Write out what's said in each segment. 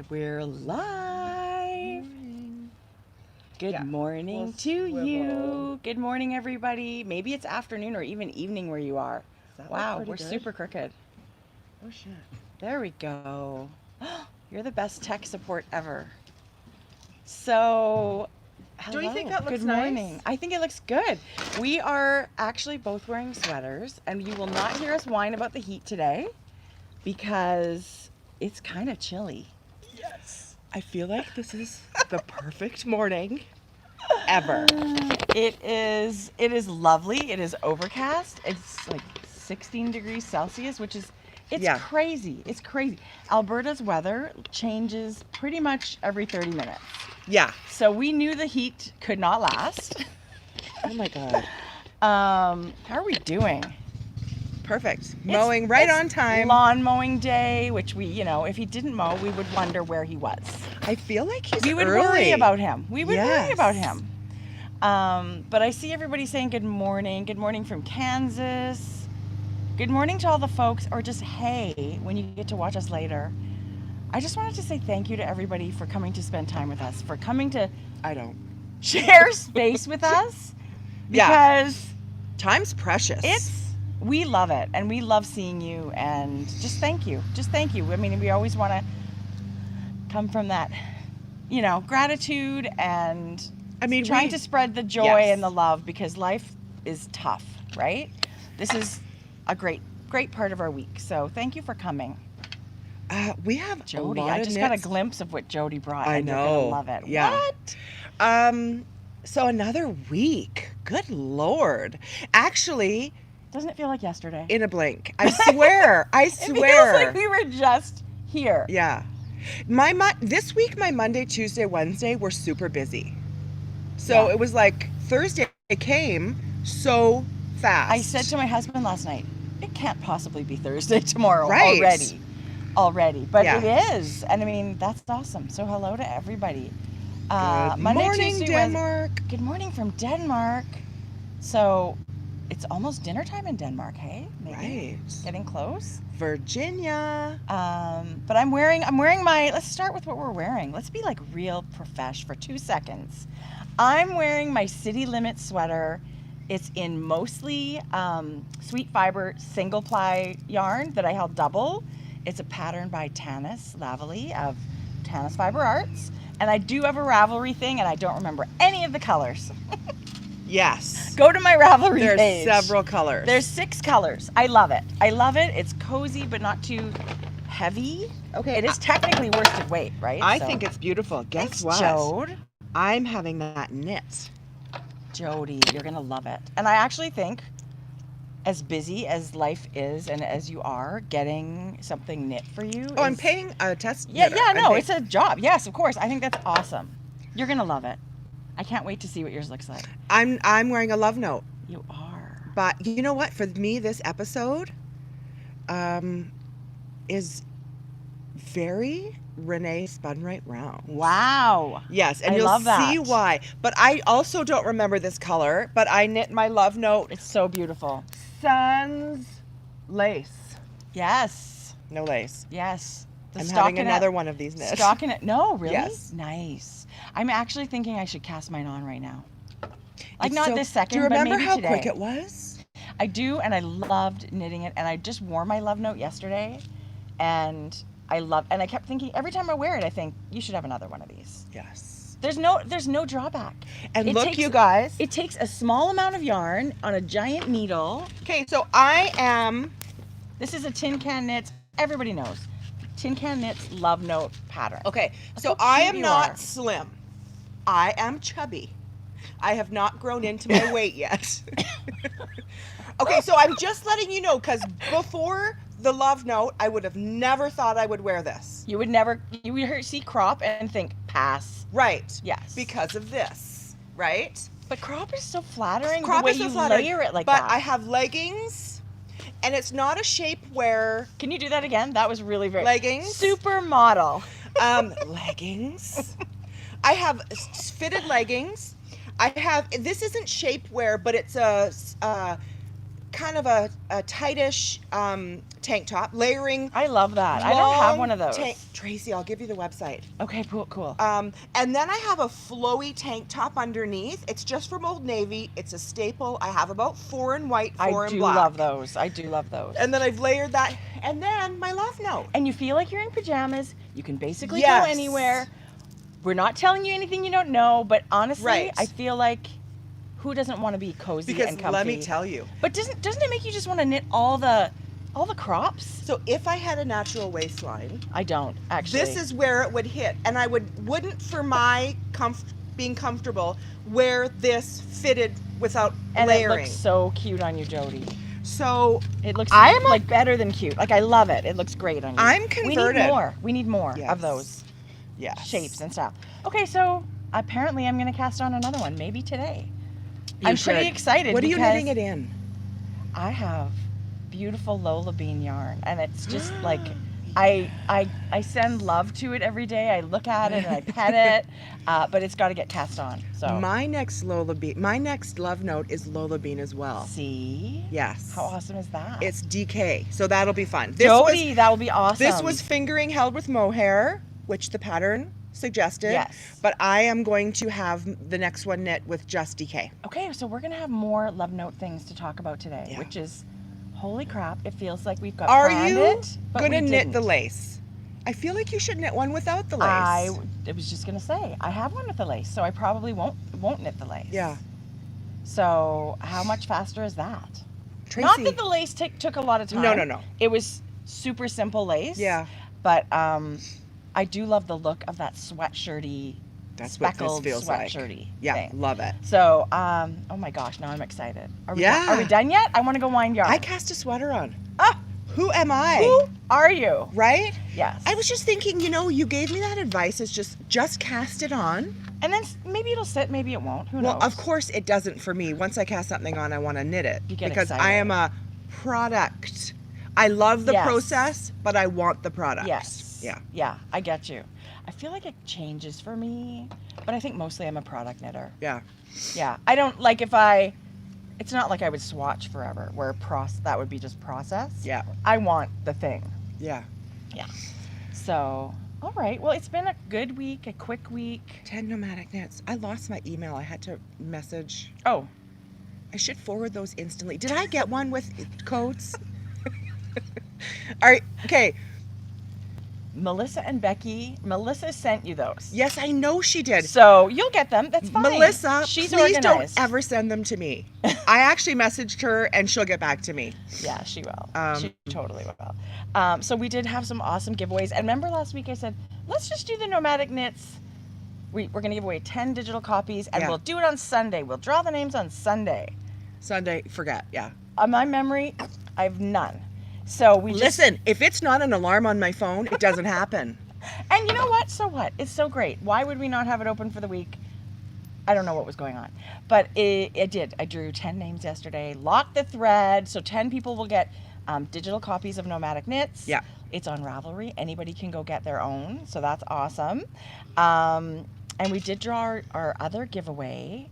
We're live. Good morning to you. Good morning, everybody. Maybe it's afternoon or even evening where you are. Wow, we're super crooked. Oh, shit. There we go. You're the best tech support ever. So, hello. Do you think that looks Good morning. nice? I think it looks good. We are actually both wearing sweaters, and you will not hear us whine about the heat today because it's kind of chilly. Yes. I feel like this is the perfect morning ever. It is lovely. It is overcast. It's like 16 degrees Celsius, which is crazy. It's crazy. Alberta's weather changes pretty much every 30 minutes. Yeah. So we knew the heat could not last. Oh my God. How are we doing? Perfect. Mowing right on time. Lawn mowing day, which we, if he didn't mow, we would wonder where he was. I feel like he's We would early. worry about him. We would worry Yes. about him. But I see everybody saying good morning. Good morning from Kansas. Good morning to all the folks, or just hey when you get to watch us later. I just wanted to say thank you to everybody for coming to spend time with us, for coming to share space with us. Because time's precious. We love it, and we love seeing you, and just thank you. Just thank you. I mean, we always want to come from that, gratitude and trying to spread the joy and the love, because life is tough, right? This is a great part of our week. So thank you for coming. We have Jodi. a lot I of just knits. got a glimpse of what Jodi brought. I and know. You're gonna love it. Yeah. What? So another week. Good Lord. Actually, doesn't it feel like yesterday? In a blink. I swear. I swear. It feels like we were just here. Yeah. This week, my Monday, Tuesday, Wednesday were super busy. So it was like Thursday came so fast. I said to my husband last night, it can't possibly be Thursday tomorrow Right. already. But it is. And I mean, that's awesome. So hello to everybody. Good Monday, morning, Tuesday, Denmark. Good morning from Denmark. So it's almost dinner time in Denmark, hey? Maybe. Right. Getting close. Virginia. But I'm wearing my, let's start with what we're wearing. Let's be like real profesh for 2 seconds. I'm wearing my City Limit sweater. It's in mostly sweet fiber single ply yarn that I held double. It's a pattern by Tanis Lavely of Tanis Fiber Arts. And I do have a Ravelry thing, and I don't remember any of the colors. Yes. Go to my Ravelry page. There's several colors. There's 6 colors. I love it. It's cozy, but not too heavy. Okay. It is technically worsted weight, right? I think it's beautiful. Guess what? Jode. I'm having that knit. Jodi, you're going to love it. And I actually think, as busy as life is and as you are, getting something knit for you. I'm paying a test. It's a job. Yes, of course. I think that's awesome. You're going to love it. I can't wait to see what yours looks like. I'm wearing a love note. You are. But you know what? For me, this episode is very Renee spun right round. Wow. Yes, and I you'll love that. see why. But I also don't remember this color, but I knit my love note. It's so beautiful. Sans lace. Yes. No lace. Yes. I'm having another one of these knits. Stockinette. No, really? Yes. Nice. I'm actually thinking I should cast mine on right now. Like, It's not so- this second, Do you remember but maybe how today. quick it was? I do, and I loved knitting it, and I just wore my love note yesterday, and I kept thinking, every time I wear it, I think, you should have another one of these. Yes. There's no drawback. And look, you guys. It takes a small amount of yarn on a giant needle. Okay, so This is a Tin Can Knits. Everybody knows. Tin Can Knits love note pattern. Okay, Look so how I cute am you not are. slim. I am chubby. I have not grown into my weight yet. Okay, so I'm just letting you know, because before the love note, I would have never thought I would wear this. You would see crop and think, pass. Right. Yes. Because of this, right? But crop is so flattering Crop the way is so you flattering, layer it like but that. I have leggings, and it's not a shape where Can you do that again? That was really very... Leggings. Supermodel. Leggings. I have fitted leggings. I have, this isn't shapewear, but it's a kind of a tightish tank top, layering. I love that. I don't have one of those. Tracie, I'll give you the website. Okay, cool. And then I have a flowy tank top underneath. It's just from Old Navy. It's a staple. I have about 4 in white, 4 in black. I do love those. And then I've layered that. And then my love note. And you feel like you're in pajamas. You can basically Yes. go anywhere. We're not telling you anything you don't know, but honestly, Right. I feel like who doesn't want to be cozy Because and comfy? let me tell you. But doesn't it make you just want to knit all the crops? So if I had a natural waistline, I don't actually. this is where it would hit, and I wouldn't for my being comfortable wear this fitted without and layering. it looks so cute on you, Jodi. So It looks I am a- like better than cute. Like I love it. It looks great on you. I'm converted. We need more Yes. of those Yes. shapes and stuff. Okay, so apparently I'm going to cast on another one, maybe today. You I'm should. pretty excited. What are you because knitting it in? I have beautiful Lola bean yarn, and it's just like I send love to it every day. I look at it and I pet it, but it's got to get cast on. So My next love note is Lola Bean as well. see, Yes. how awesome is that? It's DK, so that'll be fun. Jodi, that will be awesome. This was fingering held with mohair, which the pattern suggested. Yes. But I am going to have the next one knit with just DK. Okay, so we're gonna have more love note things to talk about today, Yeah. which is, holy crap! It feels like we've got. Are planned you it, but gonna we knit the didn't. lace? I feel like you should knit one without the lace. I was just gonna say I have one with the lace, so I probably won't knit the lace. Yeah. So how much faster is that? Tracie. Not that the lace took a lot of time. No. It was super simple lace. Yeah. But I do love the look of that sweatshirty, That's what this speckled feels like. sweatshirty Yeah, thing. love it. So, oh my gosh, now I'm excited. Are we Yeah. are we done yet? I want to go wind yarn. I cast a sweater on. Ah, Who am I? who are you? Right? Yes. I was just thinking, you gave me that advice. It's just cast it on. And then maybe it'll sit, maybe it won't. Who knows? Well, of course it doesn't for me. Once I cast something on, I want to knit it. You get because I excited. am a product. I love the Yes. process, but I want the product. Yes. Yeah. Yeah, I get you. I feel like it changes for me, but I think mostly I'm a product knitter. Yeah. Yeah, I don't like it's not like I would swatch forever where that would be just process. Yeah. I want the thing. Yeah. So, all right. Well, it's been a good week, a quick week. 10 nomadic knits. I lost my email. I had to message. Oh, I should forward those instantly. Did I get one with codes? All right. Okay. Melissa and Becky. Melissa sent you those. Yes, I know she did. So you'll get them. That's fine. Melissa, she's please organized. don't ever send them to me. I actually messaged her and she'll get back to me. Yeah, she will. Um, She totally will. So we did have some awesome giveaways. And remember last week I said, let's just do the nomadic knits. We're going to give away 10 digital copies, and Yeah. we'll do it on Sunday. We'll draw the names on Sunday. Sunday, forget. Yeah. On my memory, I have none. So we Listen, if it's not an alarm on my phone, it doesn't happen. And you know what? So what? It's so great. Why would we not have it open for the week? I don't know what was going on. But it did. I drew 10 names yesterday, locked the thread, so 10 people will get digital copies of Nomadic Knits. Yeah. It's on Ravelry. Anybody can go get their own, so that's awesome. And we did draw our other giveaway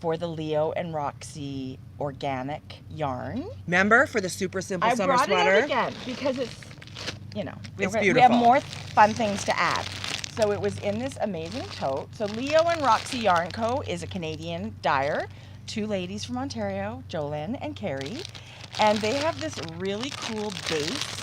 for the Leo and Roxy organic yarn. Remember, for the super simple I summer brought sweater? it out again because it's, It's we have beautiful. more fun things to add. So it was in this amazing tote. So Leo and Roxy Yarn Co. is a Canadian dyer. 2 ladies from Ontario, Jolyn and Carrie. And they have this really cool base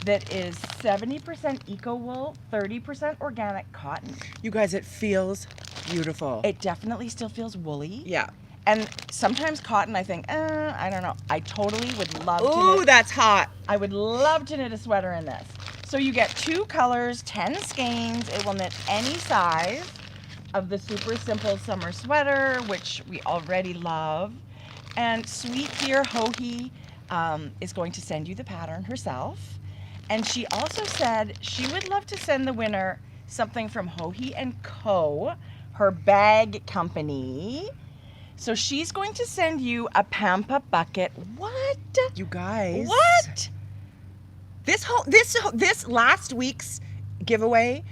that is 70% eco wool, 30% organic cotton. You guys, it feels beautiful. It definitely still feels woolly. Yeah. And sometimes cotton, I think, I don't know. I totally would love to Ooh, knit. that's hot. I would love to knit a sweater in this. So you get 2 colors, 10 skeins. It will knit any size of the super simple summer sweater, which we already love. And sweet dear Hohi is going to send you the pattern herself. And she also said she would love to send the winner something from Hohi and Co., her bag company. So she's going to send you a Pampa bucket. What? You guys. What? This last week's giveaway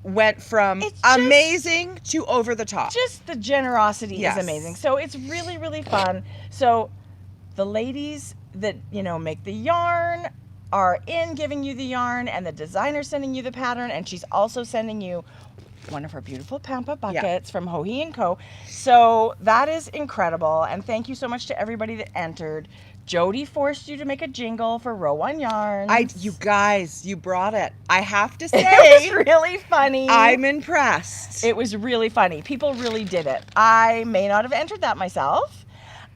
went from It's just- amazing to over the top. Just the generosity Yes. is amazing. So it's really, really fun. So the ladies that, make the yarn are in giving you the yarn, and the designer sending you the pattern, and she's also sending you one of her beautiful Pampa buckets from Hohi & Co. So that is incredible, and thank you so much to everybody that entered. Jodi forced you to make a jingle for Row 1 Yarns. You guys, you brought it. I have to say, it was really funny. I'm impressed. It was really funny. People really did it. I may not have entered that myself,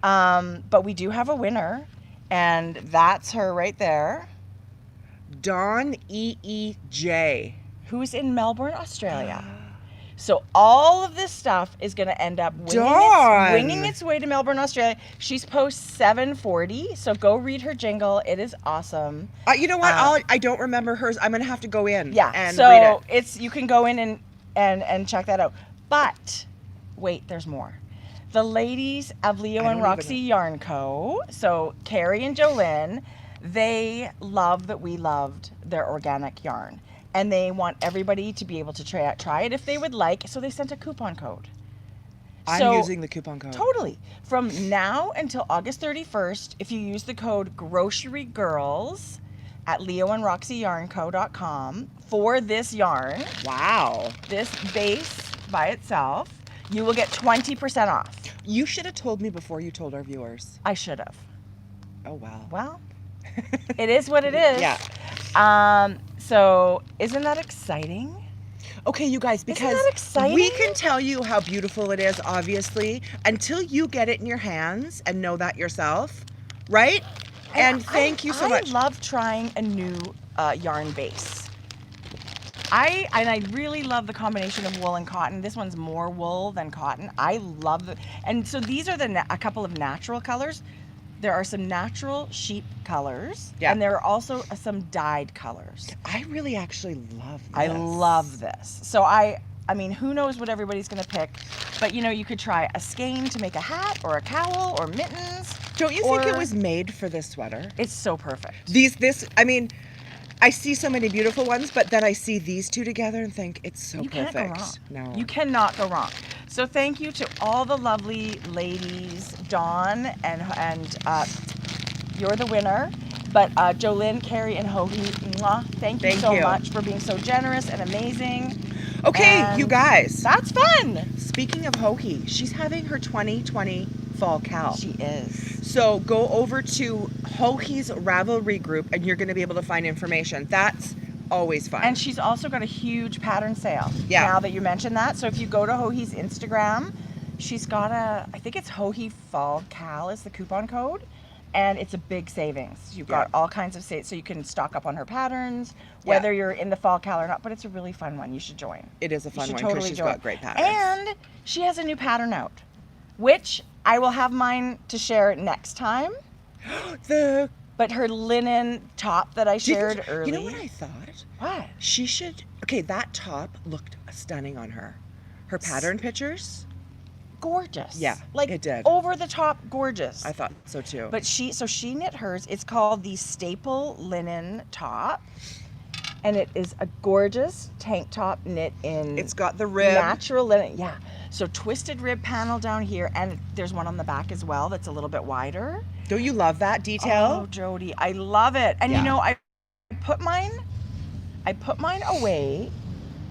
but we do have a winner, and that's her right there. Dawn EEJ. Who's in Melbourne, Australia. So all of this stuff is going to end up winging its way to Melbourne, Australia. She's post 7:40, so go read her jingle. It is awesome. You know what? I don't remember hers. I'm going to have to go in and so read it. You can go in and check that out. But wait, there's more. The ladies of Leo and Roxy Yarn Co., so Carrie and Jolynn, they love that we loved their organic yarn. And they want everybody to be able to try it if they would like. So they sent a coupon code. I'm using the coupon code. Totally. From now until August 31st, if you use the code GROCERYGIRLS at leoandroxyyarnco.com for this yarn. Wow. This base by itself, you will get 20% off. You should have told me before you told our viewers. I should have. Oh, wow. Well, it is what it is. Yeah. So isn't that exciting? Okay, you guys, because Isn't that exciting? we can tell you how beautiful it is, obviously, until you get it in your hands and know that yourself, right? And thank you so much. I love trying a new yarn base. I really love the combination of wool and cotton. This one's more wool than cotton. I love it. And so these are a couple of natural colors. There are some natural sheep colors, and there are also some dyed colors. I really actually love this. I love this. So I mean, who knows what everybody's going to pick, but you could try a skein to make a hat or a cowl or mittens. Don't you think it was made for this sweater? It's so perfect. I mean, I see so many beautiful ones, but then I see these two together and think it's so perfect. You can't go wrong. No. You cannot go wrong. So thank you to all the lovely ladies, Dawn, and you're the winner. But Jolynn, Carrie, and Hohi, mwah, thank you so much for being so generous and amazing. Okay, and you guys. That's fun. Speaking of Hohi, she's having her 2020 Fall Cal. She is. So go over to Hohi's Ravelry group and you're going to be able to find information. That's always fun. And she's also got a huge pattern sale. Yeah. Now that you mentioned that. So if you go to Hohi's Instagram, she's got I think it's Hohi Fall Cal is the coupon code. And it's a big savings. You've got all kinds of so you can stock up on her patterns, whether you're in the Fall Cal or not. But it's a really fun one. You should join. It is a fun one because she's got great patterns. And she has a new pattern out, which I will have mine to share next time. But her linen top that I shared early. You know what I thought? What? She should. Okay, that top looked stunning on her. Her pattern pictures. Gorgeous. Yeah, like it did. Over the top gorgeous. I thought so too. But she knit hers. It's called the Staple Linen Top. And it is a gorgeous tank top knit in It's got the rib. Natural linen. Yeah. So twisted rib panel down here, and there's one on the back as well that's a little bit wider. Don't you love that detail? Oh, Jodi, I love it. And I put mine away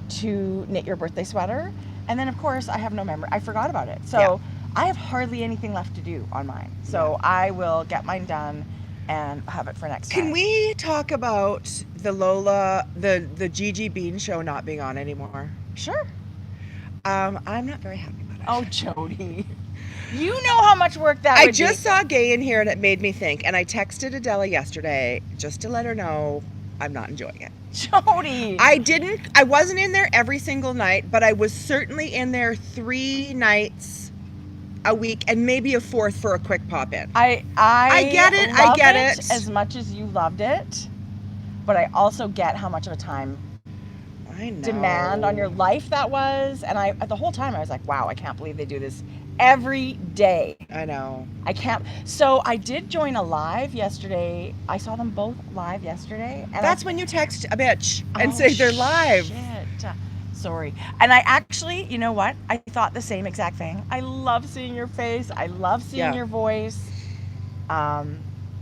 to knit your birthday sweater. And then, of course, I have no memory. I forgot about it. So I have hardly anything left to do on mine. So I will get mine done and have it for next time. Can we talk about the Lola, the Gigi Bean show not being on anymore? Sure. I'm not very happy about it. Oh, Jodi. You know how much work that would be. I just saw Gay in here and it made me think. And I texted Adela yesterday just to let her know I'm not enjoying it. Jodi. I wasn't in there every single night, but I was certainly in there 3 nights a week and maybe a 4th for a quick pop in. I get it. I get it. As much as you loved it, but I also get how much of a time demand on your life that was. And the whole time I was like, wow, I can't believe they do this every day. I know. I can't. So I did join a live yesterday. I saw them both live yesterday. And that's when you text a bitch and say they're live. Shit. Sorry. And I actually, you know what? I thought the same exact thing. I love seeing your face. I love seeing your voice. And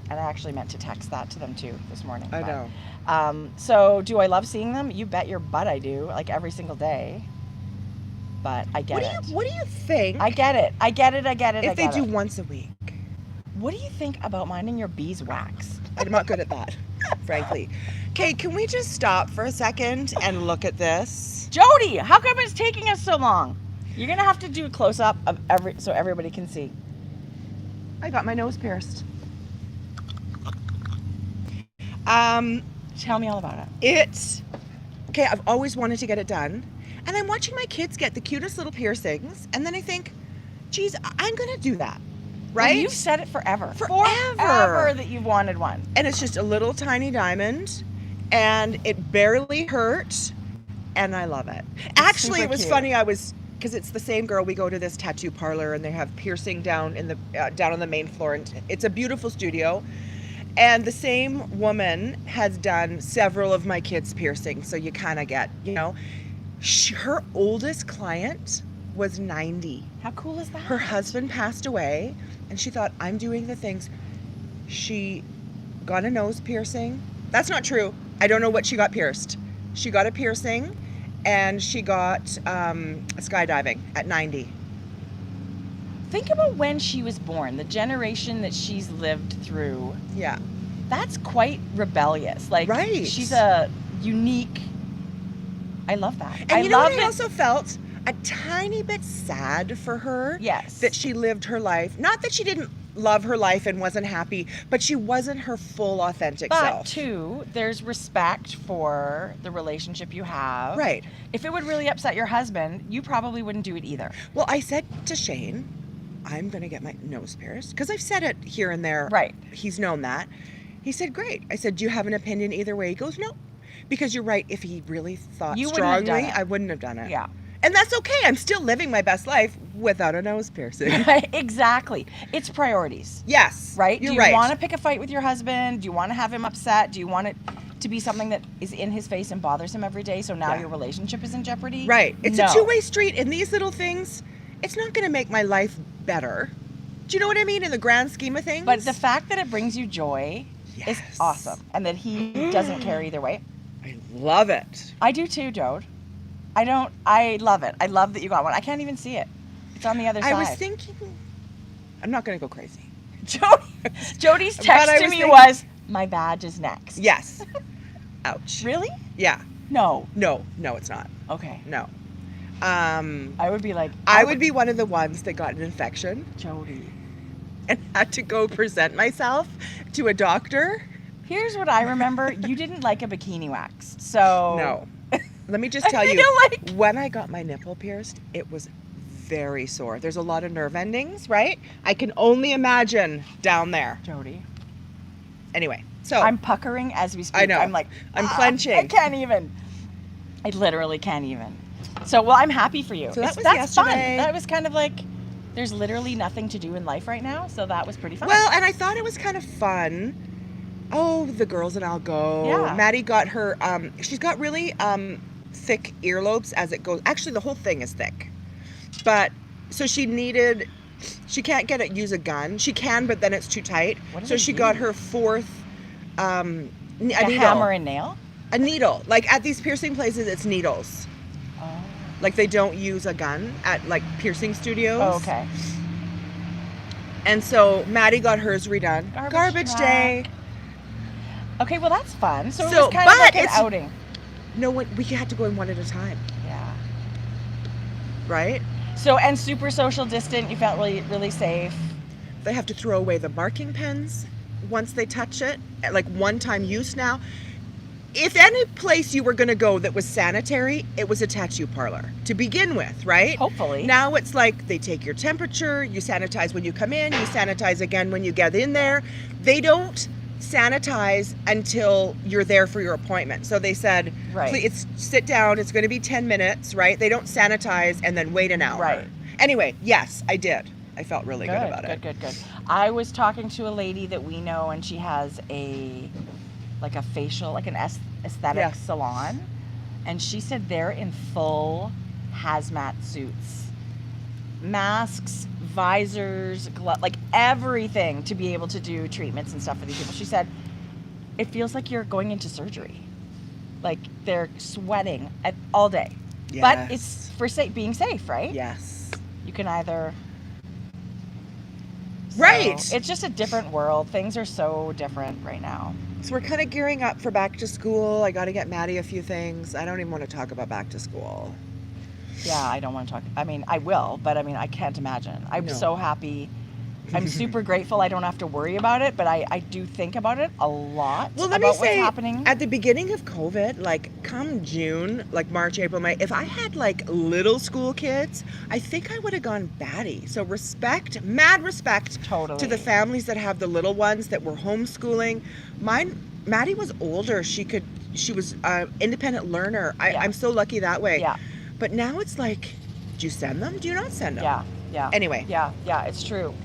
I actually meant to text that to them too this morning. I but, know. So do I love seeing them? You bet your butt I do, like every single day. But I get it. What do you think? I get it. If they do once a week. What do you think about minding your beeswax? I'm not good at that, frankly. Okay, can we just stop for a second and look at this? Jodi, how come it's taking us so long? You're gonna have to do a close up of so everybody can see. I got my nose pierced. Tell me all about it. Okay, I've always wanted to get it done. And I'm watching my kids get the cutest little piercings. And then I think, geez, I'm going to do that. Right? Well, you've said it forever. Forever that you've wanted one. And it's just a little tiny diamond. And it barely hurt. And I love it. Actually, it was cute. funny. Because it's the same girl. We go to this tattoo parlor and they have piercing down on the main floor. And it's a beautiful studio. And the same woman has done several of my kids' piercings. So you kind of get, her oldest client was 90. How cool is that? Her husband passed away and she thought, I'm doing the things. She got a nose piercing. That's not true. I don't know what she got pierced. She got a piercing and she got skydiving at 90. Think about when she was born, the generation that she's lived through. Yeah. That's quite rebellious. Like, right. She's a unique. I love that. And I also felt a tiny bit sad for her. Yes. That she lived her life. Not that she didn't love her life and wasn't happy, but she wasn't her full authentic self. But too, there's respect for the relationship you have. Right. If it would really upset your husband, you probably wouldn't do it either. Well, I said to Shane, I'm going to get my nose pierced because I've said it here and there. Right. He's known that. He said, great. I said, do you have an opinion either way? He goes, no. Because you're right. If he really thought strongly, I wouldn't have done it. Yeah. And that's okay. I'm still living my best life without a nose piercing. Exactly. It's priorities. Yes. Right? You're Do you right. want to pick a fight with your husband? Do you want to have him upset? Do you want it to be something that is in his face and bothers him every day, so now your relationship is in jeopardy? Right. It's a two-way street. And these little things, it's not going to make my life better. Do you know what I mean in the grand scheme of things? But the fact that it brings you joy is awesome. And that he doesn't care either way. I love it. I do too, Jode. I love it. I love that you got one. I can't even see it. It's on the other side. I was thinking, I'm not going to go crazy. Jody's text to me was, my badge is next. Yes. Ouch. Really? Yeah. No. No, it's not. Okay. No. I would be like... I would be one of the ones that got an infection. Jodi. And had to go present myself to a doctor. Here's what I remember. You didn't like a bikini wax. So... No. Let me just tell you, when I got my nipple pierced, it was very sore. There's a lot of nerve endings, right? I can only imagine down there. Jodi. Anyway, so... I'm puckering as we speak. I know. I'm like... I'm clenching. I can't even. I literally can't even. So, well, I'm happy for you. So that's yesterday. Fun. That was kind of like... There's literally nothing to do in life right now, so that was pretty fun. Well, and I thought it was kind of fun. Oh, the girls and I'll go. Yeah. Maddie got her... she's got really... thick earlobes as it goes. Actually, the whole thing is thick. But so she can't use a gun. She can, but then it's too tight. So she got her fourth a needle. Hammer and nail? A needle. Like at these piercing places, it's needles. Oh. Like they don't use a gun at like piercing studios. Oh, okay. And so Maddie got hers redone. Garbage day. Okay, well that's fun. So it was kind of like an outing. No, we had to go in one at a time. Yeah. Right? So, and super social distant, you felt really, really safe. They have to throw away the marking pens once they touch it, like one-time use now. If any place you were going to go that was sanitary, it was a tattoo parlor to begin with, right? Hopefully. Now it's like they take your temperature, you sanitize when you come in, you sanitize again when you get in there. They don't sanitize until you're there for your appointment. So they said, please sit down, it's going to be 10 minutes, right? They don't sanitize and then wait an hour. Right. Anyway, yes, I did. I felt really good about it. Good. I was talking to a lady that we know, and she has a facial, like an aesthetic salon, and she said they're in full hazmat suits, masks, visors, like everything to be able to do treatments and stuff for these people. She said, it feels like you're going into surgery. Like they're sweating all day. Yes. But it's for being safe, right? Yes. You can either... Right. So it's just a different world. Things are so different right now. So we're kind of gearing up for back to school. I got to get Maddie a few things. I don't even want to talk about back to school. Yeah, I don't want to talk. I mean, I will, but I mean, I can't imagine. I'm so happy. I'm super grateful I don't have to worry about it, but I do think about it a lot. Well, let me say, what's happening. At the beginning of COVID, like come June, like March, April, May, if I had like little school kids, I think I would have gone batty. So mad respect Totally. to the families that have the little ones that were homeschooling. Maddie was older. She was an independent learner. I'm so lucky that way. Yeah. But now it's like, do you send them? Do you not send them? Yeah. Anyway. Yeah, it's true.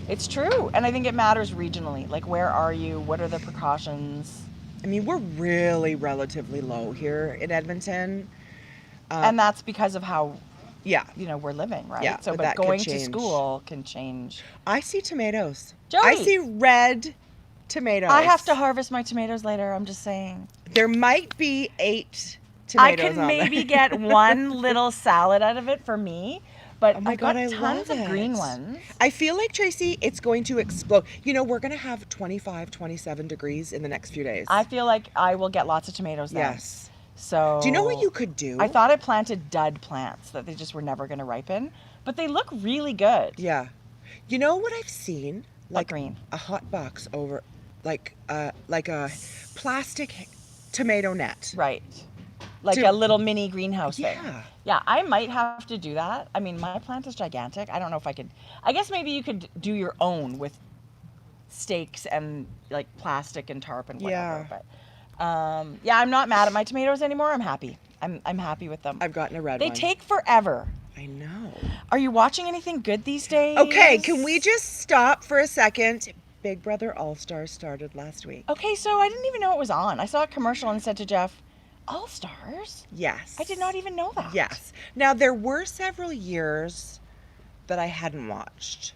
It's true. And I think it matters regionally. Like, where are you? What are the precautions? I mean, we're really relatively low here in Edmonton. And that's because of how, yeah, we're living, right? Yeah, so, but going to school can change. I see tomatoes. Jodi. I see red tomatoes. I have to harvest my tomatoes later. I'm just saying. There might be 8 tomatoes. I can maybe get one little salad out of it for me. But oh my God, I tons love of it. green ones. I feel like, Tracie, it's going to explode. We're going to have 25, 27 degrees in the next few days. I feel like I will get lots of tomatoes then. Yes. So. Do you know what you could do? I thought I planted dud plants that they just were never going to ripen, but they look really good. Yeah. You know what I've seen? Like green. A hot box over, like a plastic tomato net. Right. Like a little mini greenhouse thing. Yeah, I might have to do that. I mean, my plant is gigantic. I don't know if I could. I guess maybe you could do your own with stakes and like plastic and tarp and whatever. Yeah. But yeah, I'm not mad at my tomatoes anymore. I'm happy. I'm happy with them. I've gotten a red one. They take forever. I know. Are you watching anything good these days? Okay, can we just stop for a second? Big Brother All-Stars started last week. Okay, so I didn't even know it was on. I saw a commercial and said to Jeff, All-Stars? Yes. I did not even know that. Yes. Now, there were several years that I hadn't watched.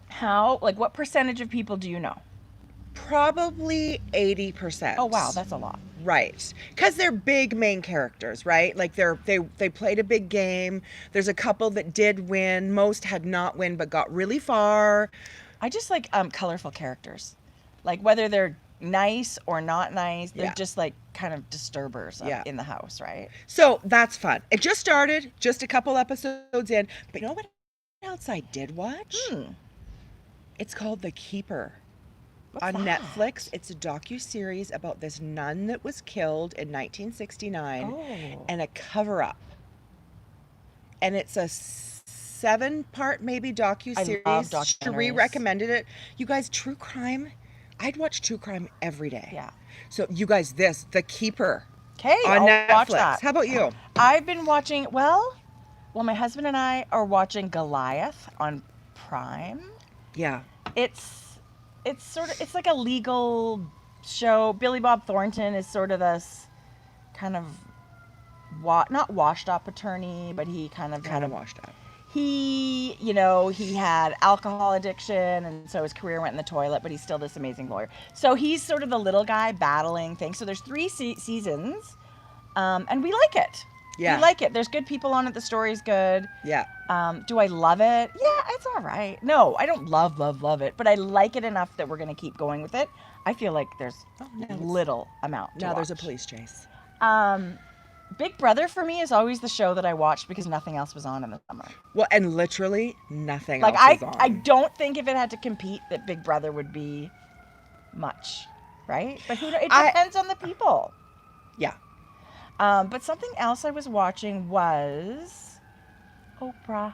How? Like, what percentage of people do you know? Probably 80%. Oh, wow, that's a lot. Right. Because they're big main characters, right? Like, they played a big game. There's a couple that did win. Most had not win, but got really far. I just like colorful characters. Like, whether they're nice or not nice, they're just like kind of disturbers in the house, right? So that's fun. It just started, just a couple episodes in. But you know what else I did watch? It's called The Keeper. What's on that? Netflix. It's a docu-series about this nun that was killed in 1969 and a cover-up. And it's a 7-part maybe docu-series. I love documentaries. Cherie recommended it. You guys, true crime. I'd watch true crime every day. Yeah. So you guys, The Keeper. Okay, on I'll Netflix. watch that. How about you? I've been watching, well, my husband and I are watching Goliath on Prime. Yeah. It's like a legal show. Billy Bob Thornton is sort of this kind of not washed up attorney, but he kind of washed up. He had alcohol addiction, and so his career went in the toilet, but he's still this amazing lawyer. So he's sort of the little guy battling things. So there's 3 seasons, and we like it. Yeah. We like it. There's good people on it. The story's good. Yeah. Do I love it? Yeah, it's all right. No, I don't love it, but I like it enough that we're going to keep going with it. I feel like there's little amount to Now there's a watch. police chase. Big Brother for me is always the show that I watched because nothing else was on in the summer. Well, and literally nothing Like else was on. I don't think if it had to compete that Big Brother would be much, right? But it depends on the people. Yeah. But something else I was watching was Oprah.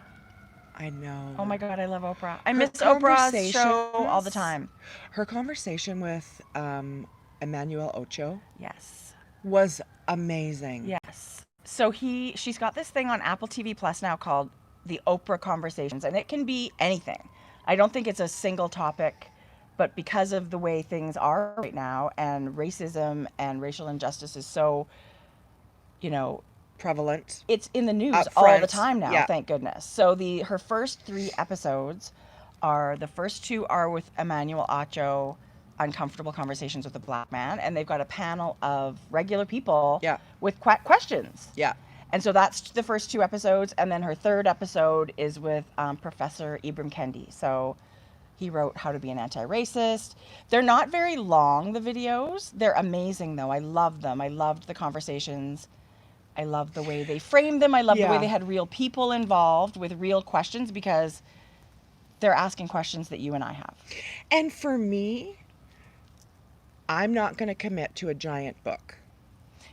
I know. Oh my God, I love Oprah. I miss Oprah's show all the time. Her conversation with Emmanuel Ocho Yes. was amazing. Yes. So she's got this thing on Apple TV Plus now called the Oprah Conversations, and it can be anything. I don't think it's a single topic, but because of the way things are right now, and racism and racial injustice is so, prevalent. It's in the news Up all the front, time now, yeah. thank goodness. So her first 3 episodes the first 2 are with Emmanuel Acho, Uncomfortable Conversations with a Black Man, and they've got a panel of regular people Yeah. with questions. Yeah. And so that's the first 2 episodes, and then her 3rd episode is with Professor Ibram Kendi. So he wrote How to Be an Anti-Racist. They're not very long, the videos. They're amazing, though. I love them. I loved the conversations. I love the way they framed them. I love the way Yeah. they had real people involved with real questions, because they're asking questions that you and I have. And for me, I'm not going to commit to a giant book.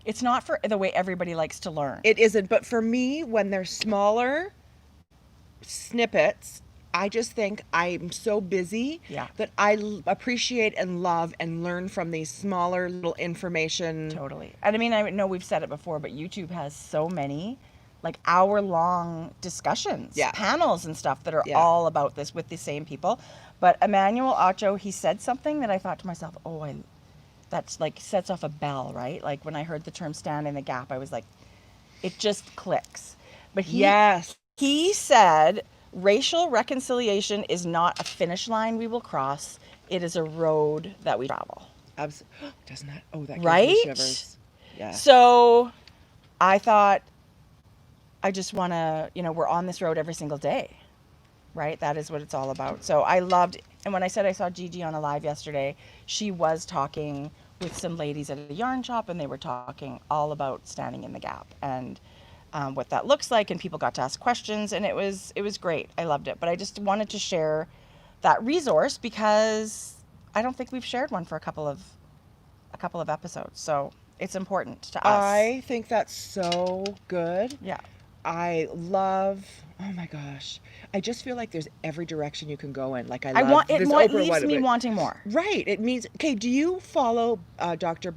It's not for the way everybody likes to learn. It isn't. But for me, when they're smaller snippets, I just think I'm so busy that I appreciate and love and learn from these smaller little information. Totally. And I mean, I know we've said it before, but YouTube has so many like hour-long discussions, panels and stuff that are all about this with the same people. But Emmanuel Acho, he said something that I thought to myself, that's like sets off a bell, right? Like when I heard the term stand in the gap, I was like, it just clicks. But he said, racial reconciliation is not a finish line we will cross. It is a road that we travel. Absolutely. Doesn't that? Oh, that gives right? me shivers. Yeah. So I thought, I just want to, we're on this road every single day, right? That is what it's all about. So I loved, and when I said I saw Gigi on a live yesterday, she was talking with some ladies at a yarn shop, and they were talking all about standing in the gap and what that looks like, and people got to ask questions, and it was great. I loved it. But I just wanted to share that resource because I don't think we've shared one for a couple of episodes. So it's important to us. I think that's so good. Yeah. I love, oh my gosh, I just feel like there's every direction you can go in. Like it leaves me wanting more. Right. It means, okay, do you follow Dr.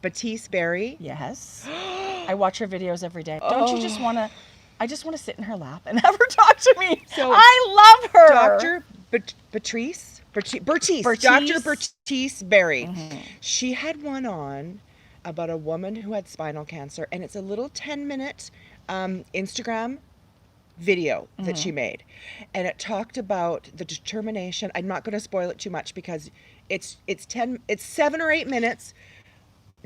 Batiste Berry? Yes. I watch her videos every day. Don't you just want to, I just want to sit in her lap and have her talk to me. So I love her. Dr. Bertice, Dr. Batiste Berry. Mm-hmm. She had one on about a woman who had spinal cancer, and it's a little 10-minute Instagram video that she made, and it talked about the determination. I'm not going to spoil it too much because it's 7 or 8 minutes.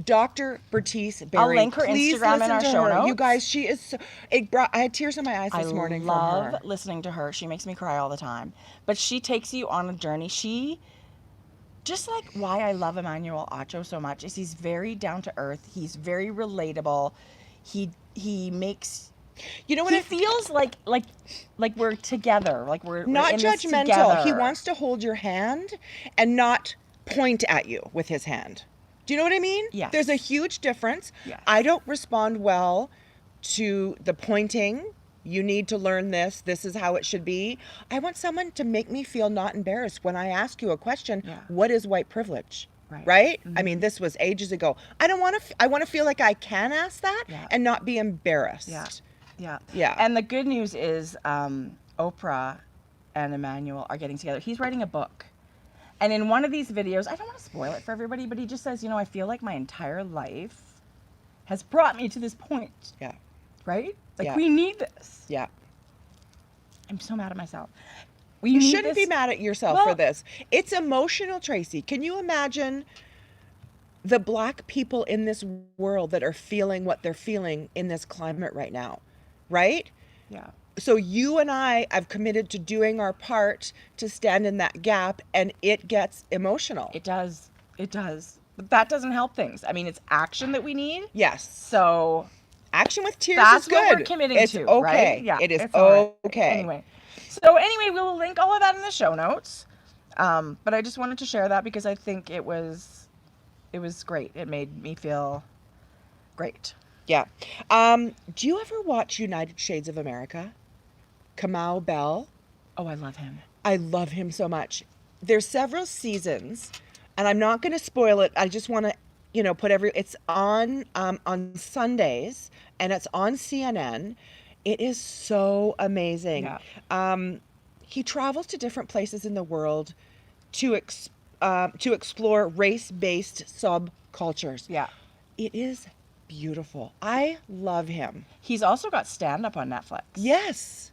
Dr. Batiste Berry. I'll link her Instagram in our show notes. You guys, she is so, I had tears in my eyes this morning from her. I love listening to her. She makes me cry all the time, but she takes you on a journey. Just like why I love Emmanuel Acho so much is he's very down to earth. He's very relatable. He makes, he feels like we're together, like we're not in judgmental. This together. He wants to hold your hand and not point at you with his hand. Do you know what I mean? Yeah. There's a huge difference. Yes. I don't respond well to the pointing. You need to learn this. This is how it should be. I want someone to make me feel not embarrassed when I ask you a question. Yeah. What is white privilege? Right? Mm-hmm. I mean, this was ages ago. I want to feel like I can ask that and not be embarrassed. Yeah. And the good news is Oprah and Emmanuel are getting together. He's writing a book. And in one of these videos, I don't want to spoil it for everybody, but he just says, I feel like my entire life has brought me to this point. Yeah. Right? Like, we need this. Yeah. I'm so mad at myself. You shouldn't be mad at yourself for this. It's emotional, Tracie. Can you imagine the Black people in this world that are feeling what they're feeling in this climate right now? Right? Yeah. So you and I have committed to doing our part to stand in that gap, and it gets emotional. It does. But that doesn't help things. I mean, it's action that we need. Yes. So action with tears that's is good. What we're committing it's to, okay. Right? Yeah, it is okay. Right. Anyway, we'll link all of that in the show notes. But I just wanted to share that because I think it was great. It made me feel great. Yeah. Do you ever watch United Shades of America? Kamau Bell. Oh, I love him. I love him so much. There's several seasons, and I'm not going to spoil it. I just want to, it's on Sundays, and it's on CNN. It is so amazing. Yeah. He travels to different places in the world to explore race-based subcultures. Yeah. It is beautiful. I love him. He's also got stand up on Netflix. Yes.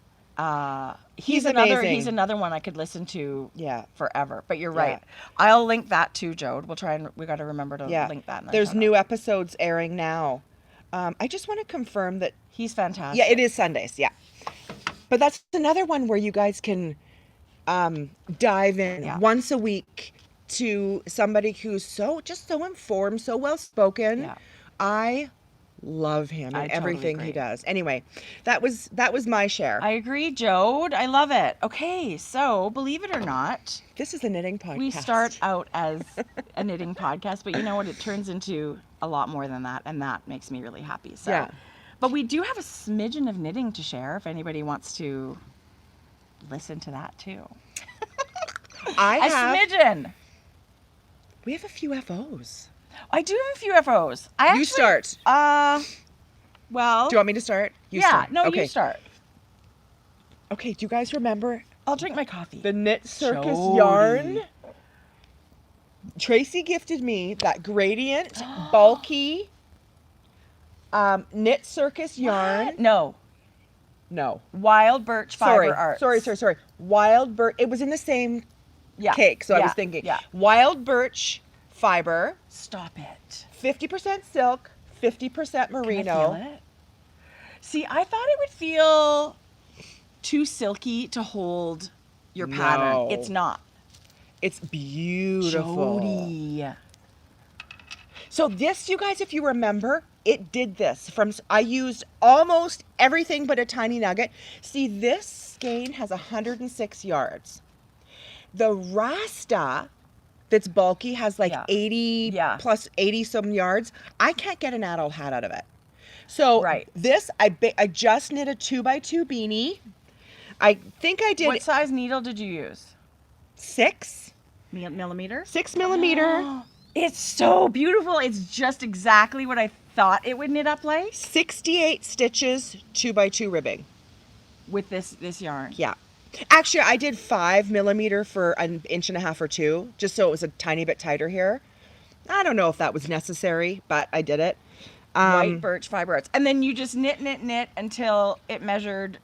He's amazing. He's another one I could listen to Yeah. forever. But you're Yeah. right. I'll link that too, Jode. We got to remember to Yeah. link that. In our There's show new notes. episodes airing now. I just want to confirm that. He's fantastic. Yeah, it is Sundays. Yeah. But that's another one where you guys can dive in once a week to somebody who's so informed, so well spoken. Yeah. I love him and everything totally he agree. does. Anyway, that was my share. I agree, Jode. I love it. Okay, so believe it or not, This is a knitting podcast. we start out as a knitting podcast, but you know what? It turns into a lot more than that, and that makes me really happy. So, Yeah. But we do have a smidgen of knitting to share if anybody wants to listen to that too. Smidgen. We have a few FOs. I do have a few FOs. You start. Well. Do you want me to start? You start. No, okay. you start. Okay, do you guys remember I'll drink my coffee. the Knit Circus Jodi. yarn? Tracie gifted me that gradient, bulky Knit Circus yarn. No. No. Wild Birch Fiber Arts. Sorry. Wild Birch. It was in the same cake, so I was thinking. Yeah. Wild Birch Fiber. Stop it. 50% silk, 50% merino. Can I feel it? See, I thought it would feel too silky to hold your pattern. No. It's not. It's beautiful. Jodi. So this, you guys, if you remember, it did this. I used almost everything but a tiny nugget. See, this skein has 106 yards. The Rasta that's bulky has like 80 plus 80 some yards. I can't get an adult hat out of it. So this, I just knit a 2x2 beanie. I think I did. What size needle did you use? 6 millimeter. 6 millimeter. It's so beautiful. It's just exactly what I thought it would knit up like. 68 stitches, 2x2 ribbing. With this yarn. Yeah. Actually, I did 5 millimeter for an inch and a half or 2, just so it was a tiny bit tighter here. I don't know if that was necessary, but I did it. White Birch Fiber Arts. And then you just knit until it measured.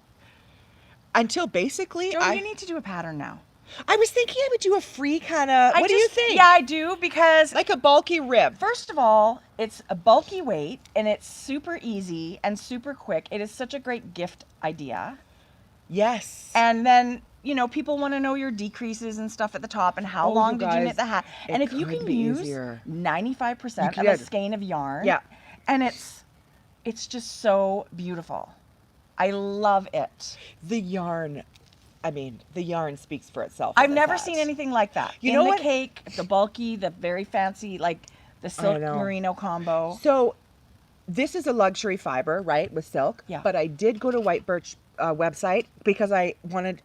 Until basically, Jodi, you need to do a pattern now. I was thinking I would do a free kind of, what do you think? Yeah, I do, because like a bulky rib. First of all, it's a bulky weight and it's super easy and super quick. It is such a great gift idea. Yes. And then, you know, people want to know your decreases and stuff at the top and how long did you knit the hat. And if you can use 95% of a skein of yarn, and it's just so beautiful. I love it. The yarn speaks for itself. I've never seen anything like that. You know the what? Cake, the bulky, the very fancy, like the silk merino combo. So this is a luxury fiber, right, with silk. Yeah. But I did go to White Birch website because I wanted.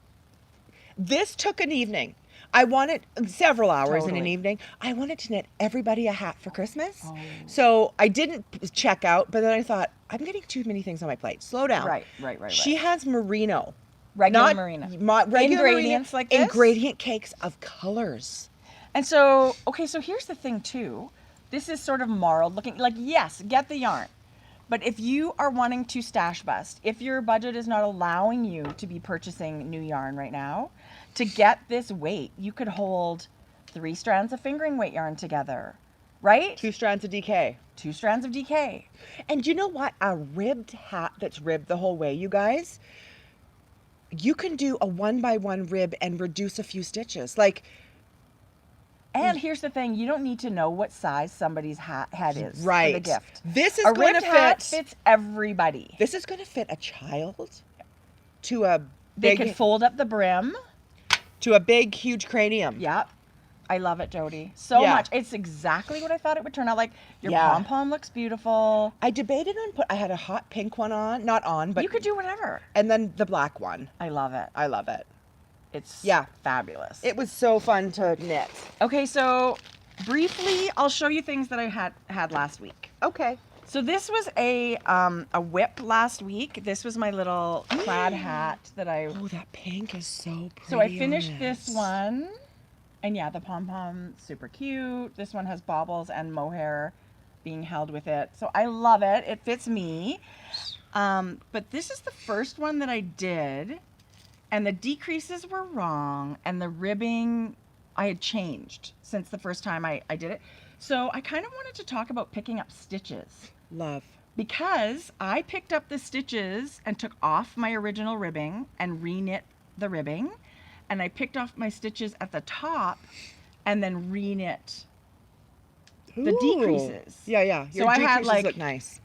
This took an evening. I wanted several hours in an evening. I wanted to knit everybody a hat for Christmas. Oh. So I didn't check out, but then I thought, I'm getting too many things on my plate. Slow down. Right. She has merino. Regular merino. Regular ingredients like this? Ingredient cakes of colors. And so, okay, so here's the thing too. This is sort of marled looking. Like, yes, get the yarn. But if you are wanting to stash bust, if your budget is not allowing you to be purchasing new yarn right now, to get this weight, you could hold 3 strands of fingering weight yarn together, right? 2 strands of DK. 2 strands of DK. And you know what? A ribbed hat that's ribbed the whole way, you guys, you can do a 1x1 rib and reduce a few stitches. And here's the thing, you don't need to know what size somebody's head is for the gift. This is a going to ribbed hat fits everybody. This is going to fit a child to a big... They could fold up the brim. To a big, huge cranium. Yep. I love it, Jodi. So much. It's exactly what I thought it would turn out like. Your pom-pom looks beautiful. I debated on I had a hot pink one on. Not on, but... You could do whatever. And then the black one. I love it. I love it. It's fabulous. It was so fun to knit. Okay, so briefly, I'll show you things that I had last week. Okay. So this was a whip last week. This was my little plaid hat that I... Oh, that pink is so pretty. So I finished this one. And yeah, the pom-pom, super cute. This one has baubles and mohair being held with it. So I love it. It fits me. But this is the first one that I did, and the decreases were wrong, and the ribbing I had changed since the first time I did it. So I kind of wanted to talk about picking up stitches. Love. Because I picked up the stitches and took off my original ribbing and re-knit the ribbing, and I picked off my stitches at the top and then re-knit the decreases. Yeah, yeah. So I had, like, look nice.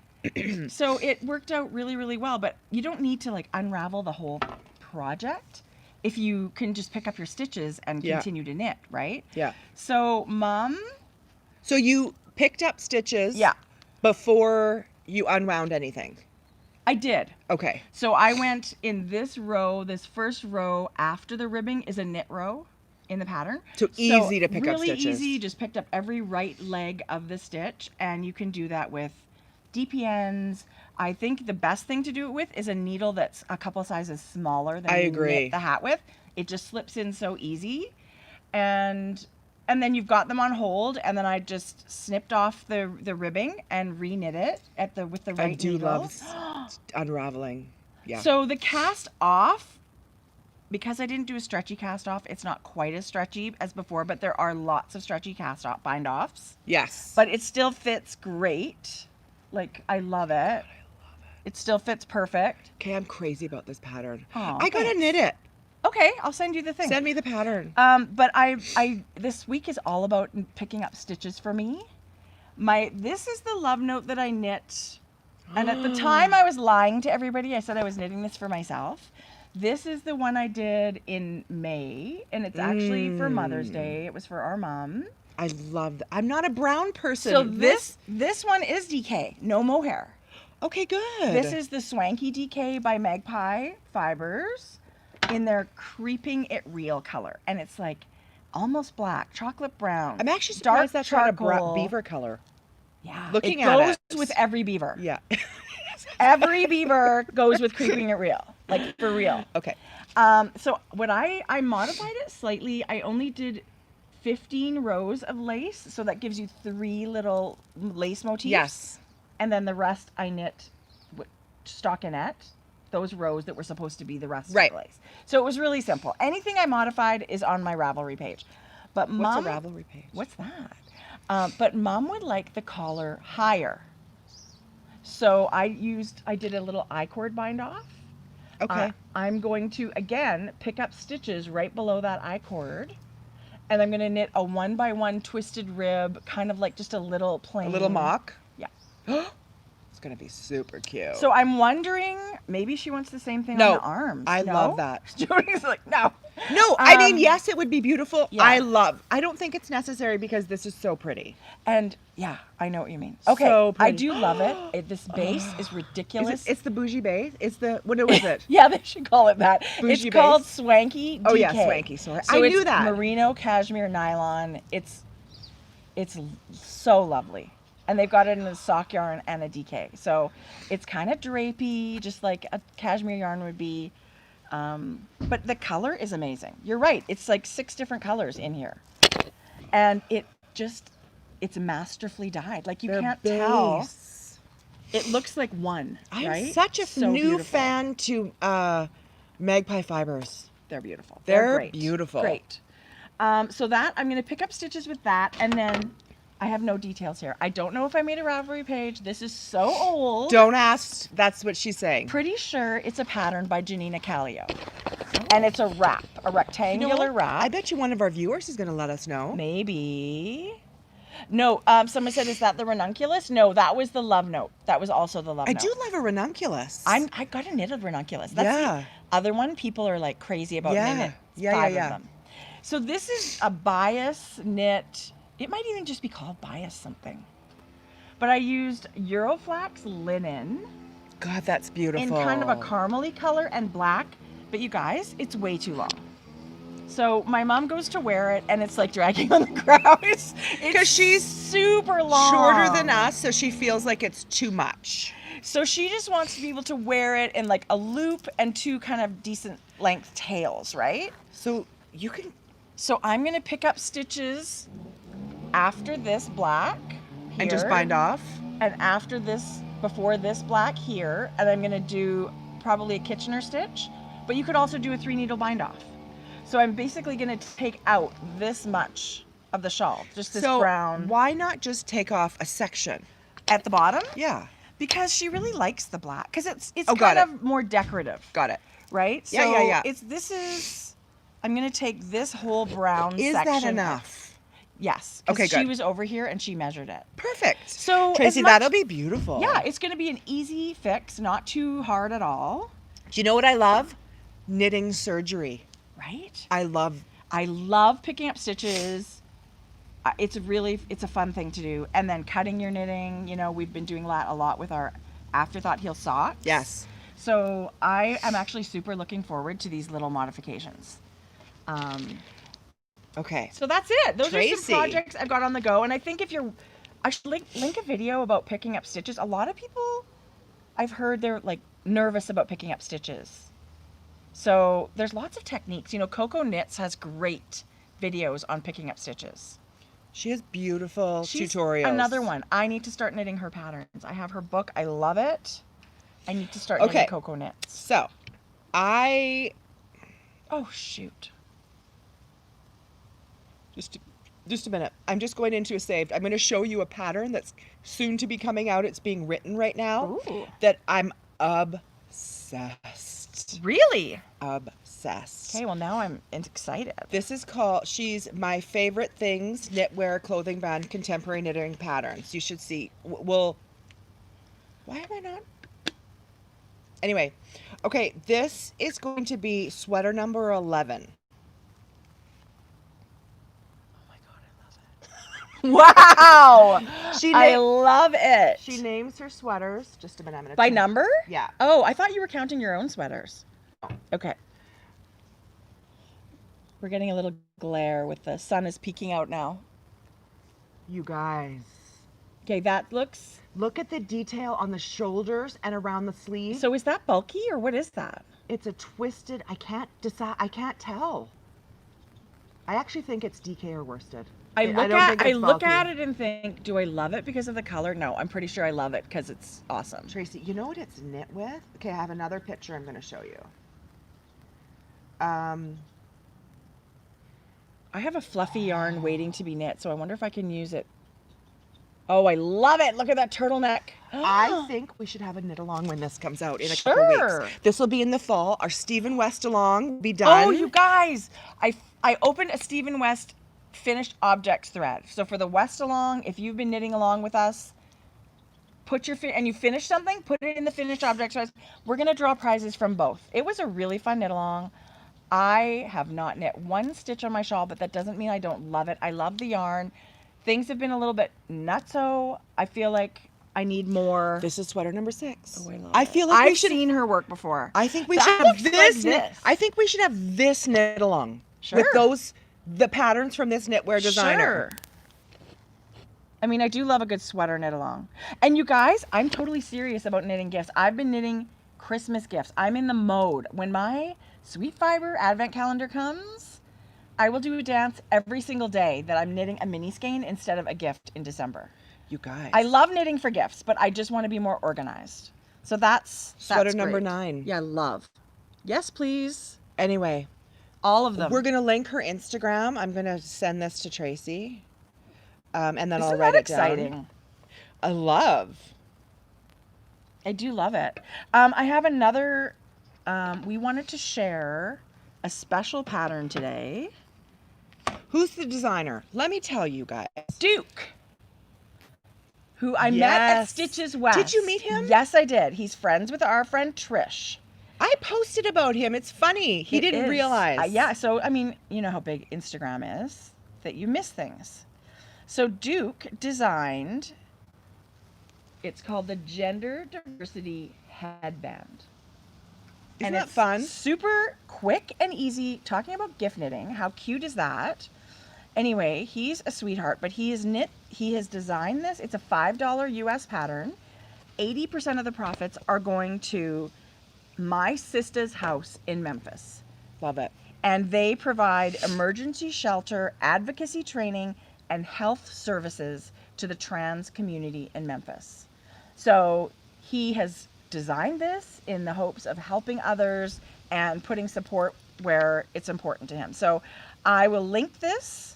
So it worked out really, really well, but you don't need to like unravel the whole project if you can just pick up your stitches and continue to knit, right? Yeah. So Mom. So you picked up stitches before you unwound anything? I did. Okay. So I went in this row, this first row after the ribbing is a knit row in the pattern. So easy to pick up really stitches. Really easy, you just picked up every right leg of the stitch, and you can do that with DPNs. I think the best thing to do it with is a needle that's a couple sizes smaller than you knit the hat with. It just slips in so easy. And then you've got them on hold, and then I just snipped off the ribbing and re-knit it with the right needle. I do love unraveling. Yeah. So the cast off, because I didn't do a stretchy cast off, it's not quite as stretchy as before, but there are lots of stretchy cast off bind offs. Yes. But it still fits great. Like, I love it. It still fits perfect. Okay, I'm crazy about this pattern. Oh, I gotta knit it. Okay, I'll send you the thing. Send me the pattern. But I this week is all about picking up stitches for me. This is the love note that I knit, and at the time I was lying to everybody. I said I was knitting this for myself. This is the one I did in May, and it's actually for Mother's Day. It was for our mom. I love that. I'm not a brown person. So this one is DK, no mohair. Okay, good. This is the Swanky DK by Magpie Fibers in their Creeping It Real color. And it's like almost black, chocolate brown. I'm actually surprised that's not a beaver color. Yeah. Looking at it. It goes with every beaver. Yeah. Every beaver goes with Creeping It Real. Like, for real. Okay. So what I modified it slightly. I only did 15 rows of lace, so that gives you 3 little lace motifs. Yes. And then the rest I knit stockinette, those rows that were supposed to be the rest of the lace. So it was really simple. Anything I modified is on my Ravelry page. But Mom, what's a Ravelry page? What's that? But Mom would like the collar higher. So I did a little I-cord bind off. Okay. I'm going to, again, pick up stitches right below that I-cord. And I'm going to knit a 1x1 twisted rib, kind of like just a little plain. A little mock? Yeah. It's going to be super cute. So I'm wondering, maybe she wants the same thing on the arms. I love that. Jodi's like, no. No, I mean, yes, it would be beautiful. Yeah. I don't think it's necessary because this is so pretty. And yeah, I know what you mean. Okay, so I do love it. This base is ridiculous. It's the bougie base? It's the, what was it? Yeah, they should call it that. Bougie it's called base? Swanky DK. Oh yeah, Swanky, sorry. So I knew that. Merino, cashmere, nylon. It's so lovely. And they've got it in a sock yarn and a DK. So it's kind of drapey, just like a cashmere yarn would be. But the color is amazing. You're right. It's like 6 different colors in here. And it's masterfully dyed. Like, you can't tell. It looks like one, I'm right? such a So new beautiful. fan to Magpie Fibers. They're beautiful. They're great. beautiful. Great. So that, I'm going to pick up stitches with that, and then I have no details here. I don't know if I made a Ravelry page. This is so old. Don't ask. That's what she's saying. Pretty sure it's a pattern by Janina Callio. And it's a wrap, a rectangular wrap. I bet you one of our viewers is going to let us know. Maybe. No, someone said, is that the ranunculus? No, that was the love note. That was also the love note. I do love a ranunculus. I got a knitted ranunculus. That's the other one. People are like crazy about knitting. Five of them. So this is a bias knit. It might even just be called bias something. But I used Euroflax linen. God, that's beautiful. In kind of a caramely color and black. But you guys, it's way too long. So my mom goes to wear it, and it's like dragging on the ground. Because she's super long. Shorter than us, so she feels like it's too much. So she just wants to be able to wear it in like a loop and 2 kind of decent length tails, right? So you can... So I'm going to pick up stitches after this black. here. And just bind off? And after this, before this black here, and I'm gonna do probably a Kitchener stitch, but you could also do a 3 needle bind off. So I'm basically gonna take out this much of the shawl, just this brown. Why not just take off a section? At the bottom? Yeah. Because she really likes the black, because it's Oh, kind of more decorative. Got it. Right? Yeah. I'm gonna take this whole brown section. Is that enough? Yes. Okay, She good. was over here and she measured it. Perfect. So Tracie, that'll be beautiful. Yeah, it's gonna be an easy fix, not too hard at all. Do you know what I love? Knitting surgery. Right? I love picking up stitches. It's a fun thing to do. And then cutting your knitting, you know, we've been doing that a lot with our Afterthought heel socks. Yes. So I am actually super looking forward to these little modifications. Okay. So that's it. Those are Tracie. some projects I've got on the go. And I think I should link a video about picking up stitches. A lot of people, I've heard they're like nervous about picking up stitches. So there's lots of techniques. You know, Coco Knits has great videos on picking up stitches. She has beautiful She's tutorials. Another one. I need to start knitting her patterns. I have her book. I love it. I need to start knitting Coco Knits. So, Oh, shoot. Just a minute. I'm just going into a saved. I'm going to show you a pattern that's soon to be coming out. It's being written right now. Ooh. That I'm obsessed. Really? Obsessed. Okay, well now I'm excited. This is called, she's my favorite things, knitwear, clothing brand, contemporary knitting patterns. You should see. Why am I not? Anyway, okay, this is going to be sweater number 11. Wow! I love it. She names her sweaters. Just a minute. I'm gonna By number? Yeah. Oh, I thought you were counting your own sweaters. Okay. We're getting a little glare with the sun is peeking out now. You guys. Okay, that looks... Look at the detail on the shoulders and around the sleeve. So is that bulky or what is that? It's a twisted, I can't decide, I can't tell. I actually think it's DK or worsted. I don't think it's look bulky. at it and think, do I love it because of the color? No, I'm pretty sure I love it because it's awesome. Tracie, you know what it's knit with? Okay, I have another picture I'm going to show you. I have a fluffy yarn waiting to be knit, so I wonder if I can use it. Oh, I love it. Look at that turtleneck. I think we should have a knit along when this comes out in a couple weeks. This will be in the fall. Our Stephen West along will be done. Oh, you guys, I opened a Stephen West finished objects thread. So for the West along, if you've been knitting along with us, and you finish something, put it in the finished objects thread. We're going to draw prizes from both. It was a really fun knit along. I have not knit one stitch on my shawl, but that doesn't mean I don't love it. I love the yarn. Things have been a little bit nutso. I feel like I need more. This is sweater number 6. Oh, I love I it. feel like I've seen her work before. I think we That should have looks this. like this. I think we should have this knit along. Sure. With the patterns from this knitwear designer. Sure. I mean, I do love a good sweater knit along. And you guys, I'm totally serious about knitting gifts. I've been knitting Christmas gifts. I'm in the mode. When my Sweet Fiber advent calendar comes, I will do a dance every single day that I'm knitting a mini skein instead of a gift in December. You guys. I love knitting for gifts, but I just want to be more organized. So that's sweater number great. 9. Yeah, love. Yes, please. Anyway. All of them. We're going to link her Instagram. I'm going to send this to Tracie. And then I'll Isn't write that it down. exciting? I do love it. I have another, we wanted to share a special pattern today. Who's the designer? Let me tell you guys. Duke, who I met at Stitches West. Did you meet him? Yes, I did. He's friends with our friend Trish. I posted about him. It's funny. He didn't realize. Yeah, so, I mean, you know how big Instagram is, that you miss things. So Duke designed, it's called the Gender Diversity Headband. Isn't that fun? Super quick and easy. Talking about gift knitting, how cute is that? Anyway, he's a sweetheart, but he has designed this. It's a $5 US pattern. 80% of the profits are going to my sister's house in Memphis. Love it. And they provide emergency shelter, advocacy training, and health services to the trans community in Memphis. So he has designed this in the hopes of helping others and putting support where it's important to him. So I will link this.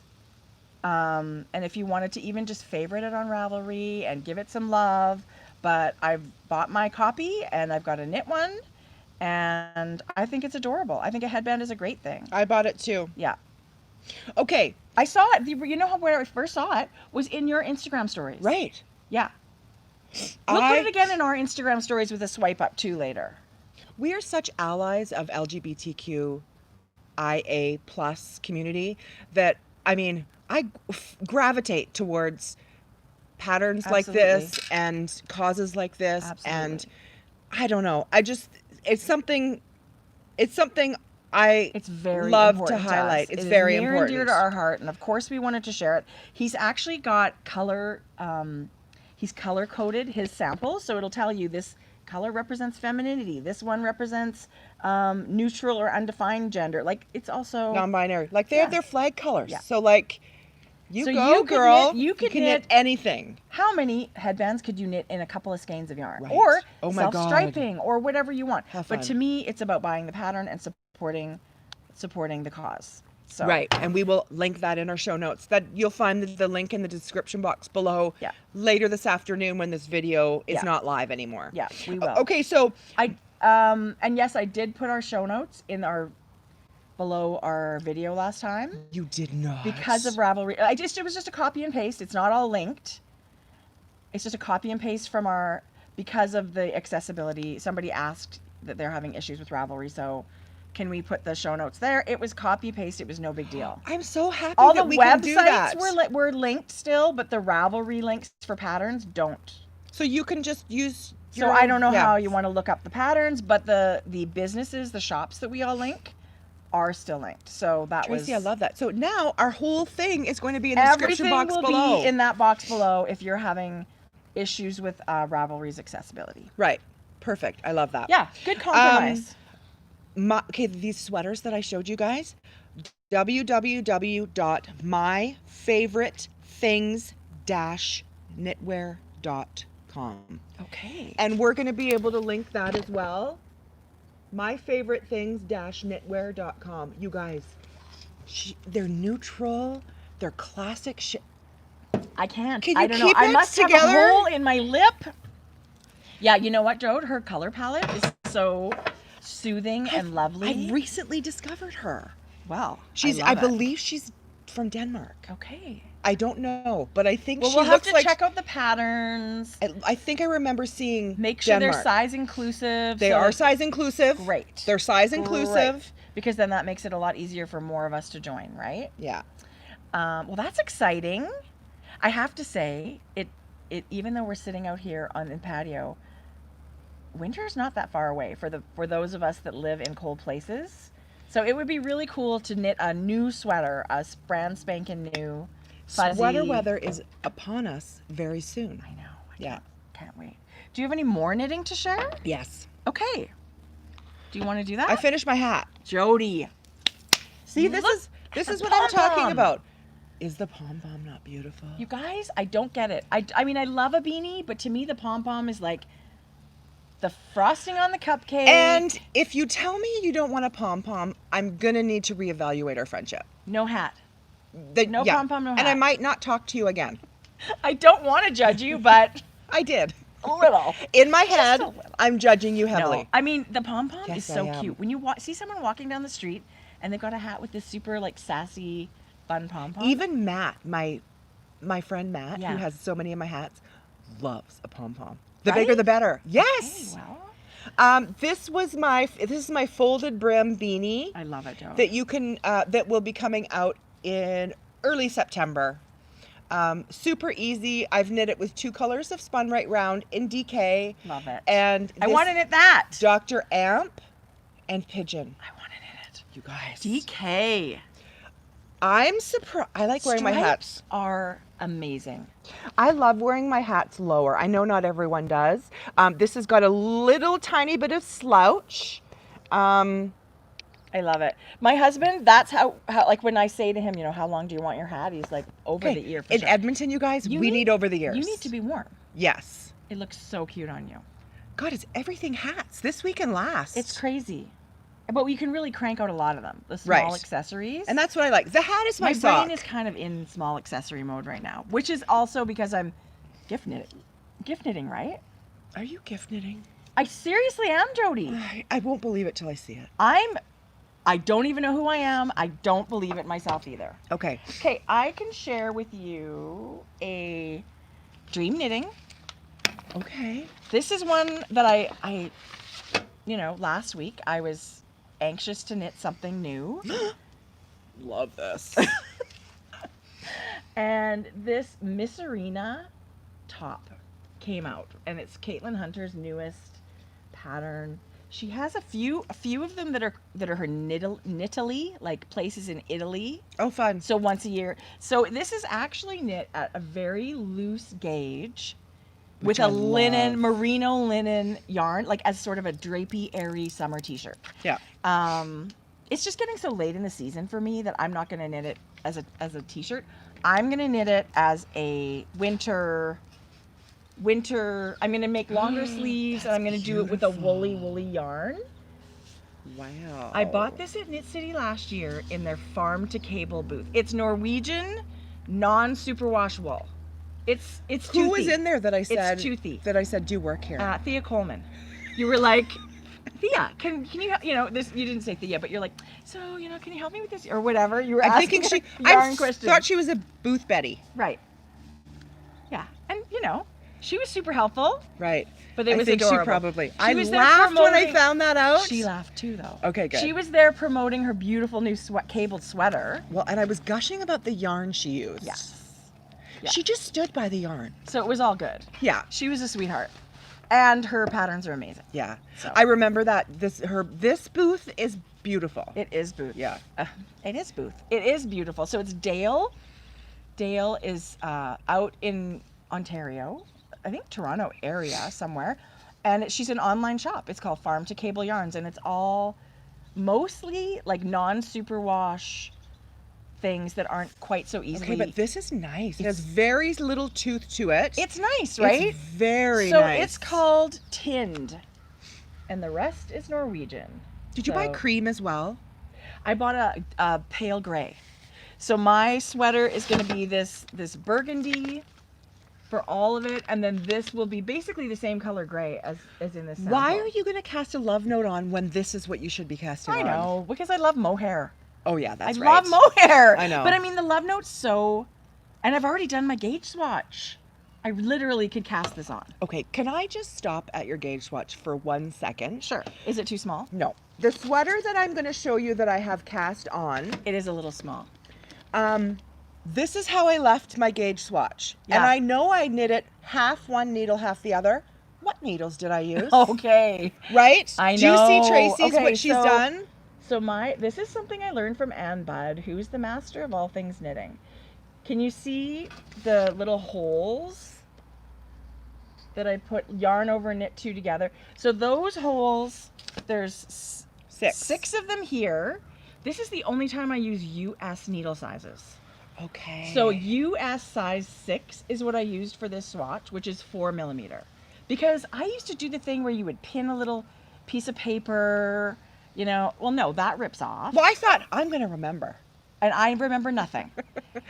And if you wanted to even just favorite it on Ravelry and give it some love, but I've bought my copy and I've got a knit one and I think it's adorable. I think a headband is a great thing. I bought it too. Yeah. Okay. I saw it. You know where I first saw it was in your Instagram stories. Right. Yeah. We'll put it again in our Instagram stories with a swipe up too later. We are such allies of LGBTQIA+ community that, I mean, I gravitate towards patterns like this and causes like this. Absolutely. And I don't know. It's something I It's very love important to highlight. us. It's It is very near important. and dear to our heart, and of course we wanted to share it. He's actually got color. He's color coded his samples, so it'll tell you this color represents femininity. This one represents neutral or undefined gender. Like it's also non-binary. Like they have their flag colors. Yeah. So like you So go, you could girl. knit- you could can knit knit- anything. How many headbands could you knit in a couple of skeins of yarn? Right. Or Oh my God. self-striping or whatever you want. Have But fun. to me, it's about buying the pattern and supporting the cause. So Right, and we will link that in our show notes. That you'll find the link in the description box below. Yeah. Later this afternoon when this video is Yeah. not live anymore. Yeah, we will. Okay, so And yes, I did put our show notes in below our video last time you did not because of Ravelry. It was just a copy and paste. It's not all linked. It's just a copy and paste from because of the accessibility. Somebody asked that they're having issues with Ravelry, so can we put the show notes there? It was copy paste. It was no big deal. I'm so happy All that the we can do that. websites were linked still, but the Ravelry links for patterns don't. So you can just use So your I own- don't know yeah. how you want to look up the patterns, but the businesses, the shops that we all link are still linked. So that Tracie, was I love that. So now our whole thing is going to be in the description everything box will below. be in that box below if you're having issues with Ravelry's accessibility. Right. Perfect. I love that. Yeah, good compromise. Okay, these sweaters that I showed you guys, www.myfavorithings-knitwear.com. Okay. And we're going to be able to link that as well. myfavorithings-knitwear.com. You guys, they're neutral. They're classic shit. I can't. Can I you don't keep know. I it must together? have a hole in my lip. Yeah, you know what, Jode? Her color palette is so soothing and lovely. I recently discovered her. Wow. I believe she's from Denmark. Okay. I don't know, but I think Well, she we'll have looks to like check out the patterns. I think I remember seeing Make sure Denmark. they're size inclusive. They so are that- size inclusive. Great. They're size inclusive. Great. Because then that makes it a lot easier for more of us to join, right? Yeah. Well, that's exciting. I have to say, it even though we're sitting out here on the patio, winter's not that far away for those of us that live in cold places. So it would be really cool to knit a new sweater, a brand spanking new fuzzy. Sweater weather is upon us very soon. I know. Yeah. Can't wait. Do you have any more knitting to share? Yes. Okay. Do you want to do that? I finished my hat. Jodi. See, this Look is at the what I'm talking pom-pom. about. Is the pom-pom not beautiful? You guys, I don't get it. I mean, I love a beanie, but to me, the pom-pom is like the frosting on the cupcake. And if you tell me you don't want a pom-pom, I'm going to need to reevaluate our friendship. no hat. No pom-pom, no And I hat. might not talk to you again. I don't want to judge you, but I did. a little. In my head, a little. I'm judging you heavily. No, I mean, the pom-pom Yes, is so I am. cute. When you see someone walking down the street and they've got a hat with this super like sassy, fun pom-pom. Even Matt, my friend Matt, Yeah. who has so many of my hats, loves a pom-pom. The Right? bigger the better. Hey, Yes. well, This is my folded brim beanie I love it, Joe. that you can that will be coming out in early September. Super easy. I've knit it with 2 colors of spun right round in DK. Love it. And I this wanted it that. Dr. Amp and Pigeon. I wanted it. You guys. DK. I'm surprised. I like wearing my hats. Stripes are amazing. I love wearing my hats lower. I know not everyone does. This has got a little tiny bit of slouch. I love it. My husband, that's how like when I say to him, you know, how long do you want your hat? He's like, over the ear for In sure. Edmonton, you guys, we need over the ears. You need to be warm. Yes. It looks so cute on you. God, it's everything hats this week and last. It's crazy. But you can really crank out a lot of them. The small accessories. And that's what I like. The hat is my sock. My brain is kind of in small accessory mode right now, which is also because I'm gift knitting, right? Are you gift knitting? I seriously am, Jodi. I won't believe it till I see it. I don't even know who I am. I don't believe it myself either. Okay. Okay, I can share with you a dream knitting. Okay. This is one that I you know, last week I was anxious to knit something new. Love this. And this Miss Arena top came out, and it's Caitlin Hunter's newest pattern. She has a few of them that are her knitily, like places in Italy. Oh, fun. So once a year. So this is actually knit at a very loose gauge with a merino linen yarn, like as sort of a drapey, airy summer t-shirt. Yeah. It's just getting so late in the season for me that I'm not going to knit it as a t-shirt. I'm going to knit it as a winter. I'm going to make longer sleeves, and I'm going to do it with a woolly yarn. Wow. I bought this at Knit City last year in their farm to cable booth. It's Norwegian non-superwash wool. It's toothy. Who was in there that I said it's toothy. That I said do work here? Thea Coleman. You were like, Thea, can you, you know, this, you didn't say Thea, but you're like, so, you know, can you help me with this or whatever? You were asking yarn questions. I thought she was a booth Betty. Right. Yeah. And, you know, she was super helpful. Right. But it was I think adorable. She probably. I laughed when I found that out. She laughed too, though. Okay, good. She was there promoting her beautiful new cabled sweater. Well, and I was gushing about the yarn she used. Yes. Yeah. She just stood by the yarn. So it was all good. Yeah. She was a sweetheart. And her patterns are amazing. Yeah. So. I remember that this booth is beautiful. It is booth. Yeah. It is booth. It is beautiful. So it's Dale. Dale is out in Ontario, I think Toronto area somewhere. And she's an online shop. It's called Farm to Cable Yarns. And it's all mostly like non-superwash things that aren't quite so easily. Okay, but this is nice. It has very little tooth to it. It's nice, right? It's very nice. So it's called Tinned, and the rest is Norwegian. Did you buy cream as well? I bought a pale gray. So my sweater is going to be this burgundy for all of it, and then this will be basically the same color gray as in this sample. Why are you going to cast a love note on when this is what you should be casting on? I know, because I love mohair. Oh yeah, that's right. I love mohair. I know. But I mean, the love note's so, and I've already done my gauge swatch. I literally could cast this on. Okay, can I just stop at your gauge swatch for 1 second? Sure. Is it too small? No. The sweater that I'm going to show you that I have cast on. It is a little small. This is how I left my gauge swatch. Yeah. And I know I knit it half one needle, half the other. What needles did I use? Okay. Right? I know. Do you see Tracie's, what she's done? So this is something I learned from Ann Budd, who's the master of all things knitting. Can you see the little holes that I put yarn over knit two together? So those holes, there's six of them here. This is the only time I use US needle sizes. Okay. So US size 6 is what I used for this swatch, which is 4mm. Because I used to do the thing where you would pin a little piece of paper. You know, well, no, that rips off. Well, I thought, I'm going to remember. And I remember nothing.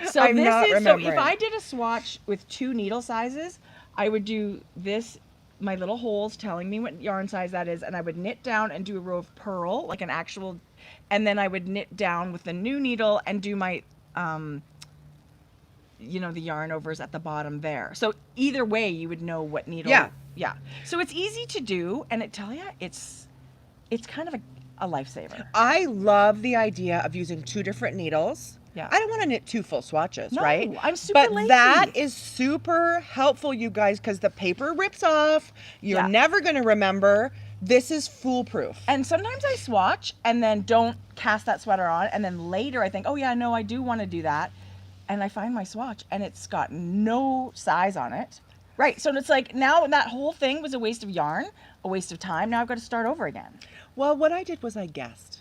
So I'm not remembering. So if I did a swatch with 2 needle sizes, I would do this, my little holes telling me what yarn size that is, and I would knit down and do a row of purl, like an actual, and then I would knit down with the new needle and do my, you know, the yarn overs at the bottom there. So either way, you would know what needle. Yeah. Yeah. So it's easy to do, and tell you, it's kind of a lifesaver. I love the idea of using 2 different needles. Yeah. I don't want to knit 2 full swatches, no, right? I'm super lazy. But that is super helpful, you guys, because the paper rips off. You're never going to remember. This is foolproof. And sometimes I swatch and then don't cast that sweater on, and then later I think, oh yeah, no, I do want to do that. And I find my swatch and it's got no size on it. Right, so it's like now that whole thing was a waste of yarn, a waste of time. Now I've got to start over again. Well, what I did was I guessed.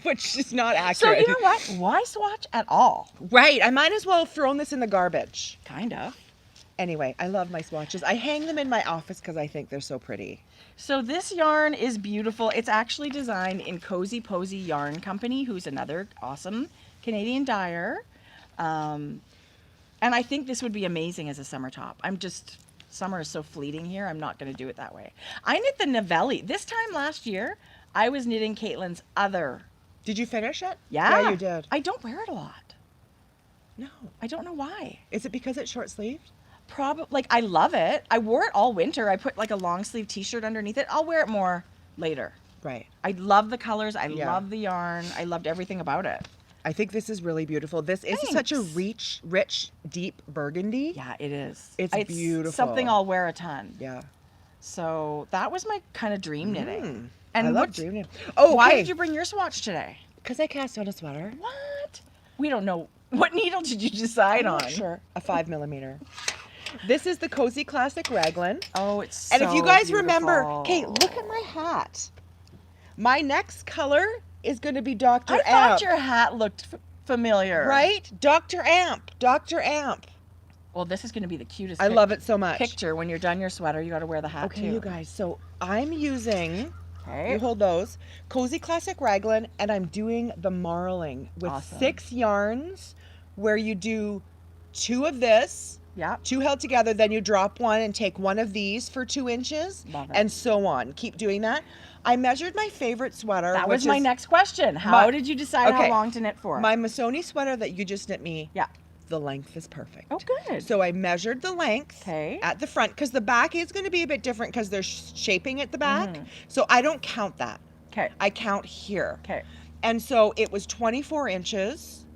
which is not So accurate. you know what? Why swatch at all? Right. I might as well have thrown this in the garbage. Kind of. Anyway, I love my swatches. I hang them in my office because I think they're so pretty. So this yarn is beautiful. It's actually designed in Cozy Posy Yarn Company, who's another awesome Canadian dyer. And I think this would be amazing as a summer top. Summer is so fleeting here. I'm not going to do it that way. I knit the Novelli. This time last year, I was knitting Caitlin's other. Did you finish it? Yeah. Yeah, you did. I don't wear it a lot. No. I don't know why. Is it because it's short sleeved? Probably, like, I love it. I wore it all winter. I put like a long sleeve t-shirt underneath it. I'll wear it more later. Right. I love the colors. I Yeah. love the yarn. I loved everything about it. I think this is really beautiful. This is such a rich, deep burgundy. Yeah, it is. It's beautiful. Something I'll wear a ton. Yeah. So that was my kind of dream knitting. And I And love dream knitting. Oh, why okay. did you bring your swatch today? Because I cast on a sweater. What? We don't know. What needle did you decide I'm on? not sure. A 5mm. This is the Cozy Classic Raglan. Oh, it's And if you so guys remember, beautiful. Kate, look at my hat. My next color is going to be Dr. I Amp. thought your hat looked familiar. Right? Dr. Amp. Dr. Amp. Well, this is going to be the cutest I love it so much. picture. When you're done your sweater, you got to wear the hat Okay, too. you guys. So I'm using, Okay. you hold those, Cozy Classic Raglan, and I'm doing the marling with Awesome. 6 yarns where you do 2 of this, Yeah. 2 held together, then you drop one and take 1 of these for 2 inches, Love it. and so on. Keep doing that. I measured my favorite sweater. That which was my is next question. How my- did you decide okay. how long to knit for? My Missoni sweater that you just knit me. Yeah. The length is perfect. Oh, good. So I measured the length Okay. at the front because the back is going to be a bit different because they're shaping at the back. Mhm. So I don't count that. Okay. I count here. Okay. And so it was 24 inches.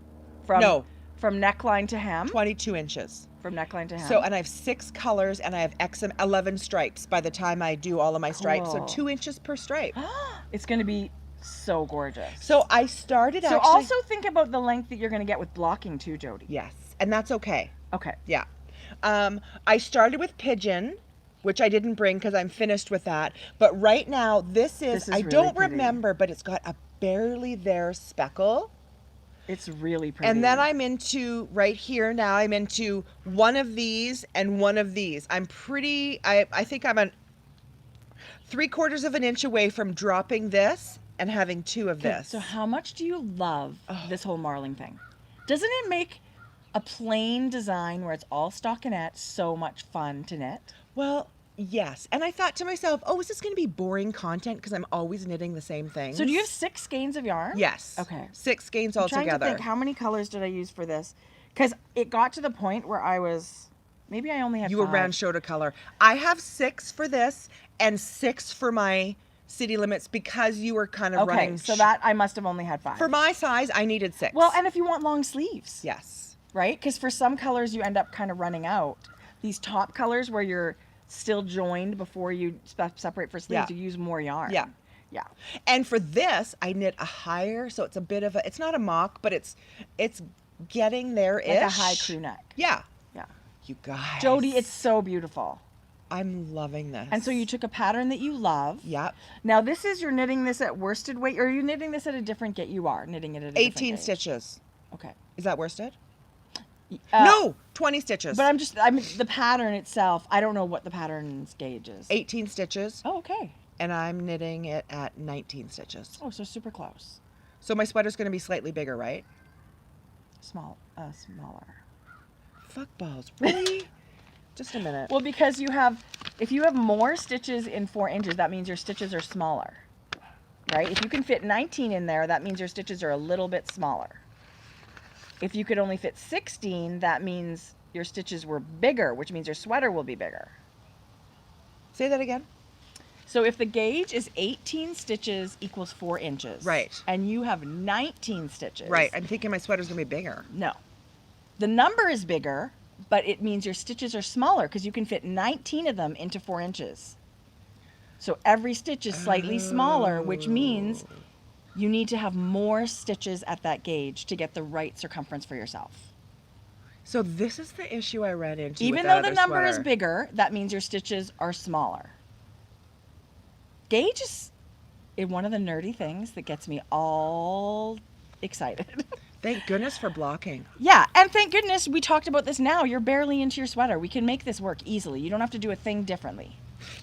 From From neckline to hem. 22 inches. From neckline to hem. So, and I have 6 colors and I have 11 stripes by the time I do all of my stripes. So Cool. 2 inches per stripe. It's going to be so gorgeous. So I started So actually. also think about the length that you're going to get with blocking too, Jodi. Yes. And that's okay. Okay. Yeah. I started with pigeon, which I didn't bring because I'm finished with that. But right now, this is I really don't pretty. remember, but it's got a barely there speckle. It's really pretty. And then I'm into, right here now, I'm into one of these and one of these. I think I'm 3/4 of an inch away from dropping this and having 2 of Okay, this. So how much do you love this whole marling thing? Doesn't it make a plain design where it's all stockinette so much fun to knit? Well, yes. And I thought to myself, oh, is this going to be boring content because I'm always knitting the same things? So do you have 6 skeins of yarn? Yes. Okay. 6 skeins I'm altogether. trying to think, how many colors did I use for this? Because it got to the point where maybe I only had You were 5. round short of color. I have 6 for this and 6 for my City Limits because you were kind of Okay, running. so that I must have only had 5. For my size, I needed 6. Well, and if you want long sleeves. yes. Right? Because for some colors you end up kind of running out. These top colors where you're still joined before you separate for sleeves, Yeah. you use more yarn. Yeah. Yeah. And for this, I knit a higher, so it's a bit of a, it's not a mock, but it's getting there-ish. Like a high crew neck. Yeah. Yeah. You guys. Jodi, it's so beautiful. I'm loving this. And so you took a pattern that you love. Yep. Now you're knitting this at worsted weight, or are you knitting this at a different gauge? You are knitting it at a different 18 gauge. stitches. Okay. Is that worsted? Uh, No, 20 stitches. But I mean, the pattern itself, I don't know what the pattern's gauge is. 18 stitches, Oh, okay. and I'm knitting it at 19 stitches. Oh, so super close. So my sweater's going to be slightly bigger, right? Smaller. Fuck balls. Really? Just a minute. Well, because if you have more stitches in 4 inches, that means your stitches are smaller, right? If you can fit 19 in there, that means your stitches are a little bit smaller. If you could only fit 16, that means your stitches were bigger, which means your sweater will be bigger. Say that again. So if the gauge is 18 stitches equals 4 inches. Right. And you have 19 stitches. Right. I'm thinking my sweater's going to be bigger. No. The number is bigger, but it means your stitches are smaller because you can fit 19 of them into 4 inches. So every stitch is slightly smaller, which means you need to have more stitches at that gauge to get the right circumference for yourself. So this is the issue I ran into. Even with though that the other number is sweater. bigger, that means your stitches are smaller. Gauge is one of the nerdy things that gets me all excited. Thank goodness for blocking. Yeah, and thank goodness we talked about this now. You're barely into your sweater. We can make this work easily. You don't have to do a thing differently.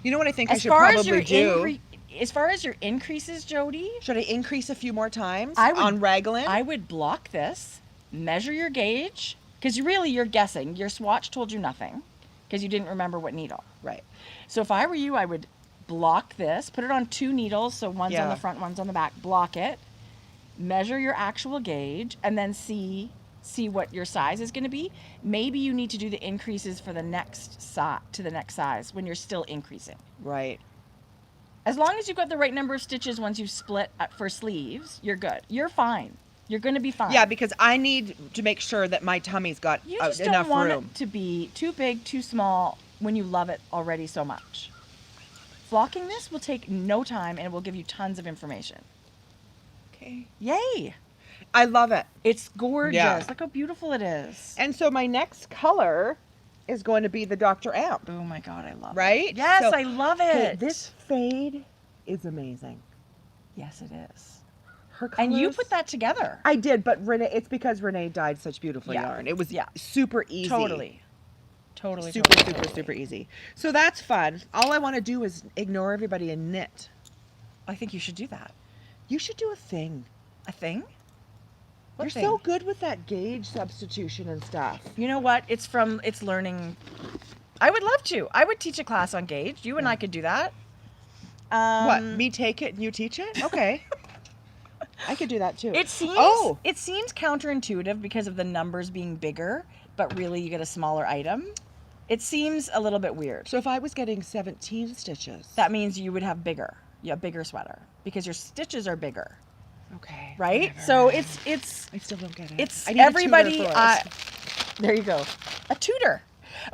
You know what I think I should probably do? As far as your increases, Jodi, Should I increase a few more times I would- on raglan? I would block this, measure your gauge, because really you're guessing. Your swatch told you nothing because you didn't remember what needle. Right. So if I were you, I would block this, put it on 2 needles, so one's on Yeah. the front, one's on the back, block it, measure your actual gauge, and then see what your size is going to be. Maybe you need to do the increases for the next to the next size when you're still increasing. Right. As long as you've got the right number of stitches once you split for sleeves, you're good. You're fine. You're going to be fine. Yeah, because I need to make sure that my tummy's got You just enough don't want room. it to be too big, too small when you love it already so much. Blocking this will take no time and it will give you tons of information. Okay. Yay! I love it. It's gorgeous. Yeah. Look how beautiful it is. And so my next color is going to be the Dr. Amp. Oh my God, I love it. Right? Yes, So, I love it. Hey, this fade is amazing. Yes, it is. Her colors, And you put that together. I did, but Renee, it's because Renee dyed such beautiful Yeah. yarn. It was Yeah. super easy. Totally, Super easy. So that's fun. All I want to do is ignore everybody and knit. I think you should do that. You should do a thing. A thing? What You're thing? so good with that gauge substitution and stuff. You know what? It's learning. I would love to. I would teach a class on gauge. You and I could do that. What? Me take it and you teach it? Okay. I could do that too. It seems Oh, it seems counterintuitive because of the numbers being bigger, but really you get a smaller item. It seems a little bit weird. so if I was getting 17 stitches. That means you would have bigger sweater because your stitches are bigger, Okay. right? whatever. So it's I still don't get it. it's I need a tutor everybody. for us. There you go, a tutor.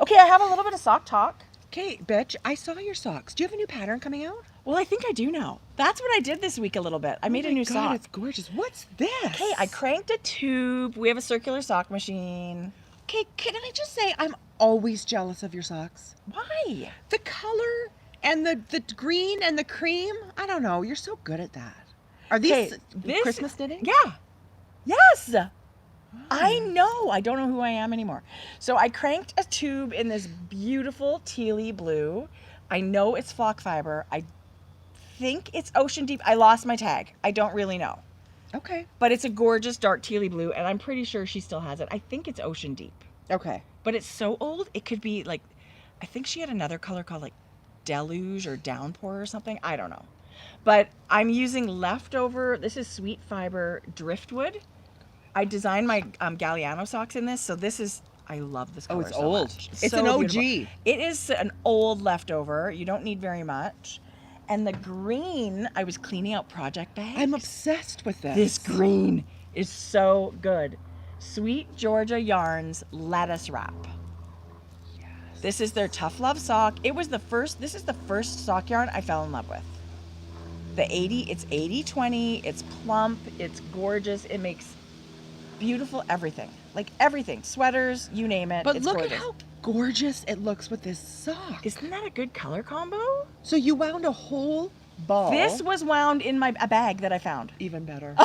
Okay, I have a little bit of sock talk. Okay, bitch, I saw your socks. Do you have a new pattern coming out? Well, I think I do now. That's what I did this week a little bit. I made a new God, sock. it's gorgeous. What's this? Okay, I cranked a tube. We have a circular sock machine. Okay, can I just say I'm always jealous of your socks. Why? The color and the green and the cream. I don't know. You're so good at that. Are these this- Christmas knitting? Yeah. Yes. I know. I don't know who I am anymore. So I cranked a tube in this beautiful tealy blue. I know it's flock fiber. I think it's ocean deep. I lost my tag. I don't really know. Okay. But it's a gorgeous dark tealy blue, and I'm pretty sure she still has it. I think it's ocean deep. Okay. But it's so old, it could be like, I think she had another color called like deluge or downpour or something. I don't know. But I'm using leftover, this is sweet fiber driftwood. I designed my Galliano socks in this, so this is, I love this color it's so old. much. It's So an OG. beautiful. It is an old leftover. You don't need very much. And the green, I was cleaning out project bags. I'm obsessed with this. This green is so good. Sweet Georgia Yarns lettuce wrap. Yes. This is their Tough Love sock. This is the first sock yarn I fell in love with. It's 80/20, it's plump, it's gorgeous, it makes beautiful everything. Like everything, sweaters, you name it. But it's look gorgeous. at how gorgeous it looks with this sock. Isn't that a good color combo? So you wound a whole ball. This was wound in a bag that I found. even better.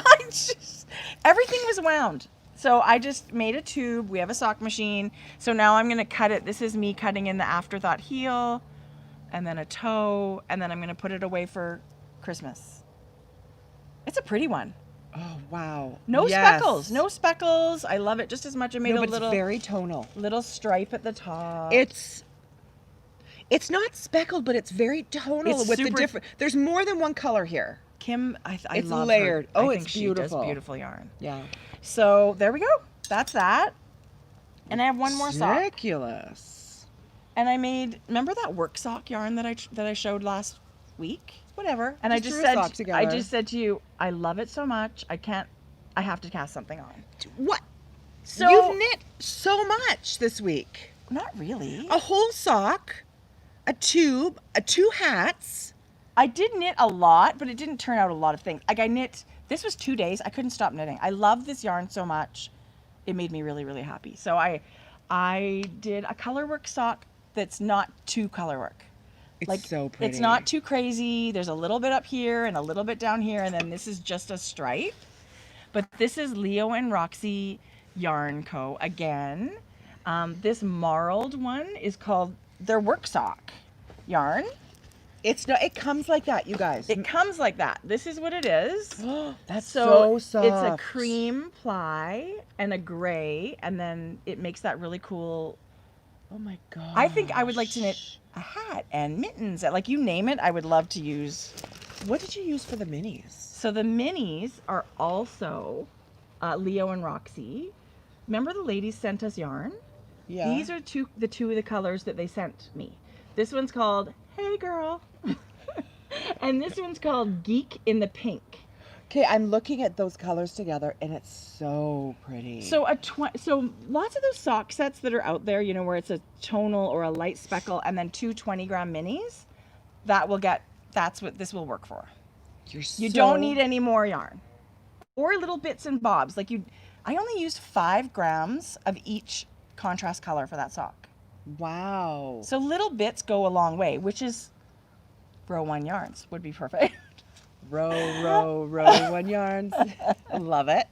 Everything was wound. So I just made a tube. We have a sock machine. So now I'm going to cut it. This is me cutting in the afterthought heel and then a toe. And then I'm going to put it away for Christmas. It's a pretty one. Oh wow. No Yes. speckles. No speckles. I love it just as much. I made No, a but little it's very tonal. little stripe at the top. It's not speckled, but it's very tonal It's with the super- different. There's more than one color here. Kim, I It's love layered. Her. Oh, I it's think she beautiful. does beautiful yarn. Yeah. So there we go. That's that. And I have one more sock. Ridiculous. And I made, remember that work sock yarn that I showed last week? Whatever. And Just drew a sock I together. just said to you, I love it so much. I have to cast something on. What? So You've knit so much this week. not really. A whole sock, a tube, two hats. I did knit a lot, but it didn't turn out a lot of things. Like I knit, this was 2 days. I couldn't stop knitting. I love this yarn so much. It made me really, really happy. So I did a color work sock that's not too color work. It's so pretty. It's not too crazy. There's a little bit up here and a little bit down here, and then this is just a stripe. But this is Leo and Roxy Yarn Co. again. This marled one is called their work sock yarn. It's not. It comes like that, you guys. It comes like that. This is what it is. That's so soft. It's a cream ply and a gray, and then it makes that really cool. Oh my god. I think I would like to knit a hat and mittens. Like, you name it, I would love to use. What did you use for the minis? So the minis are also Leo and Roxy. Remember the ladies sent us yarn? Yeah. These are the two of the colors that they sent me. This one's called Hey Girl. And this one's called Geek in the Pink. Okay, I'm looking at those colors together, and it's so pretty. So so lots of those sock sets that are out there, you know, where it's a tonal or a light speckle, and then two 20-gram minis, that's what this will work for. You don't need any more yarn or little bits and bobs. I only used 5 grams of each contrast color for that sock. Wow. So little bits go a long way, which is row 1 yarns would be perfect. Row 1 yarns. Love it.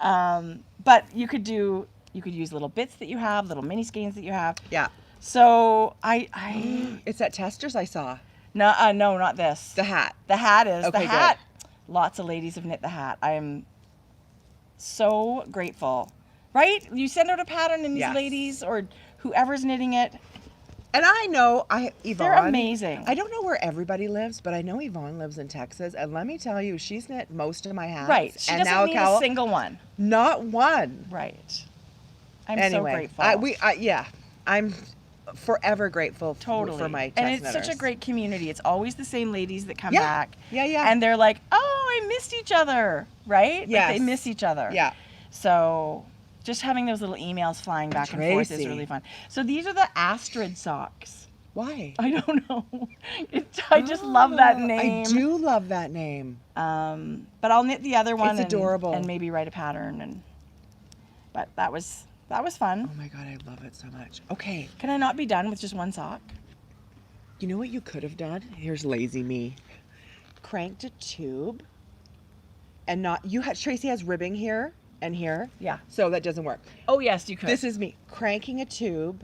But you could use little bits that you have, little mini skeins that you have. Yeah. So It's at Testers I saw. No, not this. The hat. The hat is Okay, the hat. Good. Lots of ladies have knit the hat. I am so grateful. Right? You send out a pattern and these ladies or whoever's knitting it. And I know Yvonne. They're amazing. I don't know where everybody lives, but I know Yvonne lives in Texas, and let me tell you, she's knit most of my hats. Right. She and doesn't need a single one. Not one. Right. I'm so grateful. I'm forever grateful for my test And it's knitters. such a great community. It's always the same ladies that come Yeah. back. Yeah. And they're like, oh, I missed each other. Right? Yes. Like they miss each other. Yeah. So just having those little emails flying back and forth is Tracie. really fun. So these are the Astrid Socks. Why? I don't know. I just love that name. I do love that name. But I'll knit the other one. It's adorable. And maybe write a pattern. But that was fun. Oh my god, I love it so much. Okay. Can I not be done with just one sock? You know what you could have done? Here's lazy me. Cranked a tube and Tracie has ribbing here and here. Yeah. So that doesn't work. Oh yes, you could. This is me cranking a tube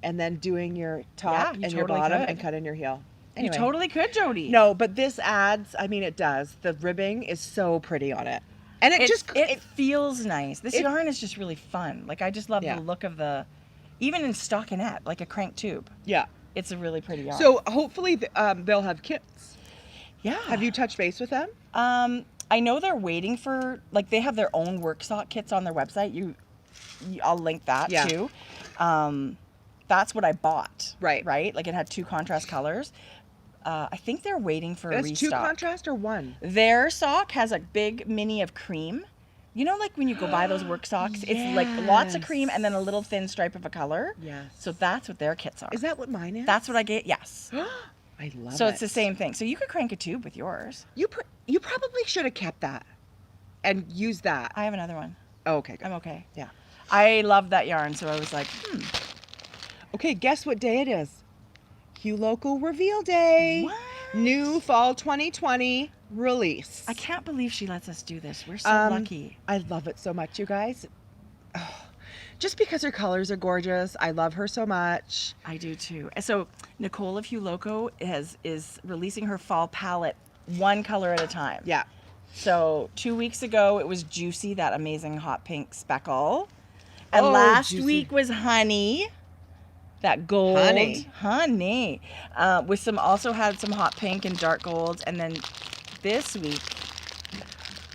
and then doing your top and your totally bottom could. and cutting your heel. Anyway. You totally could, Jodi. No, but this adds, it does. The ribbing is so pretty on it. And it feels nice. This yarn is just really fun. Like, I just love the look of even in stockinette, like a crank tube. Yeah. It's a really pretty yarn. So hopefully they'll have kits. Yeah. Have you touched base with them? I know they're waiting for, they have their own work sock kits on their website. I'll link that too. That's what I bought. Right. Right? Like, it had 2 contrast colors. I think they're waiting for a restock. That's 2 contrast or 1? Their sock has a big mini of cream. You know, like when you go buy those work socks, it's like lots of cream and then a little thin stripe of a color. Yes. So that's what their kits are. Is that what mine is? That's what I get. Yes. I love it. So it's the same thing. So you could crank a tube with yours. You probably should have kept that and used that. I have another one. Oh, okay, good. I'm okay. Yeah. I love that yarn, so I was like, Okay, guess what day it is? Hue Local Reveal Day. What? New Fall 2020 release. I can't believe she lets us do this. We're so lucky. I love it so much, you guys. Oh, just because her colors are gorgeous. I love her so much. I do too. So Nicole of Hue Loco is releasing her fall palette 1 color at a time. Yeah. So 2 weeks ago it was Juicy, that amazing hot pink speckle. And last Juicy. week was Honey. That gold, honey, with also had some hot pink and dark golds, and then this week,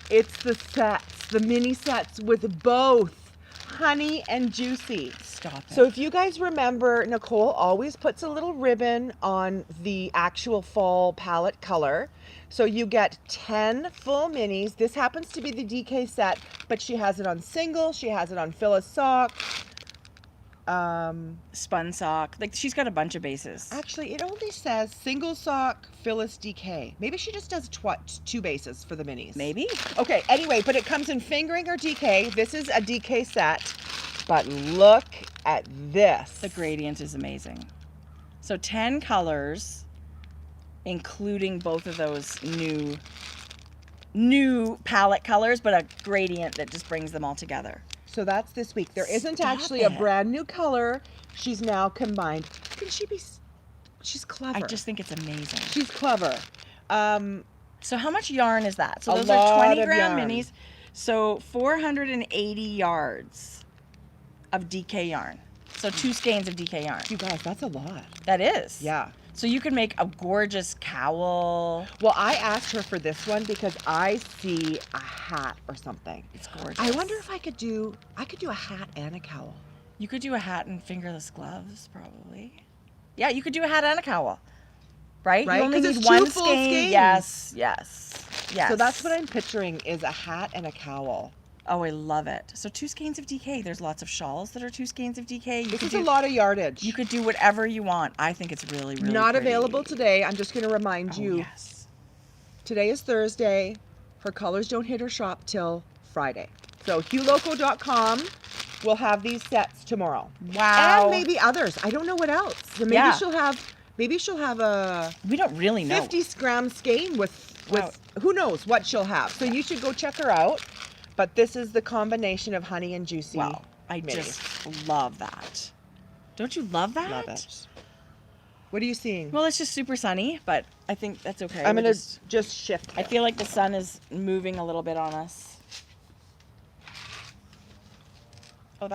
it's the mini sets with both Honey and Juicy. Stop it. So if you guys remember, Nicole always puts a little ribbon on the actual fall palette color. So you get 10 full minis. This happens to be the DK set, but she has it on single. She has it on Phyllis sock. Spun sock. Like, she's got a bunch of bases. Actually, it only says single sock, Phyllis DK. Maybe she just does 2 bases for the minis. Maybe. Okay, anyway, but it comes in fingering or DK. This is a DK set, but look at this. The gradient is amazing. So 10 colors, including both of those new palette colors, but a gradient that just brings them all together. So that's this week. There isn't Stop actually a it. brand new color. She's now combined. Can she be? She's clever. I just think it's amazing. She's clever. So how much yarn is that? So A those lot are 20 of gram yarn. minis. So 480 yards of DK yarn. So 2 skeins of DK yarn. You guys, that's a lot. That is. Yeah. So you can make a gorgeous cowl. Well, I asked her for this one because I see a hat or something. It's gorgeous. I wonder if I could do a hat and a cowl. You could do a hat and fingerless gloves, probably. Yeah, you could do a hat and a cowl. Right? Right? You only 'Cause need it's one two full skein. skeins. Yes, yes, yes. So that's what I'm picturing is a hat and a cowl. Oh, I love it. So 2 skeins of DK. There's lots of shawls that are 2 skeins of DK. This is a lot of yardage. You could do whatever you want. I think it's really, really Not pretty. available today. I'm just going to remind Oh, you. yes. Today is Thursday. Her colors don't hit her shop till Friday. So huloco.com will have these sets tomorrow. Wow. And maybe others. I don't know what else. So maybe Yeah. she'll have a We don't really know. 50-gram skein with Wow. who knows what she'll have. So you should go check her out. But this is the combination of honey and juicy. Wow. I minis. just love that. Don't you love that? Love it. What are you seeing? Well, it's just super sunny, but I think that's okay. I'm We're going to just shift. I feel like the sun is moving a little bit on us. Oh,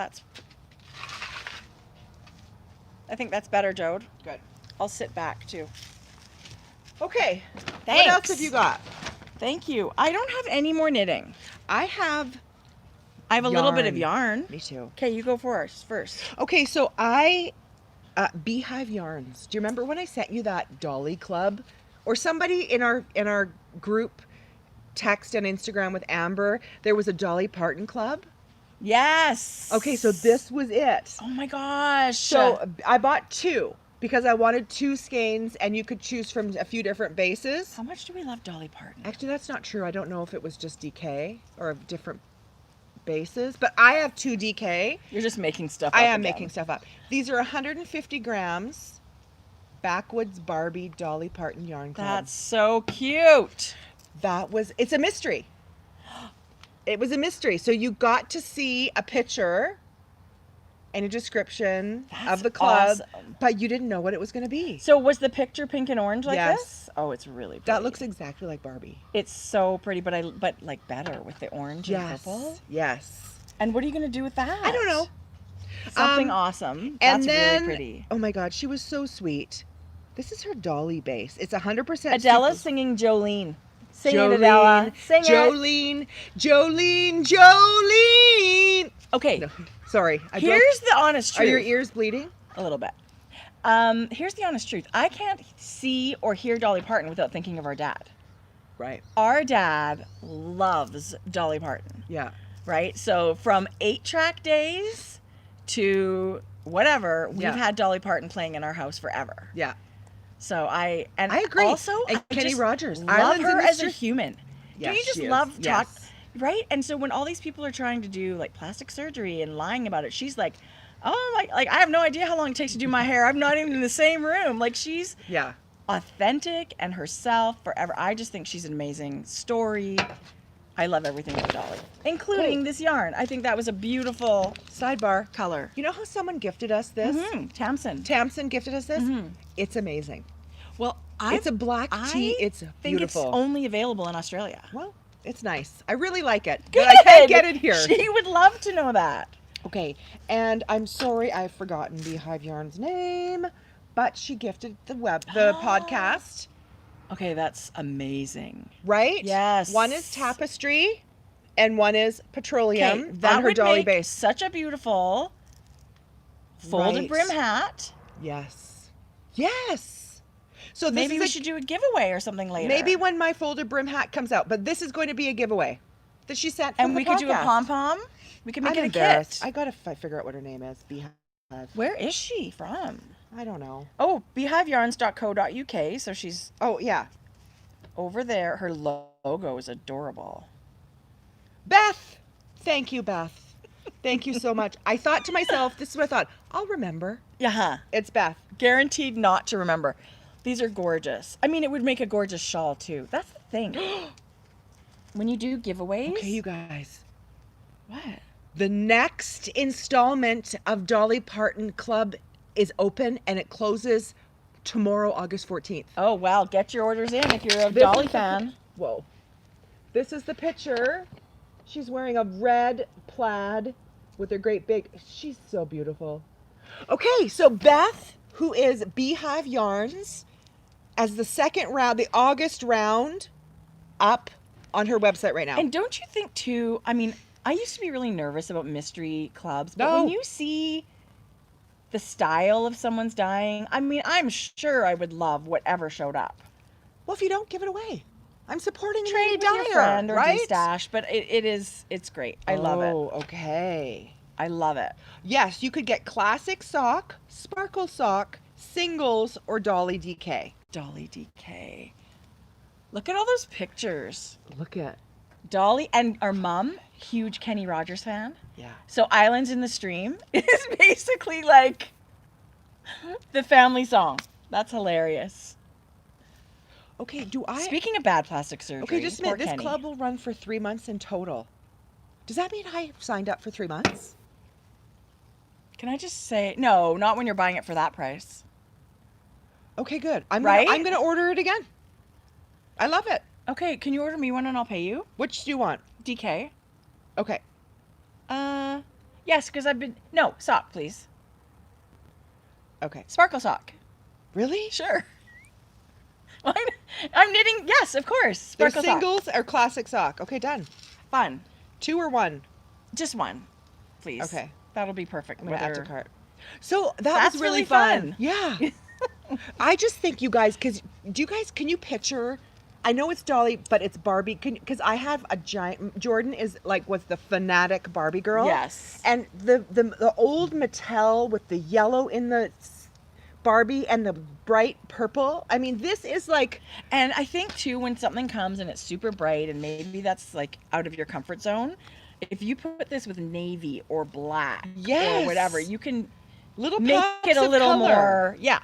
I think that's better, Jode. Good. I'll sit back too. Okay. Thanks. What else have you got? Thank you. I don't have any more knitting. I have. I have a little bit of yarn. Me too. Okay, you go first. Okay, so Beehive Yarns. Do you remember when I sent you that Dolly Club, or somebody in our group text and Instagram with Amber? There was a Dolly Parton club. Yes. Okay, so this was it. Oh my gosh. So I bought 2 because I wanted 2 skeins, and you could choose from a few different bases. How much do we love Dolly Parton? Actually, that's not true. I don't know if it was just DK or different bases, but I have 2 DK. You're just making stuff up. I am again. making stuff up. These are 150 grams. Backwoods Barbie Dolly Parton Yarn Club. That's so cute. It's a mystery. It was a mystery. So you got to see a picture and a description That's of the club, awesome. but you didn't know what it was going to be. So was the picture pink and orange like Yes. this? Oh, it's really pretty. That looks exactly like Barbie. It's so pretty, but like better with the orange and Yes. purple. Yes. And what are you going to do with that? I don't know. Something awesome. And That's then, really pretty. oh my God, she was so sweet. This is her Dolly base. It's 100% Adela's super- singing Jolene. Sing it, Adela. Sing it. Jolene. Okay, No, sorry. here's the honest Are truth. your ears bleeding? A little bit. Here's the honest truth. I can't see or hear Dolly Parton without thinking of our dad. Right. Our dad loves Dolly Parton, Yeah. right? So from 8-track days to whatever, we've Yeah. had Dolly Parton playing in our house forever. Yeah. So I agree. Also, And I Kenny just Rogers. love Islands her in as a Mystery. human. Yes, Don't you just she is. love talk, Yes. right? And so when all these people are trying to do like plastic surgery and lying about it, she's like, oh my, like I have no idea how long it takes to do my hair. I'm not even in the same room. Like she's Yeah. authentic and herself forever. I just think she's an amazing story. I love everything with Dolly, including Cool. this yarn. I think that was a beautiful Sidebar. color. You know how someone gifted us this? Tamsin. Tamsin gifted us this? Mhm. It's amazing. Well, It's a black tea. It's think beautiful. it's only available in Australia. Well, it's nice. I really like it. Good. But I can't get it here. She would love to know that. Okay, and I'm sorry I've forgotten Beehive Yarn's name, but she gifted the podcast, Okay, that's amazing. right? Yes. One is tapestry, and one is petroleum Okay, that on her would Dolly make base. such a beautiful folded Right. brim hat. Yes. Yes. So this Maybe is we a- should do a giveaway or something later. maybe when my folded brim hat comes out, but this is going to be a giveaway that she sent from and the we could do a podcast. pom pom. We could make I'm it a embarrassed. kit. I gotta figure out what her name is. Beehive. Where is she from? I don't know. Oh, beehiveyarns.co.uk. So she's Oh yeah, over there. Her logo is adorable. Beth. Thank you, Beth. Thank you so much. I thought to myself, this is what I thought. I'll remember. Yeah. It's Beth. Guaranteed not to remember. These are gorgeous. I mean, it would make a gorgeous shawl too. That's the thing. When you do giveaways. Okay, you guys. What? The next installment of Dolly Parton Club is open and it closes tomorrow, August 14th. Oh, well, get your orders in if you're a This Dolly is the fan. Whoa. This is the picture. She's wearing a red plaid with her great big, she's so beautiful. Okay, so Beth, who is Beehive Yarns, as the second round, the August round, up on her website right now. And don't you think too, I mean, I used to be really nervous about mystery clubs, but No. when you see the style of someone's dyeing, I mean, I'm sure I would love whatever showed up. Well, if you don't, give it away. I'm supporting Trade Lady with your Dyer, friend or right? de-stash, but it's great. I love it. Oh, okay. I love it. Yes, you could get classic sock, sparkle sock, singles, or Dolly DK. Dolly DK. Look at all those pictures. Look at, Dolly and our mom, huge Kenny Rogers fan. yeah. So Islands in the Stream is basically like the family song. That's hilarious. Okay, do I? Speaking of bad plastic surgery, Okay, just a poor minute. This Kenny. club will run for 3 months in total. Does that mean I signed up for 3 months? Can I just say no? Not when you're buying it for that price. Okay, good. I'm Right? gonna order it again. I love it. Okay, can you order me one and I'll pay you? Which do you want? DK. Okay. Yes, because I've been sock, please. Okay. Sparkle sock. Really? Sure. I'm knitting. Yes, of course. They're Sparkle sock. singles or classic sock. Okay, done. Fun. 2 or 1? Just one, please. Okay. That'll be perfect. I'm gonna add to Whether- cart. So That's was really really fun. fun. Yeah. I just think you guys, can you picture? I know it's Dolly, but it's Barbie. Because I have a giant. Jordan was the fanatic Barbie girl. Yes. And the old Mattel with the yellow in the Barbie and the bright purple. I mean, this is like. And I think too, when something comes and it's super bright and maybe that's like out of your comfort zone, if you put this with navy or black Yes. or whatever, you can Little make pops it a of little color. more. Yeah.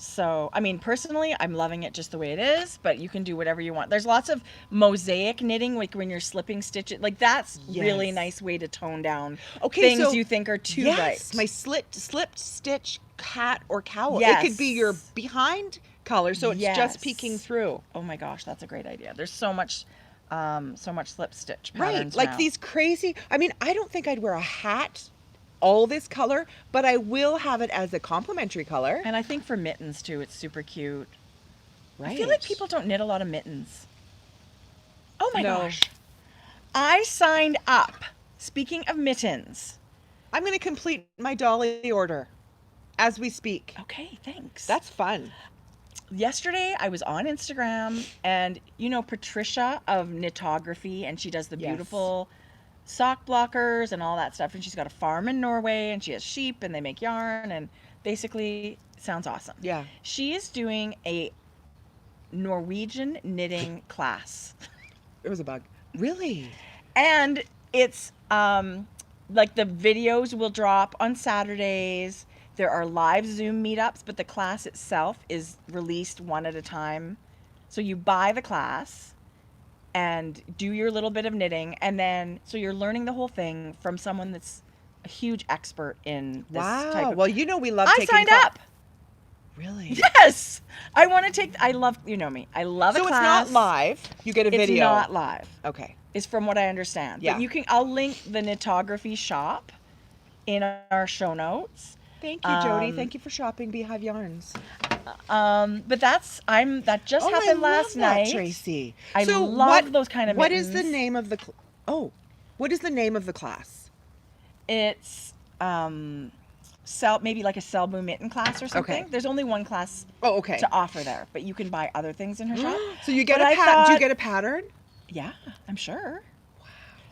So, I mean, personally, I'm loving it just the way it is, but you can do whatever you want. There's lots of mosaic knitting, like when you're slipping stitches. Like that's really Yes. nice way to tone down Okay, things so- you think are too Yes, bright. my slipped stitch hat or cowl. Yes. It could be your behind color, so it's Yes. just peeking through. Oh my gosh, that's a great idea. There's so much slip stitch Right, patterns like now. these crazy. I mean, I don't think I'd wear a hat all this color, but I will have it as a complementary color. And I think for mittens too, it's super cute. Right. I feel like people don't knit a lot of mittens. Oh my No. gosh. I signed up. Speaking of mittens. I'm going to complete my Dolly order as we speak. Okay, thanks. That's fun. Yesterday I was on Instagram and you know Patricia of Knitography, and she does the Yes. beautiful sock blockers and all that stuff, and she's got a farm in Norway and she has sheep and they make yarn and basically sounds awesome. Yeah. She is doing a Norwegian knitting class. It was a bug. Really? And it's like the videos will drop on Saturdays. There are live Zoom meetups, but the class itself is released one at a time. So you buy the class and do your little bit of knitting, and then so you're learning the whole thing from someone that's a huge expert in this Wow. type of. Well, you know we love I taking signed up. Really? Yes, I want to take. I love, you know me. I love a So it's class. not live. You get a It's video. not live. Okay. Is from what I understand. Yeah. But you can. I'll link the Knitography shop in our show notes. Thank you, Jodi. Um, Thank you for shopping Beehive Yarns. But that just happened last night. Tracie. I love those kind of What is the mittens. name of the? What is the name of the class? It's maybe like a Selbu mitten class or something. Okay. There's only one class Oh, okay. to offer there, but you can buy other things in her shop. So you get But a I pattern. Do you thought- get a pattern? Yeah, I'm sure.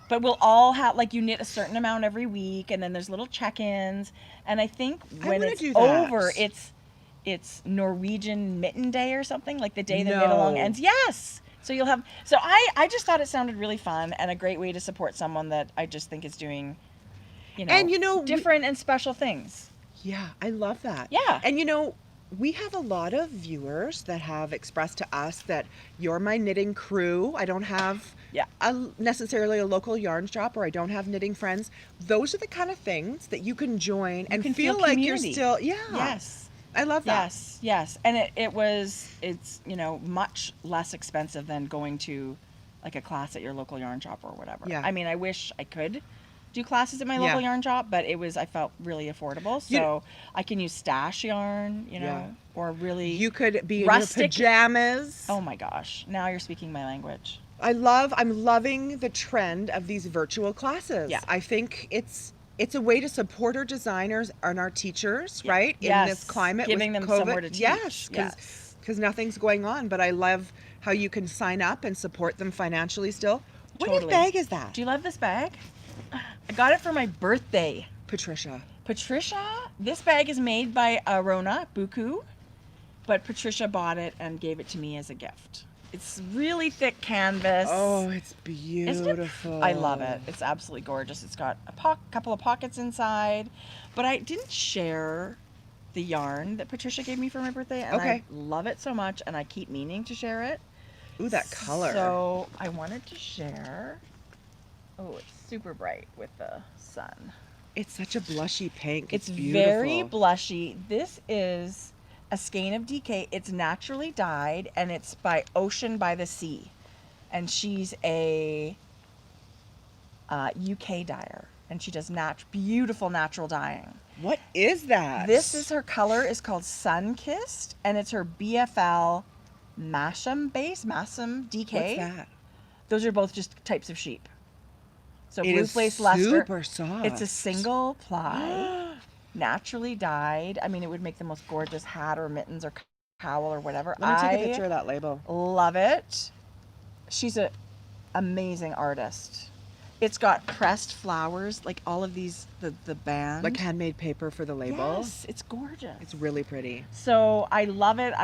But we'll all have, like, you knit a certain amount every week, and then there's little check-ins. And I think when wanna it's do that. over, it's Norwegian Mitten Day or something, like the day the knit along No. ends. Yes. So you'll have. So I just thought it sounded really fun and a great way to support someone that I just think is doing And, you know, different and special things. Yeah, I love that. Yeah. And, you know, we have a lot of viewers that have expressed to us that you're my knitting crew. I don't have necessarily a local yarn shop, or I don't have knitting friends. Those are the kind of things that you can join and can feel feel like you're community. still, Yes. I love that. Yes. And it's, you know, much less expensive than going to like a class at your local yarn shop or whatever. Yeah. I mean, I wish I could do classes at my local yarn shop, but I felt really affordable. So I can use stash yarn, you know, or really You could be rustic in your pajamas. Oh my gosh. Now you're speaking my language. I'm loving the trend of these virtual classes. Yeah. I think it's a way to support our designers and our teachers, right? Yes. In this climate, giving with them COVID. somewhere to teach. Yes, because nothing's going on. But I love how you can sign up and support them financially still. What Totally. bag is that? Do you love this bag? I got it for my birthday. Patricia, this bag is made by Rona Buku, but Patricia bought it and gave it to me as a gift. It's really thick canvas. Oh, it's beautiful. I love it. It's absolutely gorgeous. It's got a couple of pockets inside, but I didn't share the yarn that Patricia gave me for my birthday, and I love it so much, and I keep meaning to share it. Ooh, that color. So I wanted to share. Oh, it's super bright with the sun. It's such a blushy pink. It's beautiful. very blushy. This is a skein of DK. It's naturally dyed, and it's by Ocean by the Sea. And she's a UK dyer, and she does beautiful natural dyeing. What is that? Her color is called Sun Kissed, and it's her BFL Masham DK. What's that? Those are both just types of sheep. So it blue flace luster. Super soft. It's a single ply, naturally dyed. I mean, it would make the most gorgeous hat or mittens or cowl or whatever. Let me take a picture of that label. Love it. She's an amazing artist. It's got pressed flowers, like all of these, the band. Like handmade paper for the label. Yes, it's gorgeous. It's really pretty. So I love it.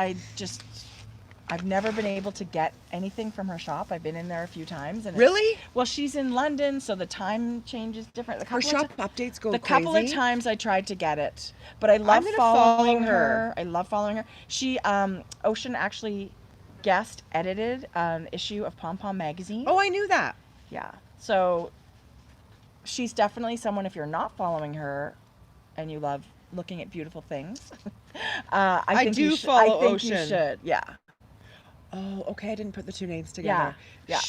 I've never been able to get anything from her shop. I've been in there a few times. And really? Well, she's in London, so the time change is different. Her shop updates go crazy. The couple of times I tried to get it, but I love following her. I love following her. She, Ocean actually guest edited an issue of Pom Pom magazine. Oh, I knew that. Yeah. So she's definitely someone, if you're not following her and you love looking at beautiful things, I think you should. Yeah. Oh, okay. I didn't put the two names together. Yeah.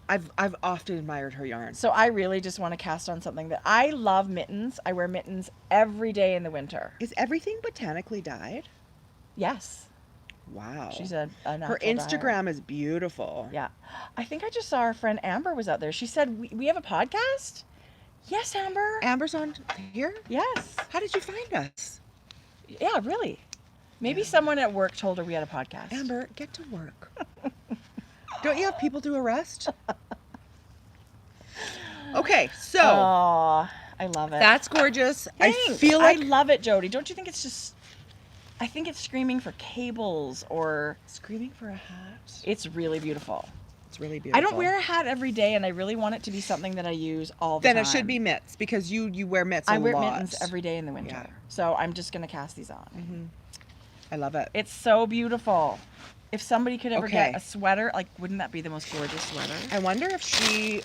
I've often admired her yarn. So I really just want to cast on something that I love. Mittens. I wear mittens every day in the winter. Is everything botanically dyed? Yes. Wow. She's a natural Her Instagram dyer. is beautiful. Yeah. I think I just saw our friend Amber was out there. She said, we have a podcast? Yes, Amber. Amber's on here? Yes. How did you find us? Yeah, really. Maybe someone at work told her we had a podcast. Amber, get to work. Don't you have people to arrest? Okay, so. Oh, I love it. That's gorgeous. Thanks. I feel like. I love it, Jodi. Don't you think it's just. I think it's screaming for cables or. Screaming for a hat. It's really beautiful. It's really beautiful. I don't wear a hat every day, and I really want it to be something that I use all the time. Then it should be mitts, because you wear mitts a lot. I wear mittens every day in the winter. Yeah. So I'm just going to cast these on. Mm-hmm. I love it. It's so beautiful. If somebody could ever get a sweater, like, wouldn't that be the most gorgeous sweater? I wonder if she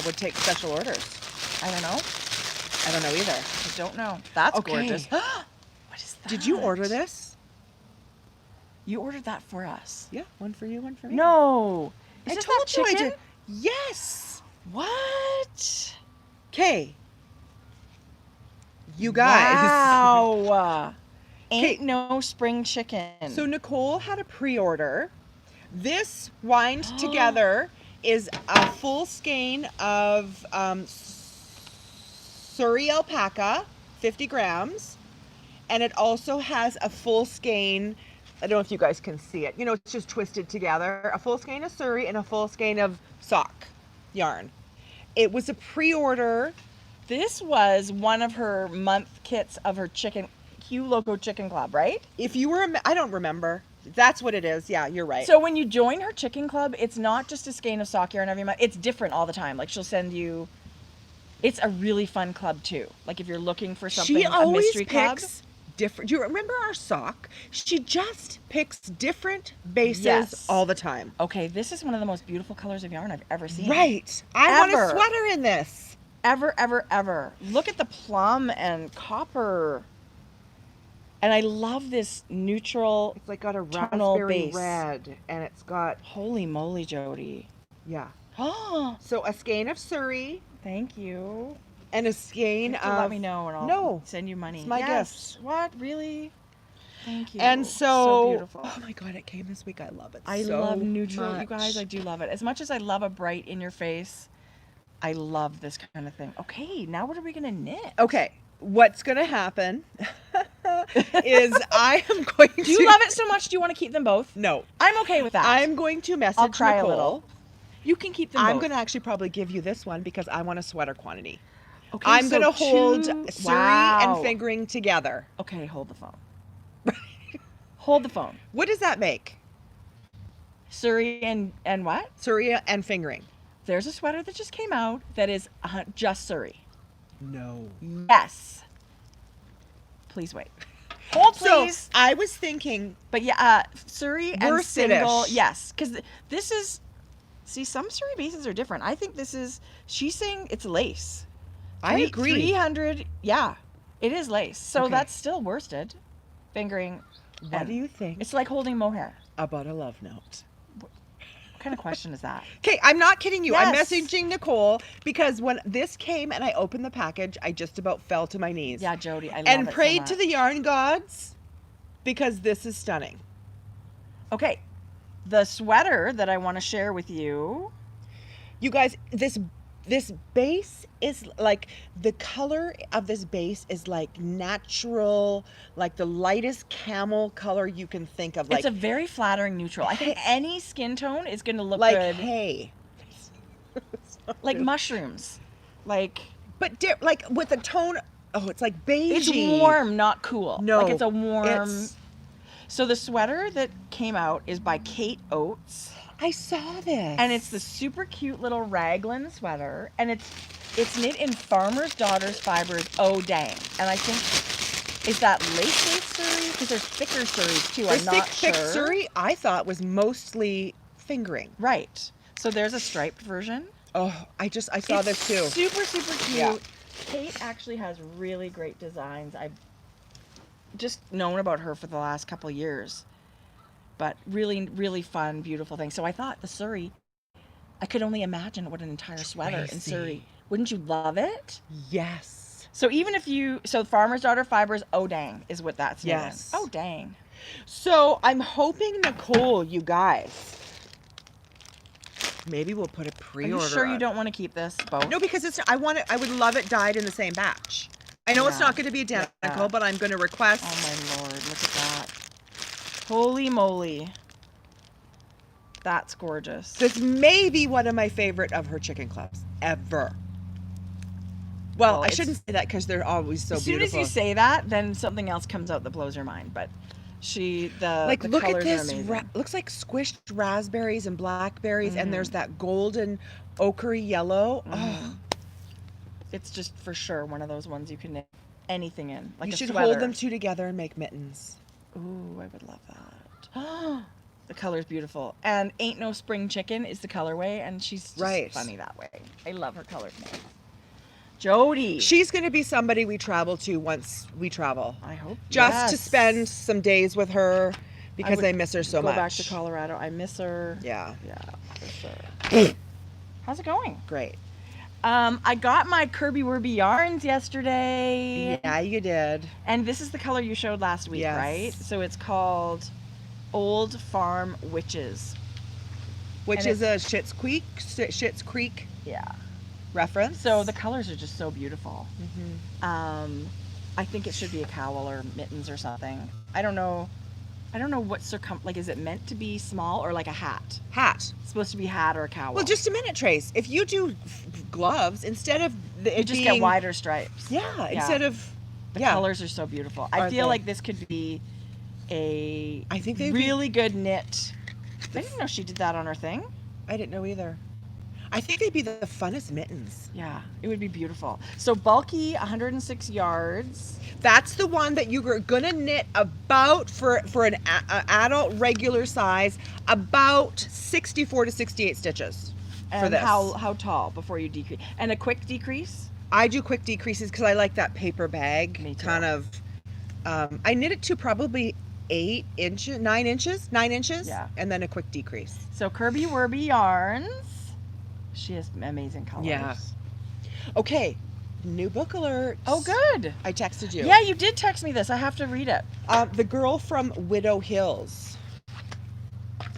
would take special orders. I don't know. I don't know either. I don't know. That's gorgeous. What is that? Did you order this? You ordered that for us? Yeah, one for you, one for me. No. I told you I did. Yes. What? Okay. You guys. Wow. Ain't no spring chicken. So Nicole had a pre-order. This wind together is a full skein of Surrey alpaca, 50 grams. And it also has a full skein, I don't know if you guys can see it. You know, it's just twisted together. A full skein of Surrey and a full skein of sock yarn. It was a pre-order. This was one of her month kits of her chicken, Q Loco Chicken Club, right? If you were, I don't remember. That's what it is. Yeah, you're right. So when you join her chicken club, it's not just a skein of sock yarn every month. It's different all the time. Like she'll send you It's a really fun club too. Like if you're looking for something, She a always mystery club. picks different. Do you remember our sock? She just picks different bases Yes. all the time. Okay, this is one of the most beautiful colors of yarn I've ever seen. Right. I want a Ever. sweater in this. Ever, ever, ever. Look at the plum and copper. And I love this neutral. It's like got a tonal raspberry base. red, and it's got, Holy moly, Jodi. yeah. Oh, So a skein of Surrey thank you. and a skein You have to of. let me know and I'll No. send you money. It's my Yes. What? Really? Thank you. And so, beautiful. oh my god, it came this week. I love it. I so love neutral, you much. guys. I do love it. As much as I love a bright in your face, I love this kind of thing. Okay, now what are we gonna knit? Okay, what's gonna happen is I am going to. Do you love it so much? Do you want to keep them both? No, I'm okay with that. I'm going to message I'll cry Nicole. a little. You can keep them I'm both. going to actually probably give you this one because I want a sweater quantity. Okay, I'm so going to hold two- Surrey Wow. and fingering together. Okay, hold the phone. Hold the phone. What does that make? Surrey and what? Surrey and fingering. There's a sweater that just came out that is just Surrey. No. Yes. Please wait. Hold, please. So I was thinking, But yeah, Surrey and Worsted-ish. single, yes, because this is. See, some Surrey bases are different. I think this is. She's saying it's lace. I agree. 300. Yeah, it is lace. So Okay. that's still worsted. Fingering. What and do you think It's like holding mohair. about a love note? What kind of question is that? Okay, I'm not kidding you. I'm Yes. messaging Nicole because when this came and I opened the package, I just about fell to my knees. Yeah, Jodi, I love And it prayed so to the yarn gods because this is stunning. Okay, the sweater that I want to share with you. You guys, this base is like, the color of this base is like natural, like the lightest camel color you can think of. Like, It's a very flattering neutral. I think any skin tone is going to look like good. hay. Like mushrooms. Like But like with a tone, oh, it's like beige. it's warm, not cool. No, like it's a warm. it's- So the sweater that came out is by Kate Oates, I saw this. and it's the super cute little raglan sweater, and it's knit in Farmer's Daughter's fibers. Oh dang! And I think is that lace Surrey? Because there's thicker Surreys too. the I'm not thick sure. Surrey, I thought was mostly fingering. Right. So there's a striped version. Oh, I saw this too. Super, super cute. Yeah. Kate actually has really great designs. I've just known about her for the last couple of years. But really, really fun, beautiful thing. So I thought the Surrey, I could only imagine what an entire sweater in Tracie. Surrey. Wouldn't you love it? Yes. So even if so Farmer's Daughter Fibers, oh dang, is what that's knit in. Yes. Oh dang. So I'm hoping, Nicole, you guys, maybe we'll put a Are pre-order. you sure you on. don't want to keep this both? No, because I would love it dyed in the same batch. I know it's Yeah. not going to be identical, Yeah. but I'm going to request. Oh my lord, look at that. Holy moly. That's gorgeous. This may be one of my favorite of her chicken clubs ever. Well, I it's- shouldn't say that because they're always so as soon beautiful. as you say that, then something else comes out that blows your mind. But Like, the look at colors are this. amazing. Looks like squished raspberries and blackberries, and Mm-hmm. there's that golden ochre yellow. Oh, Mhm. It's just for sure one of those ones you can knit anything in. Like you a should sweater. hold them two together and make mittens. Ooh, I would love that. The color's beautiful. And Ain't No Spring Chicken is the colorway, and she's just Right. funny that way. I love her colors. Jodi. She's going to be somebody we travel to once we travel. I hope. Just to yes. spend some days with her because would I miss her so go much. back to Colorado. I miss her. Yeah, Yeah, for sure. How's it going? great. I got my Kirby Werby yarns yesterday. Yeah, you did. And this is the color you showed last week, Yes. right? So it's called Old Farm Witches. Which And is a Schitt's Creek Yeah. reference. So the colors are just so beautiful. Mhm. I think it should be a cowl or mittens or something. I don't know what like, is it meant to be small or like a hat? Hat. It's supposed to be hat or a cowl. Well, just a minute, Trace. If you do gloves, instead of you it just being, get wider stripes. Yeah, instead of The yeah. colors are so beautiful. I Aren't feel they? like this could be a I think they'd be- really good knit. I didn't know she did that on her thing. I didn't know either. I think they'd be the funnest mittens. Yeah, it would be beautiful. So bulky, 106 yards. That's the one that you're gonna knit about for an adult regular size, about 64 to 68 stitches for And this. how tall before you decrease? And a quick decrease? I do quick decreases because I like that paper bag Me too. kind of. I knit it to probably 9 inches, Yeah. and then a quick decrease. So Kirby Werby Yarns. She has amazing colors. Yeah. Okay, new book alert. Oh, good. I texted you. Yeah, you did text me this. I have to read it. The Girl from Widow Hills.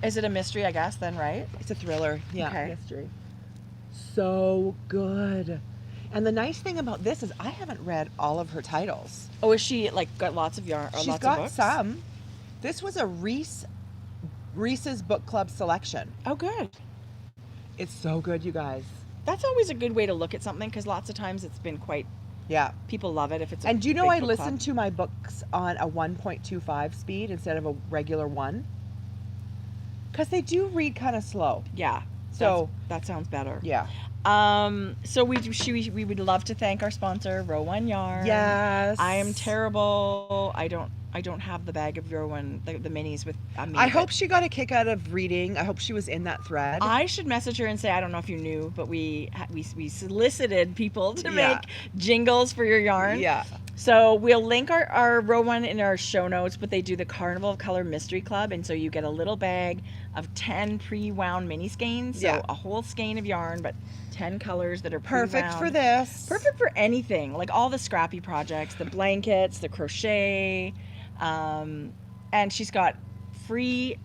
Is it a mystery, I guess, then, right? It's a thriller. Yeah. Okay. Mystery. So good. And the nice thing about this is I haven't read all of her titles. Oh, is she, like, got lots of yarn? Or She's lots got of books? some. This was a Reese's Book Club selection. Oh, good. It's so good, you guys. That's always a good way to look at something because lots of times it's been quite, Yeah. people love it if it's a And do you know big I book listen club. to my books on a 1.25 speed instead of a regular 1? Because they do read kind of slow. Yeah. So, that sounds better. yeah. So we would love to thank our sponsor, Row One Yarn. Yes. I am terrible. I don't have the bag of Row One, the minis with me. I hope she got a kick out of reading. I hope she was in that thread. I should message her and say, I don't know if you knew, but we solicited people to Yeah. make jingles for your yarn. Yeah. So we'll link our Row One in our show notes, but they do the Carnival of Color Mystery Club, and so you get a little bag of 10 pre-wound mini skeins. So Yeah. a whole skein of yarn, but 10 colors that are pre-wound. Perfect for this. Perfect for anything, like all the scrappy projects, the blankets, the crochet, and she's got free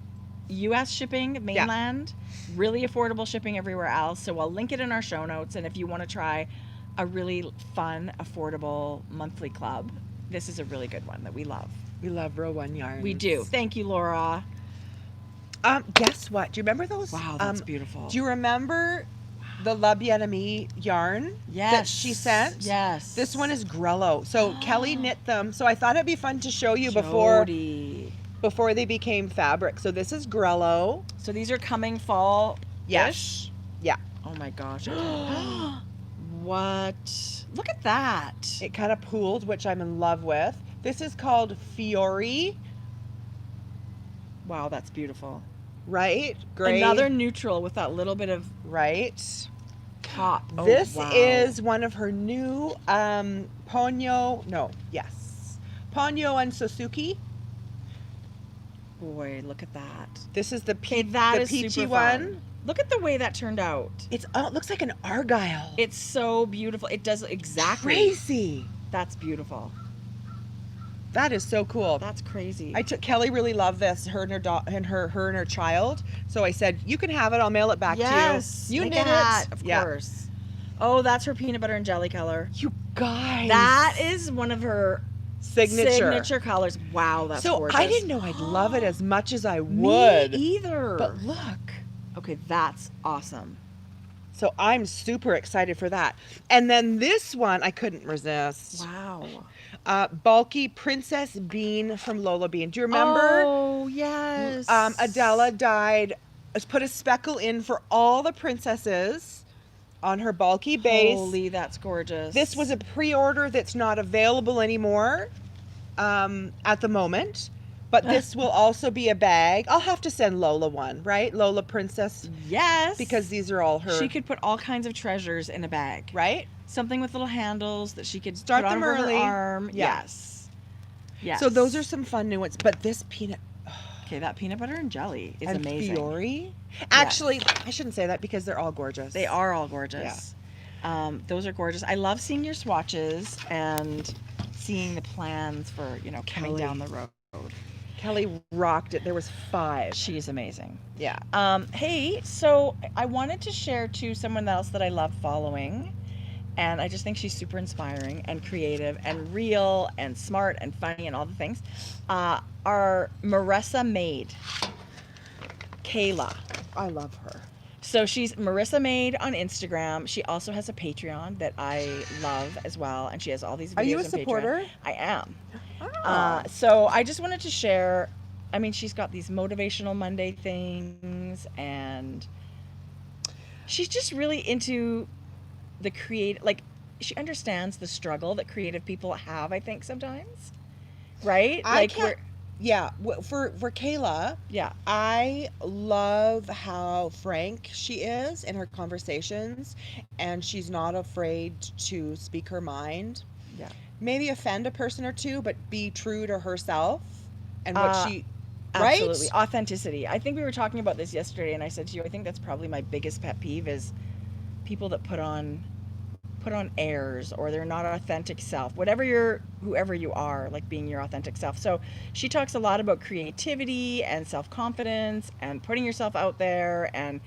U.S. shipping, mainland, really affordable shipping everywhere else. So I'll link it in our show notes, and if you want to try a really fun, affordable monthly club, this is a really good one that we love. We love Row One Yarns. We do. Thank you, Laura. Guess what? Do you remember those? Wow, that's beautiful. Do you remember the La Bien-Aimée yarn that she sent? Yes. This one is Grello. So Kelly knit them. So I thought it'd be fun to show you Jodi. before they became fabric. So this is Grello. So these are coming fall. Yes. Yeah. Oh my gosh. What? Look at that. It kind of pooled, which I'm in love with. This is called Fiori, Wow, that's beautiful. right? Gray. Another neutral with that little bit of right. pop. Oh, This wow. is one of her new Ponyo and Suzuki. Boy, look at that. This is the Okay, that is peachy super one. fun. Look at the way that turned out. It looks like an argyle. It's so beautiful. It does exactly. Crazy. That's beautiful. That is so cool. That's crazy. Kelly really loved this. Her and her child. So I said, you can have it. I'll mail it back yes. to you. You make knit a hat, it. of Yeah. course. Oh, that's her peanut butter and jelly color. You guys. That is one of her signature colors. Wow, that's so gorgeous. I didn't know I'd love it as much as I would. Me either. But look. Okay, that's awesome. So I'm super excited for that. And then this one, I couldn't resist. Wow. Bulky Princess Bean from Lola Bean. Do you remember? Oh, yes. Adela put a speckle in for all the princesses on her bulky base. Holy, that's gorgeous. This was a pre-order that's not available anymore at the moment. But this will also be a bag. I'll have to send Lola one, right? Lola Princess. Yes. Because these are all her. She could put all kinds of treasures in a bag. Right? Something with little handles that she could Start put them on over early. her arm. Yeah. Yes. Yes. So those are some fun new ones. But this peanut. Okay, that peanut butter and jelly is and amazing. Fiori. Actually, I shouldn't say that because they're all gorgeous. They are all gorgeous. Those are gorgeous. I love seeing your swatches and seeing the plans for, coming Kelly. down the road. Kelly rocked it. There was 5. She is amazing. Yeah. Hey, so I wanted to share to someone else that I love following, and I just think she's super inspiring and creative and real and smart and funny and all the things. Our Marissa Maid, Kayla. I love her. So she's Marissa Maid on Instagram. She also has a Patreon that I love as well, and she has all these videos. Are you a on supporter? Patreon. I am. Oh. So I just wanted to share. I mean, she's got these motivational Monday things, and she's just really into the create, like, she understands the struggle that creative people have, I think, sometimes. Right? I Like, can't. Yeah, for Kayla, yeah. I love how frank she is in her conversations, and she's not afraid to speak her mind. Yeah. Maybe offend a person or two, but be true to herself and what Uh, she. Absolutely. Right? Authenticity. I think we were talking about this yesterday, and I said to you, I think that's probably my biggest pet peeve is people that put on airs, or they're not authentic self, whoever you are, like being your authentic self. So she talks a lot about creativity and self-confidence and putting yourself out there, and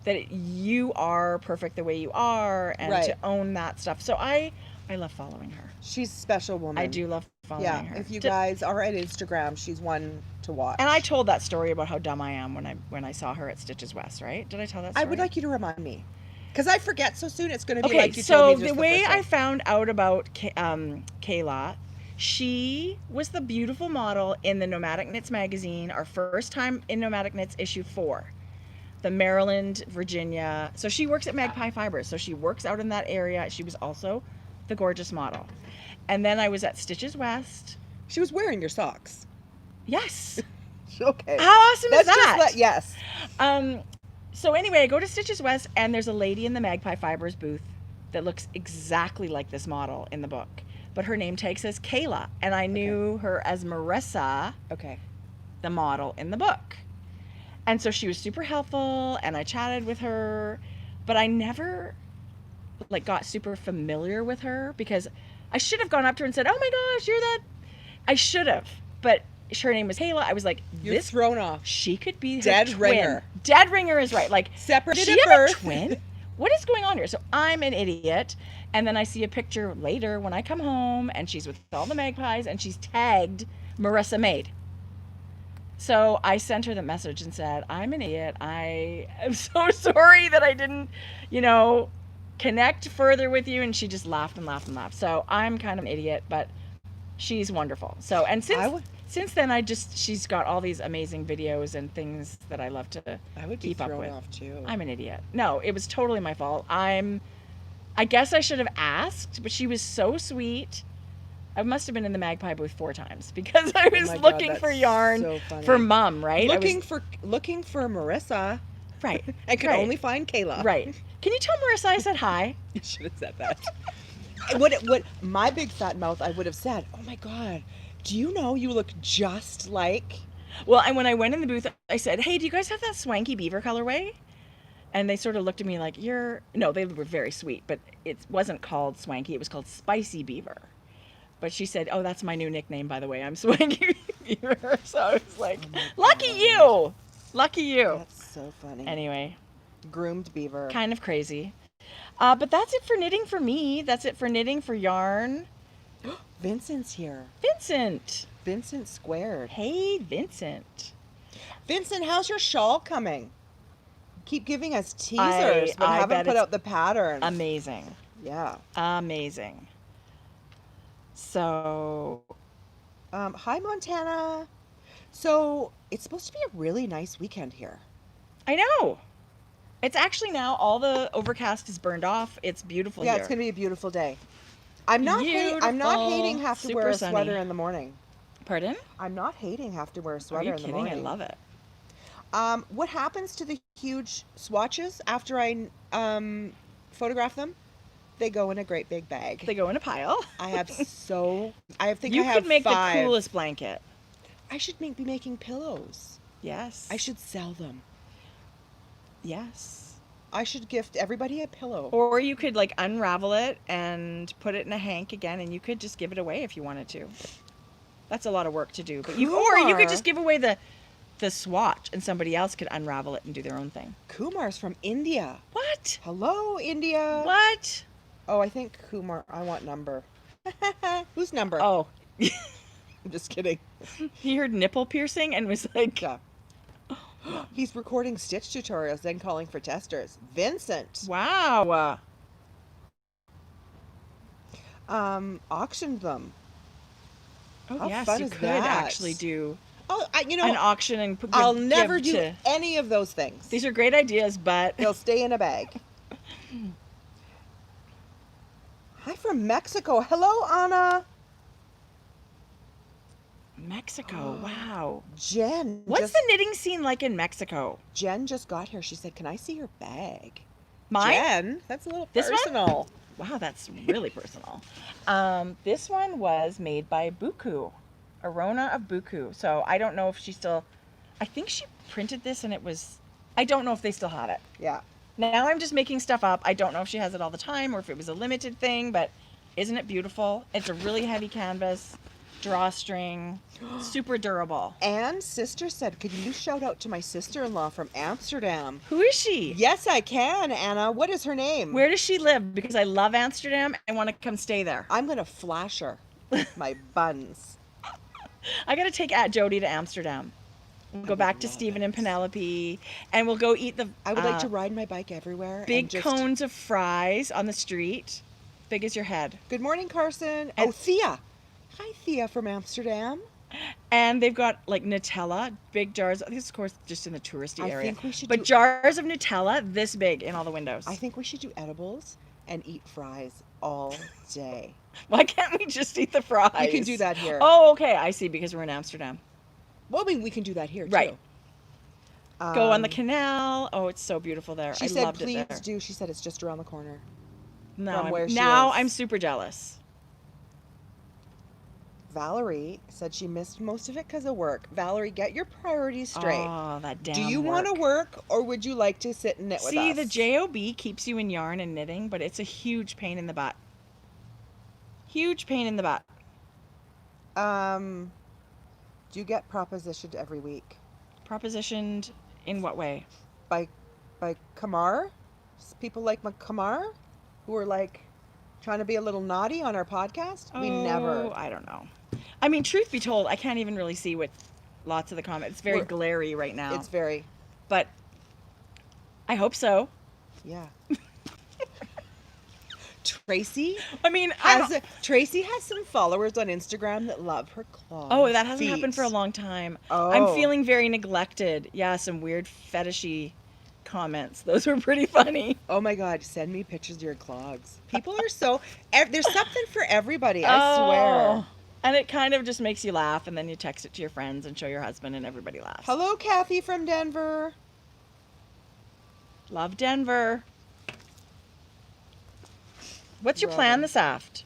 that you are perfect the way you are, and to Right. own that stuff. So I love following her. She's a special I woman. do love Yeah, following her. if you guys are at Instagram, she's one to watch. And I told that story about how dumb I am when I saw her at Stitches West, right? Did I tell that story? I would like you to remind me. Because I forget so soon, it's going to be Okay, like you so told me just the way first I time. found out about Kayla, she was the beautiful model in the Nomadic Knits magazine, our first time in Nomadic Knits issue 4, the Maryland, Virginia. So she works at Magpie Fibers, so she works out in that area. She was also the gorgeous model. And then I was at Stitches West. She was wearing your socks. Yes. Okay. How awesome is Let's that? just yes. So anyway, I go to Stitches West, and there's a lady in the Magpie Fibers booth that looks exactly like this model in the book, but her name tag says Kayla, and I knew her as Marissa, Okay. the model in the book. And so she was super helpful, and I chatted with her, but I never like got super familiar with her, because I should have gone up to her and said, "Oh my gosh, you're that." I should have, but her name was Kayla. I was like, You're this thrown off. she could be her Dead twin. ringer. Dead ringer is right. Like, Separated does at she have birth. a twin? What is going on here? So I'm an idiot. And then I see a picture later when I come home, and she's with all the magpies, and she's tagged Marissa Maid. So I sent her the message and said, I'm an idiot. I am so sorry that I didn't, connect further with you. And she just laughed and laughed and laughed. So I'm kind of an idiot, but she's wonderful. So, and since then, she's got all these amazing videos and things that I love to I would be keep up thrown with. off too. I'm an idiot. No, it was totally my fault. I guess I should have asked, but she was so sweet. I must have been in the Magpie booth 4 times, because I was looking for yarn so funny. for Mum, right? Looking for Marissa. Right. And could only find Kayla. Right. Can you tell Marissa I said hi? You should have said that. What my big fat mouth, I would have said, oh my God, do you know you look just like... Well, and when I went in the booth, I said, hey, do you guys have that swanky beaver colorway? And they sort of looked at me like, no, they were very sweet, but it wasn't called swanky. It was called spicy beaver. But she said, oh, that's my new nickname, by the way. I'm Swanky Beaver. So I was like, lucky you. Lucky you. That's so funny. Anyway. Groomed beaver. Kind of crazy. But that's it for knitting for me. That's it for knitting for yarn. Vincent's here. Vincent squared. Hey, Vincent. Vincent, how's your shawl coming? Keep giving us teasers, but I haven't bet put it's out the pattern. Amazing. Yeah. Amazing. So, hi, Montana. So, it's supposed to be a really nice weekend here. I know. It's actually now all the overcast is burned off. It's beautiful here. Yeah, it's going to be a beautiful day. I'm not hating have to wear a sunny. sweater in the morning. Pardon? I'm not hating have to wear a Are sweater you in the kidding? morning. I love it. What happens to the huge swatches after I photograph them? They go in a great big bag. They go in a pile. I have You could make 5. the coolest blanket. I should be making pillows. Yes. I should sell them. Yes. I should gift everybody a pillow. Or you could like unravel it and put it in a hank again, and you could just give it away if you wanted to. That's a lot of work to do. But or you could just give away the swatch, and somebody else could unravel it and do their own thing. Kumar's from India. What? Hello, India. What? Oh, I think Kumar. I want number. Whose number? Oh. I'm just kidding. He heard nipple piercing and was like... Yeah. He's recording stitch tutorials, then calling for testers. Vincent. Wow. Auctioned them. Oh, How yes, fun you is could that? actually do an auction and put I'll give never do to... any of those things. These are great ideas, but They'll stay in a bag. Hi from Mexico. Hello, Anna. Mexico, wow. Jen. What's the knitting scene like in Mexico? Jen just got here. She said, "Can I see your bag?" Mine? Jen, that's a little This one? personal. Wow, that's really personal. This one was made by Buku, Arona of Buku. So I don't know if she still, I think she printed this and it was, I don't know if they still have it. Yeah. Now I'm just making stuff up. I don't know if she has it all the time or if it was a limited thing, but isn't it beautiful? It's a really heavy canvas, drawstring, super durable. Anne's sister said, "Could you shout out to my sister-in-law from Amsterdam?" Who is she? Yes, I can, Anna. What is her name? Where does she live? Because I love Amsterdam and want to come stay there. I'm going to flash her with my buns. I got to take Aunt Jodi to Amsterdam. We'll go back to Stephen and Penelope, and we'll go eat the I would like to ride my bike everywhere. big and just... cones of fries on the street, big as your head. Good morning, Carson. And- Thea. Hi, Thea from Amsterdam. And they've got like Nutella, big jars. This is, of course, just in the touristy area. I think we should but do... jars of Nutella this big in all the windows. I think we should do edibles and eat fries all day. Why can't we just eat the fries? We can do that here. Oh, okay. I see, because we're in Amsterdam. Well, we can do that here, too. Right. Go on the canal. Oh, it's so beautiful there. She I said, loved it there. "Please do." She said, "It's just around the corner." Now, where she now is. I'm super jealous. Valerie said she missed most of it because of work. Valerie, get your priorities straight. Oh, that damn Do you want to work or would you like to sit and knit with us? See, the JOB keeps you in yarn and knitting, but it's a huge pain in the butt. Huge pain in the butt. Do you get propositioned every week? Propositioned in what way? By Kamar? People like Kamar who are like trying to be a little naughty on our podcast? We never. I don't know. I mean, truth be told, I can't even really see what lots of the comments. It's very glary right now. It's very. But I hope so. Yeah. Tracie? I mean, Tracie has some followers on Instagram that love her claws. Oh, that hasn't happened for a long time. Oh. I'm feeling very neglected. Yeah, some weird fetishy comments. Those were pretty funny. Oh my God, send me pictures of your clogs. People are so... There's something for everybody, I swear. And it kind of just makes you laugh, and then you text it to your friends and show your husband, and everybody laughs. Hello, Kathy from Denver. Love Denver. What's your plan this aft?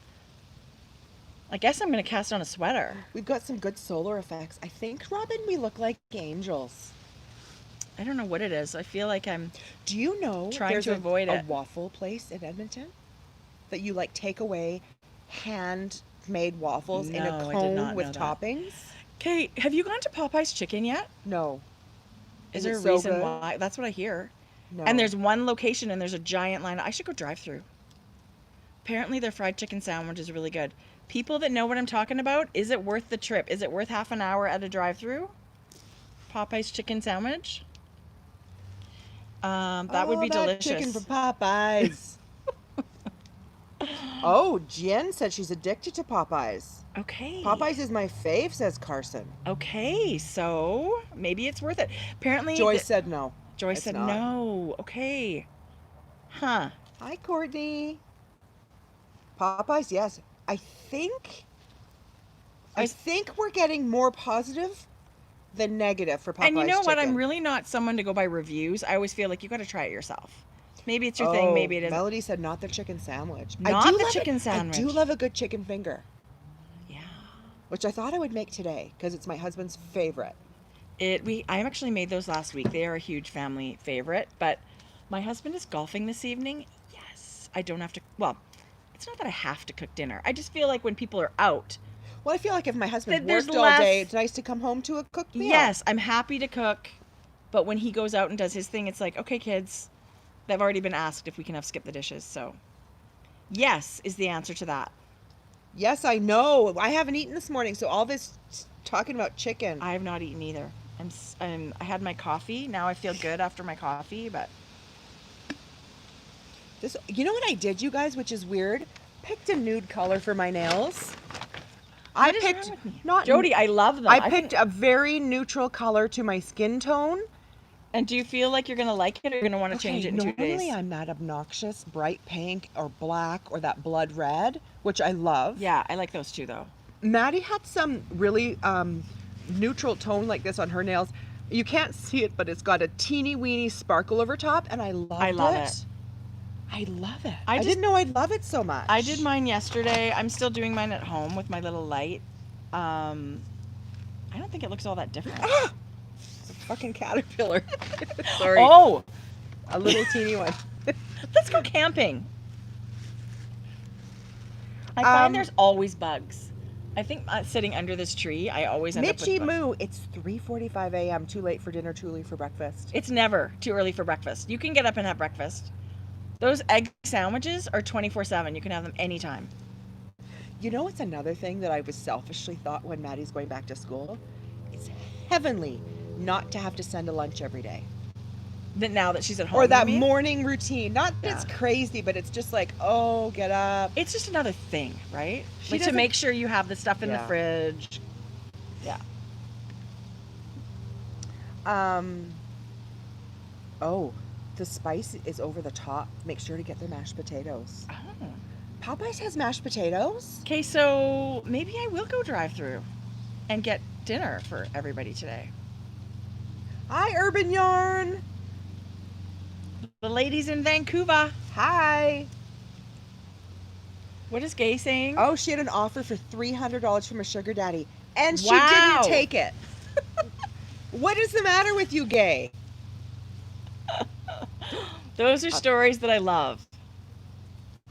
I guess I'm going to cast on a sweater. We've got some good solar effects. I think, Robin, we look like angels. I don't know what it is. I feel like I'm Do you know trying to avoid it. a waffle place in Edmonton that you like take away handmade waffles in a No, I did cone not with know that. toppings? Okay, have you gone to Popeye's Chicken yet? No. Is it there a so reason good? why? That's what I hear. No. And there's one location and there's a giant line. I should go drive through. Apparently their fried chicken sandwich is really good. People that know what I'm talking about, is it worth the trip? Is it worth half an hour at a drive-through? Popeye's chicken sandwich? That would be delicious. Chicken from Popeyes. Oh, Jen said she's addicted to Popeyes. Okay. Popeyes is my fave, says Carson. Okay, so maybe it's worth it. Apparently Joyce said no. Joyce it's said not. no. Okay. Huh. Hi, Courtney. Popeyes, yes. I think we're getting more positive than negative for Popeyes And you know what? chicken. I'm really not someone to go by reviews. I always feel like you got to try it yourself. Maybe it's your thing. Maybe it isn't. Melody said not the chicken sandwich. Not the chicken sandwich. I do love a good chicken finger, Yeah. which I thought I would make today because it's my husband's favorite. I actually made those last week. They are a huge family favorite. But my husband is golfing this evening. Yes. I don't have to. Well, it's not that I have to cook dinner. I just feel like when people are out. Well, I feel like if my husband's There's worked all less- day, it's nice to come home to a cooked meal. Yes, I'm happy to cook. But when he goes out and does his thing, it's like, okay, kids, they've already been asked if we can have skip the dishes. So yes is the answer to that. Yes, I know. I haven't eaten this morning, so all this talking about chicken. I have not eaten either. I had my coffee. Now I feel good after my coffee, but You know what I did, you guys, which is weird? Picked a nude color for my nails. I What is picked wrong with me? not Jodi, I love them. I think- picked a very neutral color to my skin tone. And do you feel like you're gonna like it, or you're gonna want to change it in 2 days? Normally I'm that obnoxious bright pink or black or that blood red, which I love. Yeah, I like those too, though. Maddie had some really neutral tone like this on her nails. You can't see it, but it's got a teeny weeny sparkle over top, and I love it. I love it. I love it. I I just- didn't know I'd love it so much. I did mine yesterday. I'm still doing mine at home with my little light. I don't think it looks all that different. It's a fucking caterpillar. Sorry. Oh, A little teeny one. let's go camping. I find there's always bugs. I think sitting under this tree, I always end up Mitchy with bugs. moo. It's 3:45 a.m. Too late for dinner, too early for breakfast. It's never too early for breakfast. You can get up and have breakfast. Those egg sandwiches are 24/7. You can have them anytime. You know, it's another thing that I was selfishly thought when Maddie's going back to school. It's heavenly not to have to send a lunch every day. That now that she's at home, Or that you mean? morning routine. Not that it's Yeah. crazy, but it's just like, oh, get up. It's just another thing, right? She Like to doesn't- make sure you have the stuff in the Yeah. fridge. Yeah. Oh, the spice is over the top. Make sure to get their mashed potatoes. Oh. Popeyes has mashed potatoes? Okay, so maybe I will go drive through and get dinner for everybody today. Hi, Urban Yarn. The ladies in Vancouver. Hi. What is Gay saying? Oh, she had an offer for $300 from a sugar daddy, and she Wow. didn't take it. What is the matter with you, Gay? Those are stories that I love.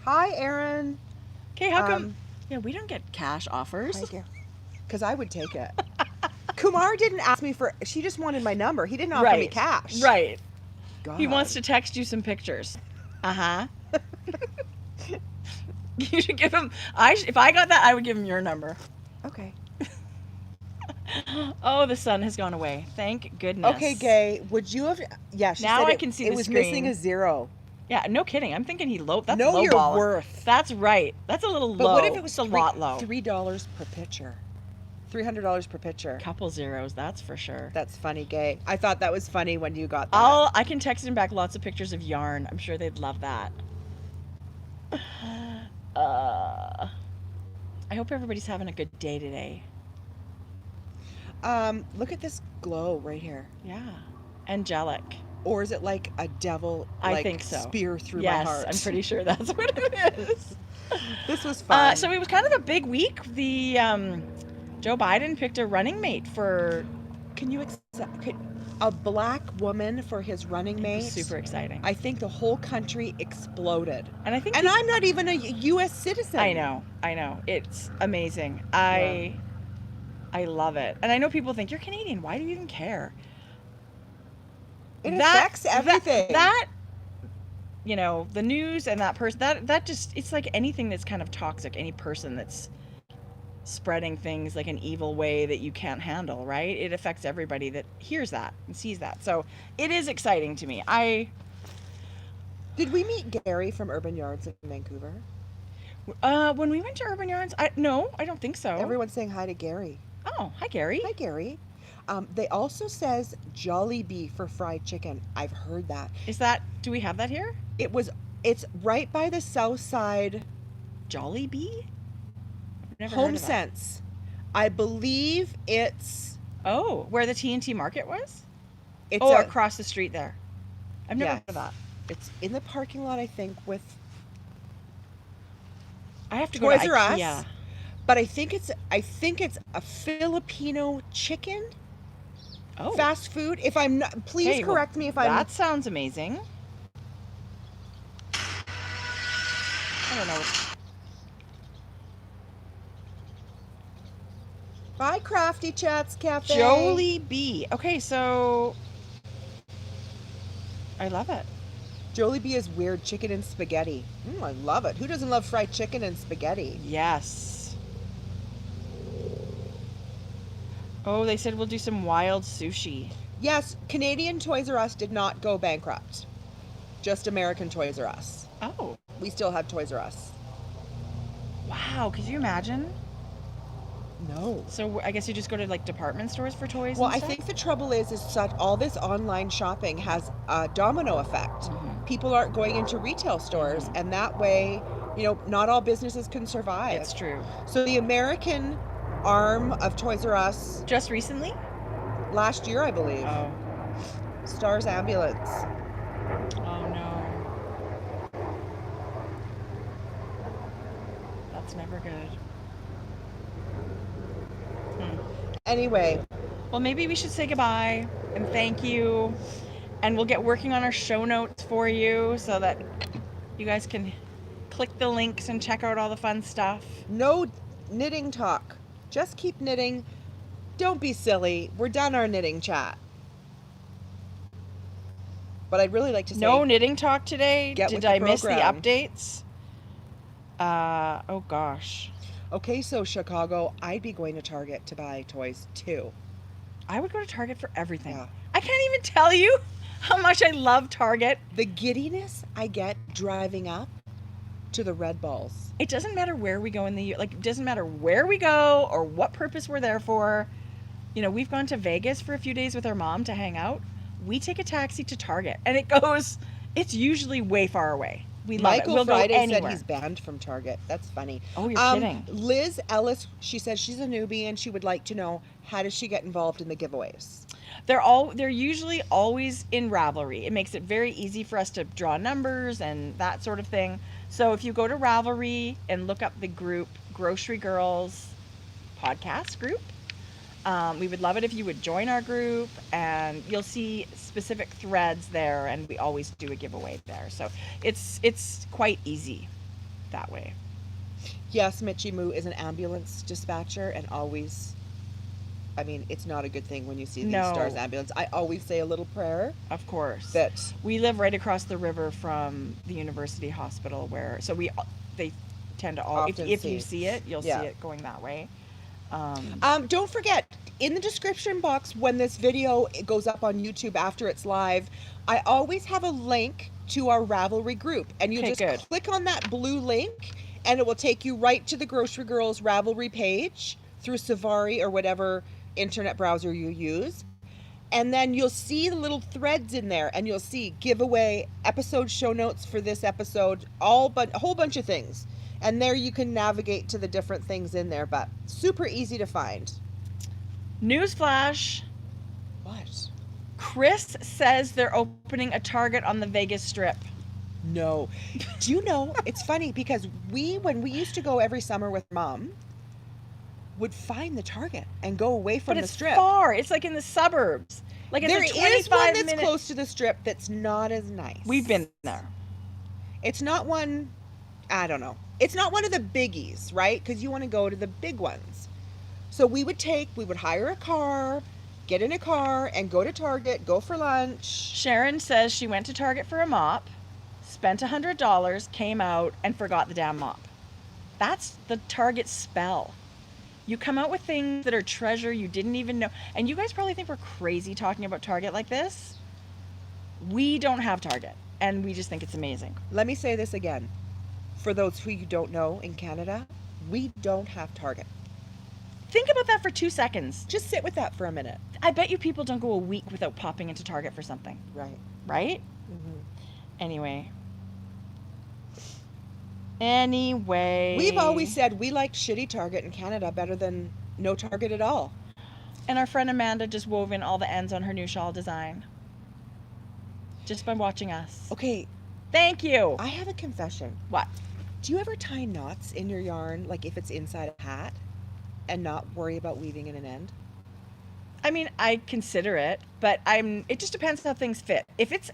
Hi, Aaron. Okay, how come? Yeah, we don't get cash offers. Because I would take it. Kumar didn't ask me for. She just wanted my number. He didn't offer me cash. Right. God. He wants to text you some pictures. Uh-huh. You should give him. If I got that, I would give him your number. Okay. Oh, the sun has gone away. Thank goodness. Okay, Gay. Would you have? Yeah. She Now said I it, can see it the was screen. missing a zero. Yeah, no kidding. I'm thinking that's Know low your balling. worth. That's right. That's a little But low. what if it was a lot low? $3 per picture? $300 per picture. Couple zeros, that's for sure. That's funny, Gay. I thought that was funny when you got that. I can text him back lots of pictures of yarn. I'm sure they'd love that. I hope everybody's having a good day today. Look at this glow right here. Yeah. Angelic. Or is it like a devil? I like, think so. Spear through my Yes, heart. I'm pretty sure that's what it is. This was fun. So it was kind of a big week. The Joe Biden picked a running mate for. Can you accept a black woman for his running mate? Super exciting. I think the whole country exploded. And I think. And I'm not even a U.S. citizen. I know. It's amazing. I love it. And I know people think you're Canadian. Why do you even care? It affects everything. That you know, the news and that person. That just it's like anything that's kind of toxic. Any person that's spreading things like an evil way that you can't handle, right? It affects everybody that hears that and sees that. So it is exciting to me. Did we meet Gary from Urban Yarns in Vancouver? When we went to Urban Yarns, no, I don't think so. Everyone's saying hi to Gary. Oh, hi Gary. Hi, Gary. They also says Jollibee for fried chicken. I've heard that. Do we have that here? It's right by the south side. Jollibee? Never Home heard of that. Sense. I believe it's Oh, where the TNT Market was? it's Across the street there. I've never Yes. heard of that. it's in the parking lot, I think, with I have to go Toys to R Us. IKEA. But I think it's a Filipino chicken Oh, fast food. If I'm not, please okay, well, correct me if I'm. That sounds amazing. I don't know. Bye, Crafty Chats Cafe. Jollibee. Okay, so I love it. Jollibee is weird chicken and spaghetti. I love it. Who doesn't love fried chicken and spaghetti? Yes. Oh, they said we'll do some wild sushi. Yes, Canadian Toys R Us did not go bankrupt. Just American Toys R Us. Oh, We still have Toys R Us. wow. Could you imagine? No. So I guess you just go to like department stores for toys. Well, and I stuff? think the trouble is such all this online shopping has a domino effect. Mhm. People aren't going into retail stores, and that way, not all businesses can survive. It's true. So the American arm of Toys R Us Just recently? last year, I believe, Oh. Stars Ambulance. Oh no. That's never good. Anyway, Well, maybe we should say goodbye and thank you. And we'll get working on our show notes for you so that you guys can click the links and check out all the fun stuff. no knitting talk. Just keep knitting. Don't be silly. We're done our knitting chat. But I'd really like to say No knitting talk today. Get with Did the I miss the program. updates? Oh gosh. Okay, so Chicago, I'd be going to Target to buy toys too. I would go to Target for everything. Yeah. I can't even tell you how much I love Target. The giddiness I get driving up to the Red Balls. It doesn't matter where we go in the year. Like, it doesn't matter where we go or what purpose we're there for. We've gone to Vegas for a few days with our mom to hang out. We take a taxi to Target, and it's usually way far away. We love Michael it. We'll Friday go said anywhere. he's banned from Target. That's funny. Oh, you're kidding. Liz Ellis, she says she's a newbie and she would like to know, how does she get involved in the giveaways? They're usually always in Ravelry. It makes it very easy for us to draw numbers and that sort of thing. So if you go to Ravelry and look up the group Grocery Girls podcast group, we would love it if you would join our group, and you'll see specific threads there, and we always do a giveaway there. So it's quite easy that way. Yes, Mitchie Moo is an ambulance dispatcher and always, it's not a good thing when you see these No. Stars Ambulance. I always say a little prayer Of course. that We live right across the river from the university hospital, they tend to all. If Often you see. see it, you'll Yeah. see it going that way. don't forget, in the description box when this video goes up on YouTube after it's live, I always have a link to our Ravelry group, and you Okay, just good. click on that blue link and it will take you right to the Grocery Girls Ravelry page through Safari or whatever internet browser you use. And then you'll see the little threads in there, and you'll see giveaway, episode show notes for this episode, a whole bunch of things. And there you can navigate to the different things in there, but super easy to find. Newsflash: What? Chris says they're opening a Target on the Vegas Strip. No. Do you know, it's funny because when we used to go every summer with Mom, would find the Target and go away from But the it's strip. far. It's like in the suburbs. Like it's There a is 25 one that's minute. close to the strip that's not as nice. We've been there. It's not one, I don't know. It's not one of the biggies, right? Because you want to go to the big ones. So we would hire a car, get in a car, and go to Target, go for lunch. Sharon says she went to Target for a mop, spent $100, came out, and forgot the damn mop. That's the Target spell. You come out with things that are treasure you didn't even know. And you guys probably think we're crazy talking about Target like this. We don't have Target, and we just think it's amazing. Let me say this again. For those who you don't know, in Canada, we don't have Target. Think about that for 2 seconds. Just sit with that for a minute. I bet you people don't go a week without popping into Target for something, Right. right? Mm-hmm. Anyway. We've always said we like shitty Target in Canada better than no Target at all. And our friend Amanda just wove in all the ends on her new shawl design. Just by watching us. Okay, Thank you. I have a confession. What? Do you ever tie knots in your yarn, like if it's inside a hat, and not worry about weaving in an end? I mean, I consider it, but it just depends how things fit. If it's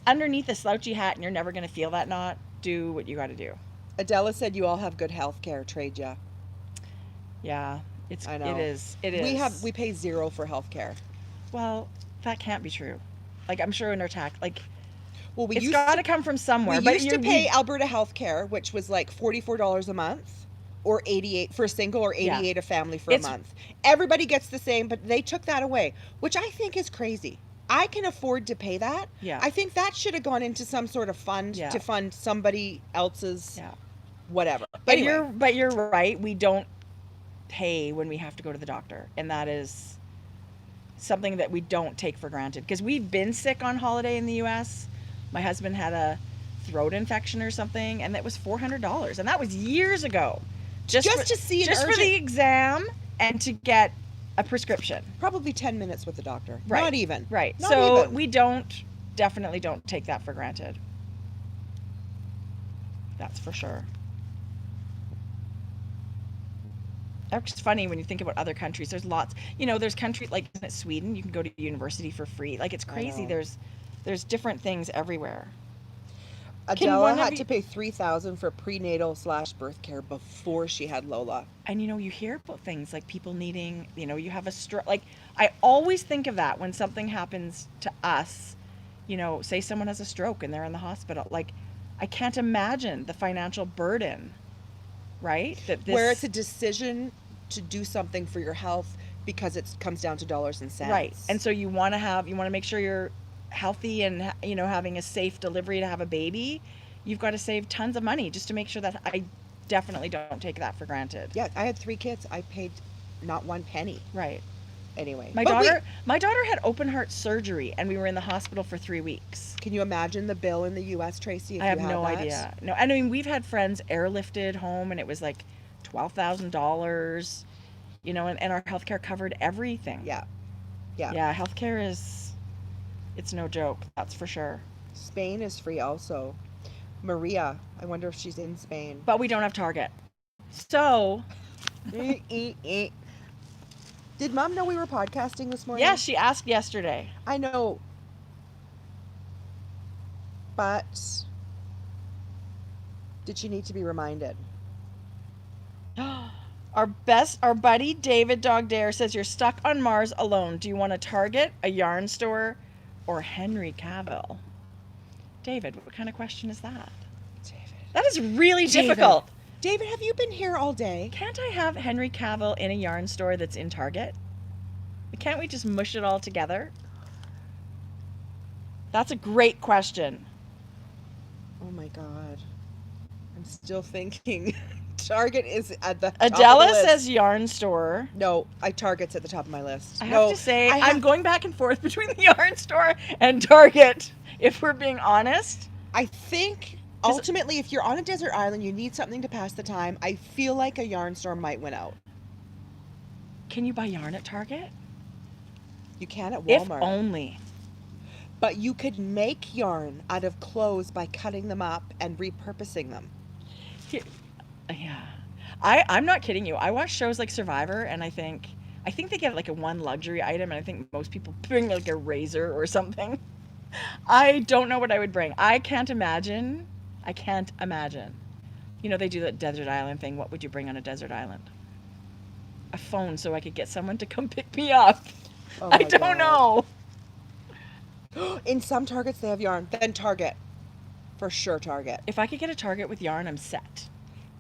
underneath a slouchy hat and you're never going to feel that knot, do what you got to do. Adela said you all have good health care, Tracie Jodi. Yeah, I know. It is. We pay zero for health care. Well, that can't be true. Like, I'm sure in our tax, Well, it's got to come from somewhere. We used to pay Alberta Health Care, which was like $44 a month, or $88 for a single, or $88 a family for a month. Everybody gets the same, but they took that away, which I think is crazy. I can afford to pay that. Yeah. I think that should have gone into some sort of fund to fund somebody else's whatever. But Anyway. you're right. We don't pay when we have to go to the doctor. And that is something that we don't take for granted, because we've been sick on holiday in the US. My husband had a throat infection or something, and that was $400, and that was years ago. Just to see an just for urgent- the exam and to get a prescription. Probably 10 minutes with the doctor. Right. Not even. Right. Not So even. we definitely don't take that for granted. That's for sure. It's funny when you think about other countries. There's lots, there's countries like, isn't it Sweden? You can go to university for free. Like, it's crazy. know. There's different things everywhere. Adela had to pay $3,000 for prenatal/birth care before she had Lola. And you hear about things like people needing, you have a stroke. Like, I always think of that when something happens to us, say someone has a stroke and they're in the hospital. Like, I can't imagine the financial burden, right? Where it's a decision to do something for your health because it comes down to dollars and cents. Right. And so you want to make sure you're healthy and, having a safe delivery to have a baby. You've got to save tons of money just to make sure that. I definitely don't take that for granted. Yeah, I had 3 kids. I paid not 1 penny. Right. Anyway. My daughter had open heart surgery, and we were in the hospital for 3 weeks. Can you imagine the bill in the US, Tracie? I have no idea. No, I mean, we've had friends airlifted home, and it was like $12,000, and our healthcare covered everything. Yeah. Yeah. Yeah, healthcare it's no joke, that's for sure. Spain is free also. Maria, I wonder if she's in Spain. But we don't have Target. So. Did Mom know we were podcasting this morning? Yeah, she asked yesterday. I know. But did she need to be reminded? Our buddy David Dog Dare says, you're stuck on Mars alone. Do you want a Target, a yarn store, or Henry Cavill? David, what kind of question is that? David. That is really difficult. David, have you been here all day? Can't I have Henry Cavill in a yarn store that's in Target? Can't we just mush it all together? That's a great question. Oh my God. I'm still thinking. Target is at the top Adela of the list. says yarn store. No, Target's at the top of my list. I have to say, I'm going back and forth between the yarn store and Target, if we're being honest. I think ultimately, if you're on a desert island, you need something to pass the time. I feel like a yarn store might win out. Can you buy yarn at Target? You can at Walmart. If only. But you could make yarn out of clothes by cutting them up and repurposing them. Yeah. I'm not kidding you. I watch shows like Survivor, and I think they get like a one luxury item, and I think most people bring like a razor or something. I don't know what I would bring. I can't imagine. They do that desert island thing. What would you bring on a desert island? A phone so I could get someone to come pick me up. Oh I don't know. In some Targets, they have yarn. Then Target. For sure, Target. If I could get a Target with yarn, I'm set.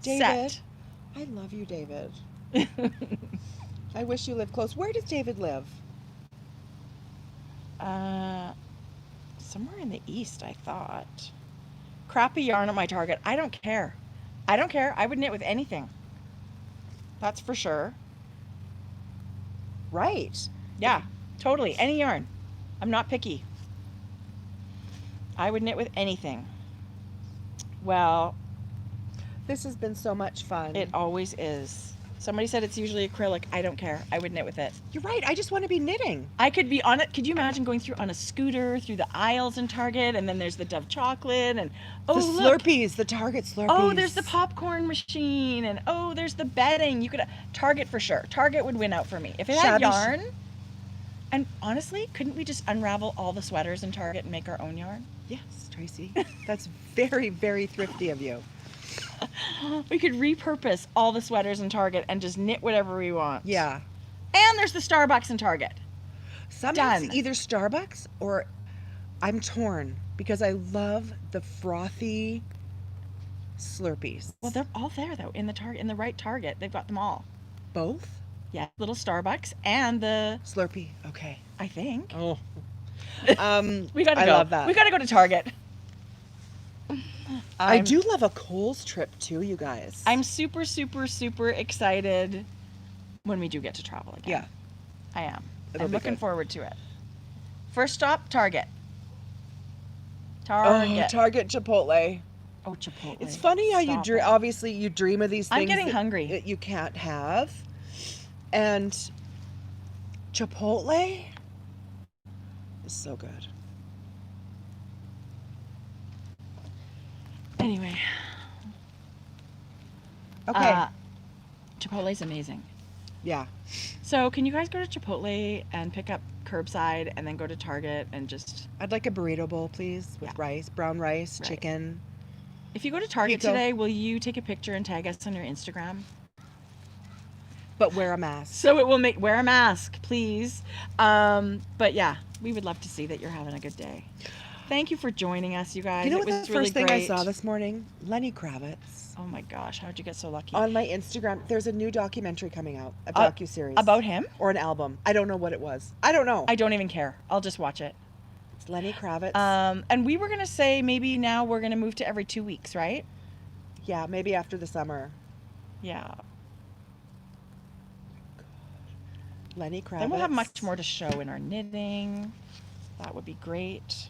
David. I love you, David. I wish you lived close. Where does David live? Somewhere in the east, I thought. Crappy yarn at my Target. I don't care. I would knit with anything. That's for sure. Right. Yeah, totally. Any yarn. I'm not picky. I would knit with anything. Well, this has been so much fun. It always is. Somebody said it's usually acrylic. I don't care. I would knit with it. You're right. I just want to be knitting. I could be on it. Could you imagine going on a scooter through the aisles in Target, and then there's the Dove chocolate, and the look. Slurpees, the Target Slurpees. Oh, there's the popcorn machine, and there's the bedding. You could Target for sure. Target would win out for me if it had yarn. And honestly, couldn't we just unravel all the sweaters in Target and make our own yarn? Yes, Tracie. That's very, very thrifty of you. We could repurpose all the sweaters in Target and just knit whatever we want. Yeah. And there's the Starbucks in Target. Sometimes either Starbucks or I'm torn because I love the frothy Slurpees. Well, they're all there though in the right Target. They've got them all. Both? Yeah, little Starbucks and the Slurpee. Okay. I think. Oh. We gotta go. I love that. We gotta go to Target. I do love a Kohl's trip too, you guys. I'm super, super, super excited when we do get to travel again. Yeah. I am. It'll I'm be looking good. forward to it. First stop, Target. Oh, Target, Chipotle. Oh, Chipotle. It's funny how you Stop dream. it. Obviously, you dream of these things. I'm getting that hungry. you can't have, and Chipotle is so good. Anyway. Okay. Chipotle's amazing. Yeah. So can you guys go to Chipotle and pick up curbside and then go to Target and just... I'd like a burrito bowl, please, with rice, brown rice, Right. chicken. If you go to Target Pico. today, will you take a picture and tag us on your Instagram? But wear a mask. So it will wear a mask, please. But yeah, we would love to see that you're having a good day. Thank you for joining us, you guys. You know it what was the really first thing great. I saw this morning? Lenny Kravitz. Oh my gosh, how'd you get so lucky? On my Instagram, there's a new documentary coming out, a docuseries. About him? Or an album. I don't know what it was. I don't know. I don't even care. I'll just watch it. It's Lenny Kravitz. And we were going to say maybe now we're going to move to every 2 weeks, right? Yeah, maybe after the summer. Yeah. Lenny Kravitz. Then we'll have much more to show in our knitting. That would be great.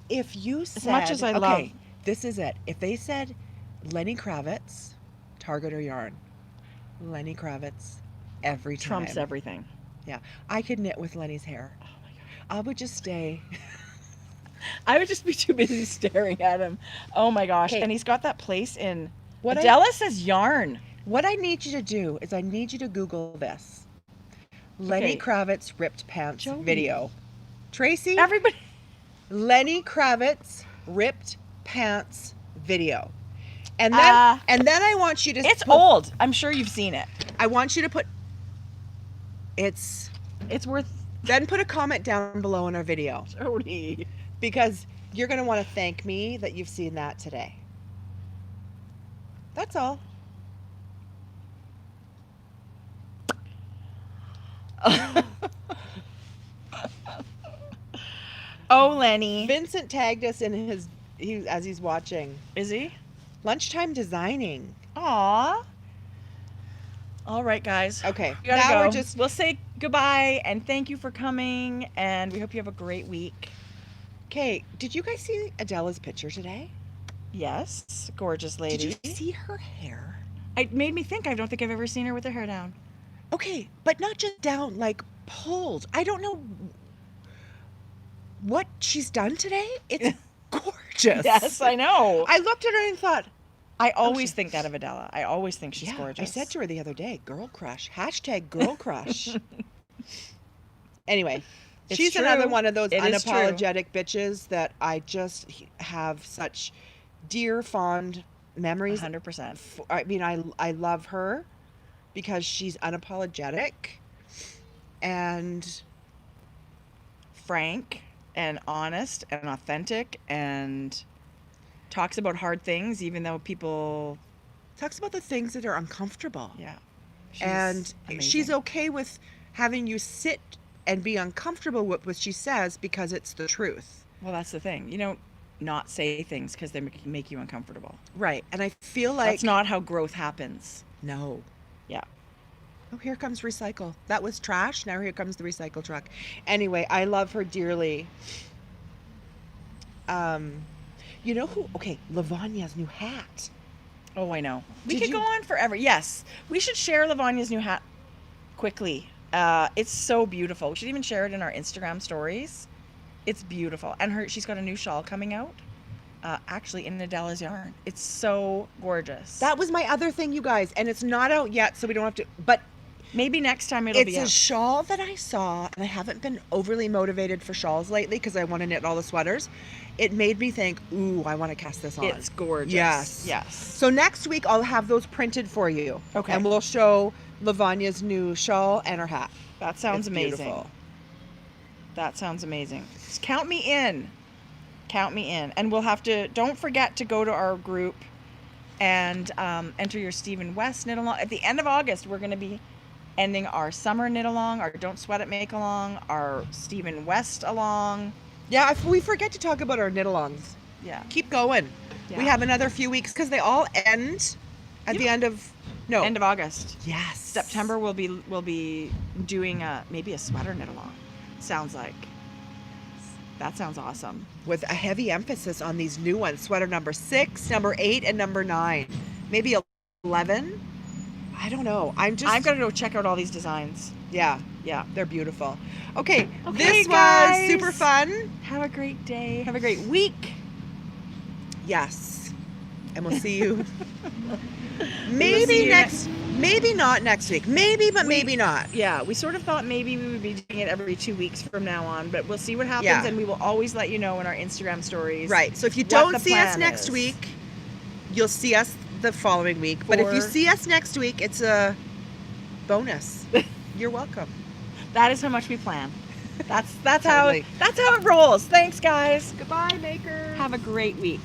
If you said, As much as I love... this is it. If they said Lenny Kravitz, Target or yarn, Lenny Kravitz every time. Trumps everything. Yeah. I could knit with Lenny's hair. Oh my God. I would just stay. I would just be too busy staring at him. Oh my gosh. Hey. And he's got that place in... What Adela says yarn. What I need you to do is I need you to Google this. Lenny Okay. Kravitz ripped pants Jodi. video. Tracy? Everybody... Lenny Kravitz ripped pants video. And then I want you to It's old. I'm sure you've seen it. I want you to put it's worth... then put a comment down below in our video Jodi. because you're going to want to thank me that you've seen that today. That's all. Oh, Lenny. Vincent tagged us in as he's watching. Is he? Lunchtime designing. Aw. All right, guys. Okay. We gotta now go. we're just We'll say goodbye and thank you for coming, and we hope you have a great week. Okay, did you guys see Adela's picture today? Yes, gorgeous lady. Did you see her hair? It made me think. I don't think I've ever seen her with her hair down. Okay, but not just down, like pulled. I don't know what she's done today. It's gorgeous. Yes, I know. I looked at her and thought, I always think that of Adela. I always think she's yeah, gorgeous. I said to her the other day, girl crush, hashtag girl crush. Anyway, It's she's true. another one of those It is true. unapologetic bitches that I just have such dear, fond memories. 100%. I mean, I love her because she's unapologetic and Frank and honest and authentic and talks about hard things, even though people... talks about the things that are uncomfortable. Yeah. And amazing. she's okay with having you sit and be uncomfortable with what she says because it's the truth. Well, that's the thing. You don't not say things because they make you uncomfortable. Right. And I feel like... That's not how growth happens. No. Yeah. Oh, here comes recycle. That was trash. Now here comes the recycle truck. Anyway, I love her dearly. You know who? Okay, Lavagna's new hat. Oh, I know. We Did could you- go on forever. Yes. We should share Lavagna's new hat quickly. It's so beautiful. We should even share it in our Instagram stories. It's beautiful. And she's got a new shawl coming out. Actually in Adela's yarn. It's so gorgeous. That was my other thing, you guys. And it's not out yet, so we don't have to... But maybe next time it'll be it's a out. shawl that I saw, and I haven't been overly motivated for shawls lately because I want to knit all the sweaters. It made me think, ooh, I want to cast this on. It's gorgeous. Yes. Yes. So next week I'll have those printed for you. Okay. And we'll show Lavagna's new shawl and her hat. That sounds It's amazing. beautiful. That sounds amazing. Just count me in. Count me in. And we'll have to, don't forget to go to our group and enter your Stephen West knit along. At the end of August, we're going to be ending our summer knit along, our Don't Sweat It make along, our Stephen West along. Yeah, if we forget to talk about our knit-alongs. Yeah. Keep going. Yeah. We have another few weeks because they all end at the end of No. End of August. Yes. September we'll be doing maybe a sweater knit along. Sounds like. That sounds awesome. With a heavy emphasis on these new ones. Sweater number 6, number 8, and number 9. Maybe 11? I don't know. I'm got to go check out all these designs. Yeah, Yeah. they're beautiful. Okay, Okay, this guys. was super fun. Have a great day. Have a great week. Yes. And we'll see you We'll see you maybe not next week. Maybe, but maybe not. Yeah, we sort of thought maybe we would be doing it every 2 weeks from now on, but we'll see what happens, Yeah. and we will always let you know in our Instagram stories. Right. So if you what don't the see us plan next is. week, you'll see us the following week. But if you For- see us next week, it's a bonus. You're welcome. That is how much we plan. That's Totally. how it rolls. Thanks, guys. Goodbye, makers. Have a great week.